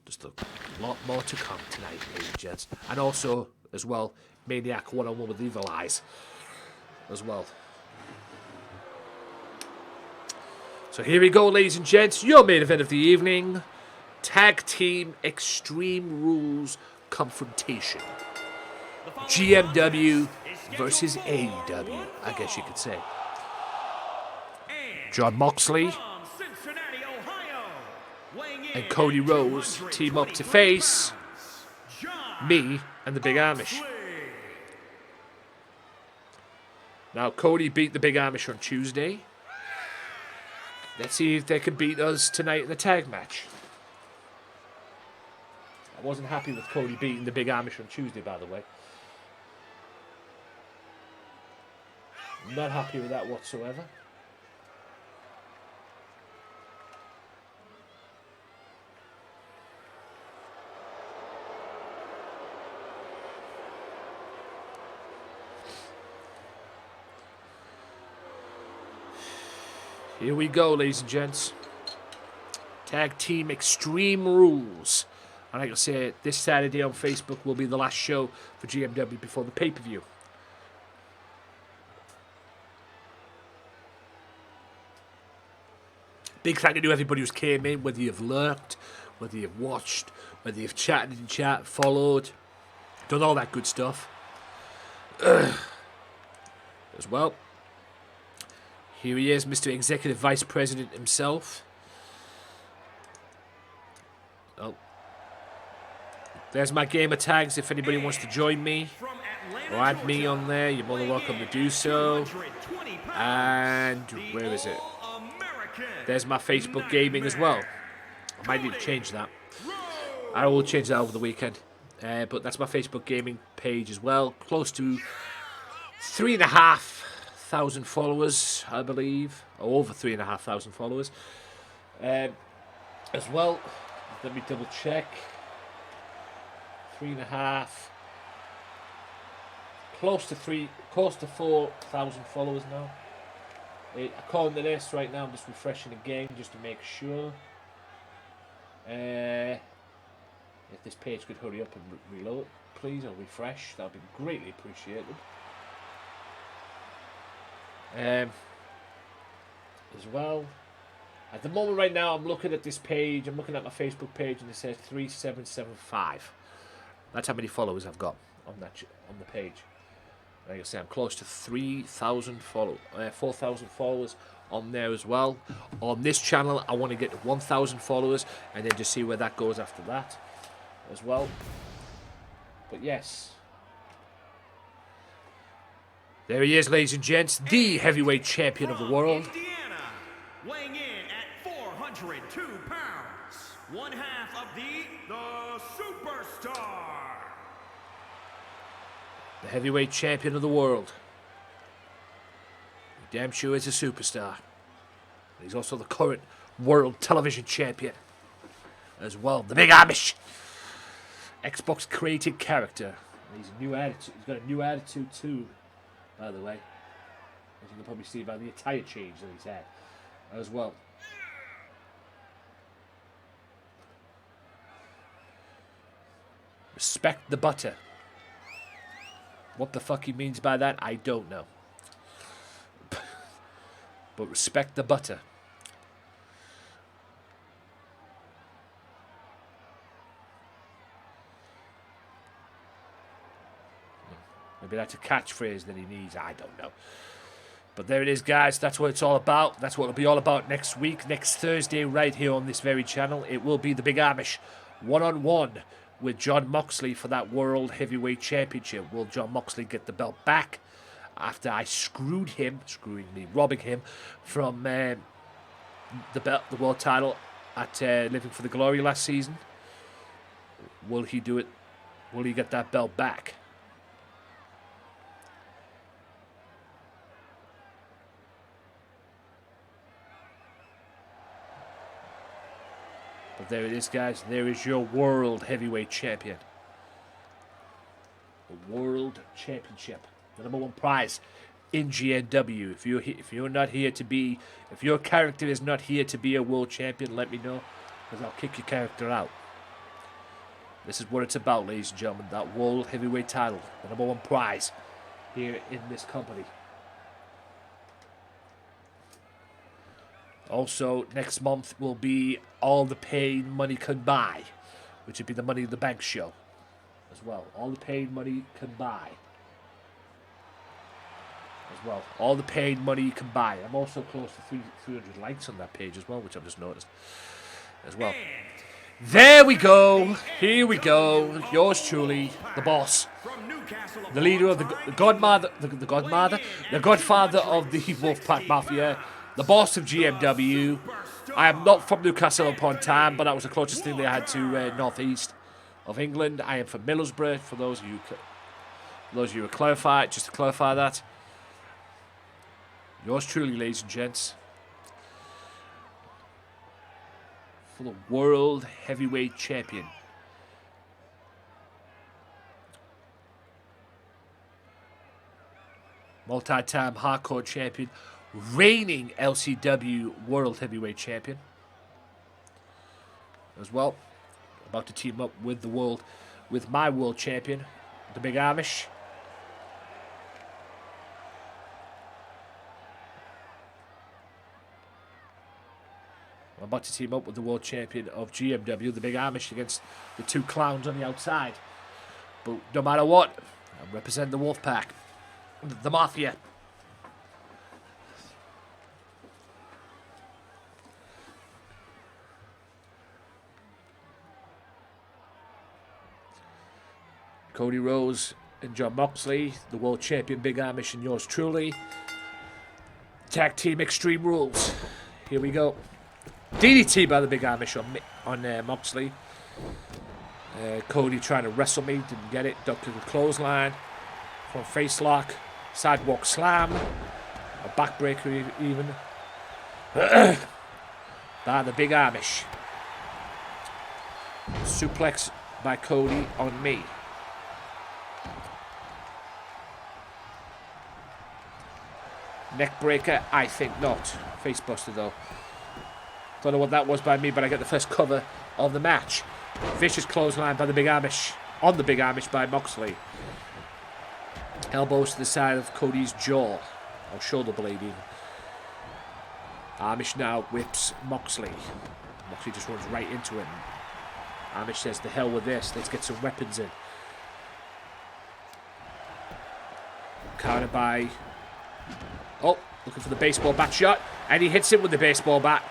Just a lot more to come tonight, ladies and gents. And also, as well, Maniac one-on-one with Evil Eyes as well. So here we go, ladies and gents. Your main event of the evening. Tag Team Extreme Rules Confrontation. GMW versus AEW, I guess you could say. John Moxley and Cody Rhodes team up to face me and the Big Amish. Now, Cody beat the Big Amish on Tuesday. Let's see if they can beat us tonight in the tag match. I wasn't happy with Cody beating the Big Amish on Tuesday, by the way. Not happy with that whatsoever. Here we go, ladies and gents. Tag Team Extreme Rules. And like I say, this Saturday on Facebook will be the last show for GMW before the pay-per-view. Big thank you to everybody who's came in, whether you've lurked, whether you've watched, whether you've chatted in chat, followed, done all that good stuff. As well. Here he is, Mr. Executive Vice President himself. Oh. There's my gamer tags if anybody wants to join me or add me on there. You're more than welcome to do so. And where is it? There's my Facebook gaming as well. I might need to change that. I will change that over the weekend. But that's my Facebook gaming page as well. Close to 3,500 followers, I believe. Or over 3,500 followers. As well, let me double check. 3.5. Close to 4,000 followers now. According to this, right now, I'm just refreshing again just to make sure. If this page could hurry up and reload, please, or refresh, that would be greatly appreciated. As well, at the moment right now, I'm looking at this page, I'm looking at my Facebook page, and it says 3775. That's how many followers I've got on the page. Like I say, I'm close to 4,000 followers on there as well. On this channel, I want to get to 1,000 followers and then just see where that goes after that as well. But yes, there he is, ladies and gents, the heavyweight champion of the world. Indiana, weighing in at 402 pounds, one half of the Superstar. The heavyweight champion of the world. He damn sure is a superstar. He's also the current world television champion as well. The Big Amish. Xbox created character. He's a new attitude. He's got a new attitude too, by the way. As you can probably see by the attire change that he's had as well. Respect the butter. What the fuck he means by that, I don't know. But respect the butter. Maybe that's a catchphrase that he needs, I don't know. But there it is, guys. That's what it's all about. That's what it'll be all about next week, next Thursday, right here on this very channel. It will be the Big Amish one-on-one with Jon Moxley for that World Heavyweight Championship. Will Jon Moxley get the belt back after I robbing him from the world title at Living for the Glory last season? Will he do it? Will he get that belt back? But there it is, guys. There is your World Heavyweight Champion. The World Championship. The #1 prize in GMW. If you're not here to be... If your character is not here to be a World Champion, let me know. Because I'll kick your character out. This is what it's about, ladies and gentlemen. That World Heavyweight title. The #1 prize here in this company. Also, next month will be All the Pain Money Can Buy, which would be the Money in the Bank show as well. All the Pain Money Can Buy as well. All the Pain Money Can Buy. I'm also close to 300 likes on that page as well, which I've just noticed as well. There we go. Here we go. Yours truly, the boss, the leader of the godfather of the Wolfpack Mafia. The boss of GMW. I am not from Newcastle upon Tyne, but that was the closest thing they had to northeast of England. I am from Middlesbrough. For those of you who clarify, just to clarify that. Yours truly, ladies and gents, for the World Heavyweight Champion. Multi-time hardcore champion. Reigning LCW World Heavyweight Champion as well. About to team up with my world champion, the Big Amish. I'm about to team up with the world champion of GMW, the Big Amish, against the two clowns on the outside. But no matter what, I'm representing the Wolfpack, the Mafia. Cody Rhodes and Jon Moxley, the world champion Big Amish and yours truly. Tag team Extreme Rules. Here we go. DDT by the Big Amish on Moxley. Cody trying to wrestle me, didn't get it. Ducking the clothesline. Front face lock. Sidewalk slam. A backbreaker even. By the Big Amish. Suplex by Cody on me. Neckbreaker, I think not. Facebuster though. Don't know what that was by me, but I get the first cover of the match. Vicious clothesline by the Big Amish. On the Big Amish by Moxley. Elbows to the side of Cody's jaw. Or shoulder blade even. Amish now whips Moxley. Moxley just runs right into it. Amish says, "The hell with this. Let's get some weapons in." Countered by... Oh, looking for the baseball bat shot. And he hits him with the baseball bat.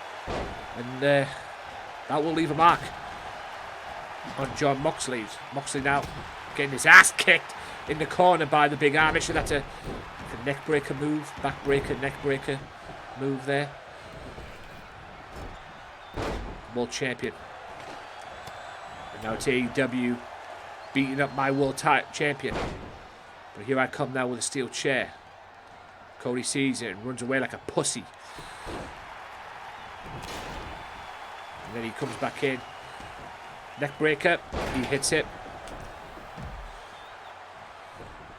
And that will leave a mark on Jon Moxley. Moxley now getting his ass kicked in the corner by the Big Amish. And that's a neckbreaker move. Backbreaker, neckbreaker move there. World champion. And now it's AEW beating up my world champion. But here I come now with a steel chair. Cody sees it and runs away like a pussy. And then he comes back in. Neckbreaker. He hits it.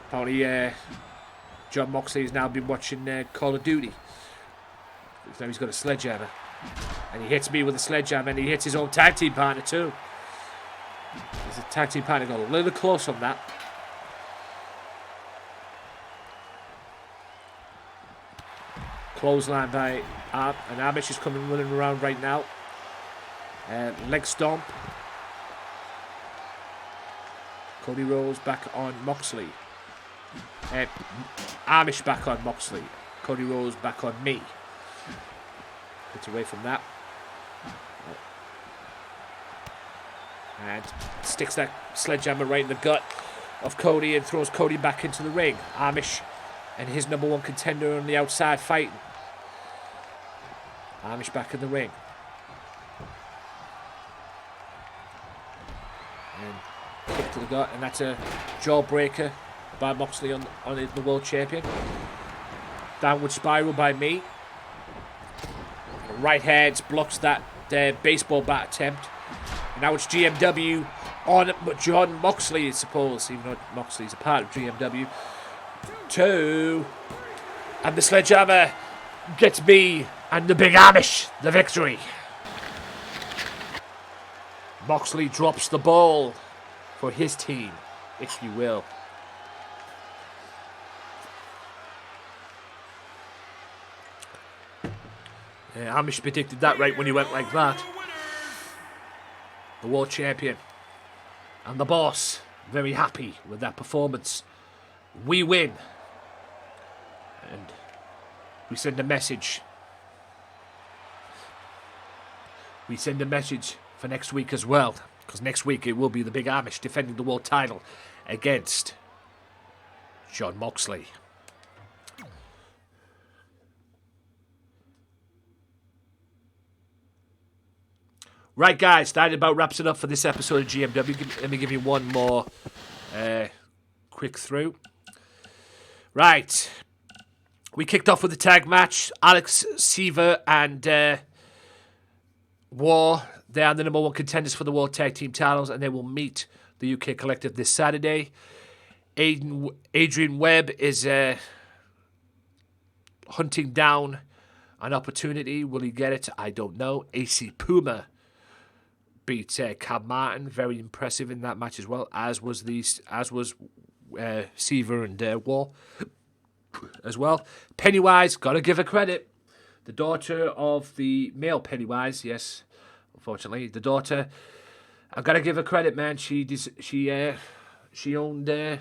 Apparently, Jon Moxley has now been watching Call of Duty. Now he's got a sledgehammer. And he hits me with a sledgehammer, and he hits his own tag team partner too. His tag team partner got a little close on that. Clothesline by and Amish is coming running around right now. Leg stomp. Cody Rhodes back on Moxley. Amish back on Moxley. Cody Rhodes back on me. Gets away from that. And sticks that sledgehammer right in the gut of Cody and throws Cody back into the ring. Amish and his number one contender on the outside fighting. Amish back in the ring. And kick to the gut, and that's a jawbreaker by Moxley on the world champion. Downward spiral by me. Right hands blocks that baseball bat attempt. And now it's GMW on Jon Moxley, I suppose, even though Moxley's a part of GMW. 2. And the sledgehammer gets me and the Big Amish the victory. Moxley drops the ball for his team, if you will. Amish predicted that right when he went like that. The world champion and the boss very happy with that performance. We win. And we send a message. We send a message for next week as well. Because next week it will be the Big Amish defending the world title against Jon Moxley. Right, guys, that about wraps it up for this episode of GMW. Let me give you one more quick through. Right. We kicked off with the tag match. Alex Seaver and War. They are the number one contenders for the World Tag Team titles, and they will meet the UK Collective this Saturday. Adrian Webb is hunting down an opportunity. Will he get it? I don't know. AC Puma beat Cam Martin, very impressive in that match as well. As was Seaver and War as well. Pennywise, gotta give her credit. The daughter of the male Pennywise, yes, unfortunately, the daughter. I gotta give her credit, man. She owned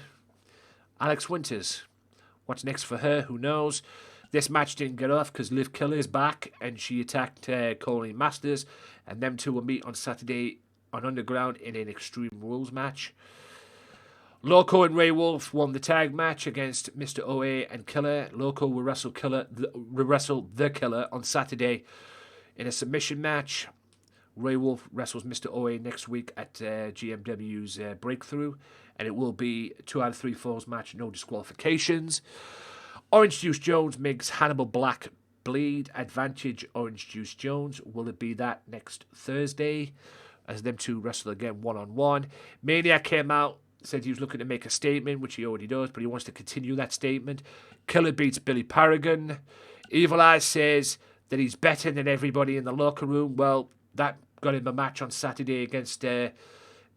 Alex Winters. What's next for her? Who knows? This match didn't get off because Liv Killer is back and she attacked Colleen Masters, and them two will meet on Saturday on Underground in an Extreme Rules match. Loco and Ray Wolf won the tag match against Mr. OA and Killer. Loco will wrestle the Killer on Saturday in a submission match. Ray Wolf wrestles Mr. OA next week at GMW's Breakthrough, and it will be 2 out of 3 falls match, no disqualifications. Orange Juice Jones makes Hannibal Black bleed. Advantage Orange Juice Jones. Will it be that next Thursday as them two wrestle again one-on-one? Maniac came out, said he was looking to make a statement, which he already does, but he wants to continue that statement. Killer beats Billy Paragon. Evil Eye says that he's better than everybody in the locker room. Well, that got him a match on Saturday against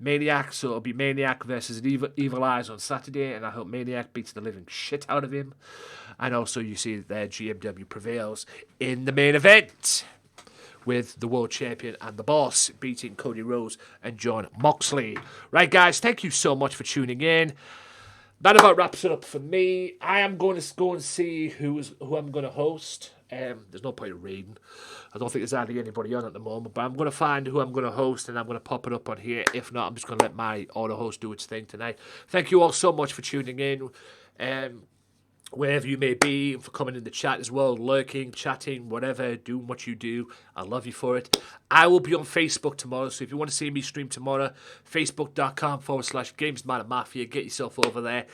Maniac, so it'll be Maniac versus Evil Eyes on Saturday, and I hope Maniac beats the living shit out of him. And also you see that GMW prevails in the main event with the world champion and the boss beating Cody Rhodes and John Moxley. Right, guys, thank you so much for tuning in. That about wraps it up for me. I am going to go and see who I'm going to host. There's no point in reading. I don't think there's hardly anybody on at the moment, but I'm going to find who I'm going to host and I'm going to pop it up on here. If not, I'm just going to let my auto host do its thing tonight. Thank you all so much for tuning in. Wherever you may be, for coming in the chat as well, lurking, chatting, whatever, doing what you do. I love you for it. I will be on Facebook tomorrow, so if you want to see me stream tomorrow, facebook.com/Gamesmatter Mafia. Get yourself over there.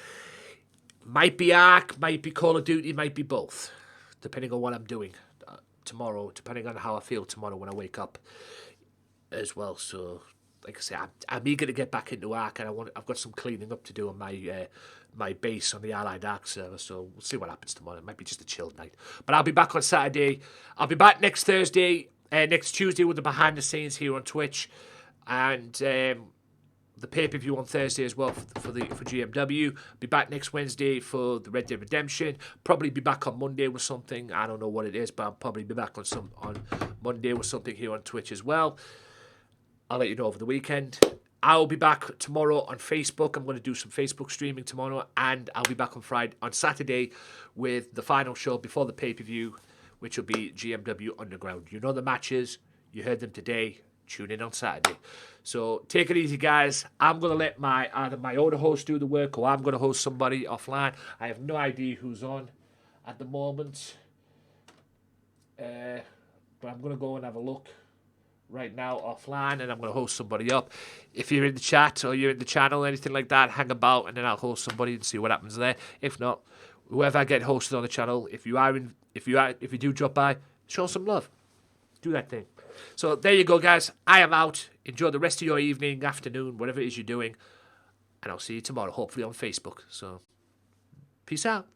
Might be Ark, might be Call of Duty, might be both, depending on what I'm doing tomorrow, depending on how I feel tomorrow when I wake up as well. So, like I say, I'm eager to get back into Ark, and I've got some cleaning up to do on my base on the Allied Ark server, so we'll see what happens tomorrow. It might be just a chilled night. But I'll be back on Saturday. I'll be back next Tuesday with the behind the scenes here on Twitch, and the pay-per-view on Thursday as well for GMW. Be back next Wednesday for the Red Dead Redemption. Probably be back on Monday with something. I don't know what it is, but I'll probably be back on Monday with something here on Twitch as well. I'll let you know over the weekend. I'll be back tomorrow on Facebook. I'm going to do some Facebook streaming tomorrow, and I'll be back on Saturday with the final show before the pay-per-view, which will be GMW Underground. You know the matches. You heard them today. Tune in on Saturday. So take it easy, guys. I'm going to let either my auto host do the work, or I'm going to host somebody offline. I have no idea who's on at the moment, but I'm going to go and have a look right now offline, and I'm going to host somebody up. If you're in the chat or you're in the channel, anything like that, hang about, and then I'll host somebody and see what happens there. If not, whoever I get hosted on the channel, if you do drop by, show some love. Do that thing. So there you go, guys. I am out. Enjoy the rest of your evening, afternoon, whatever it is you're doing, and I'll see you tomorrow, hopefully on Facebook. So peace out.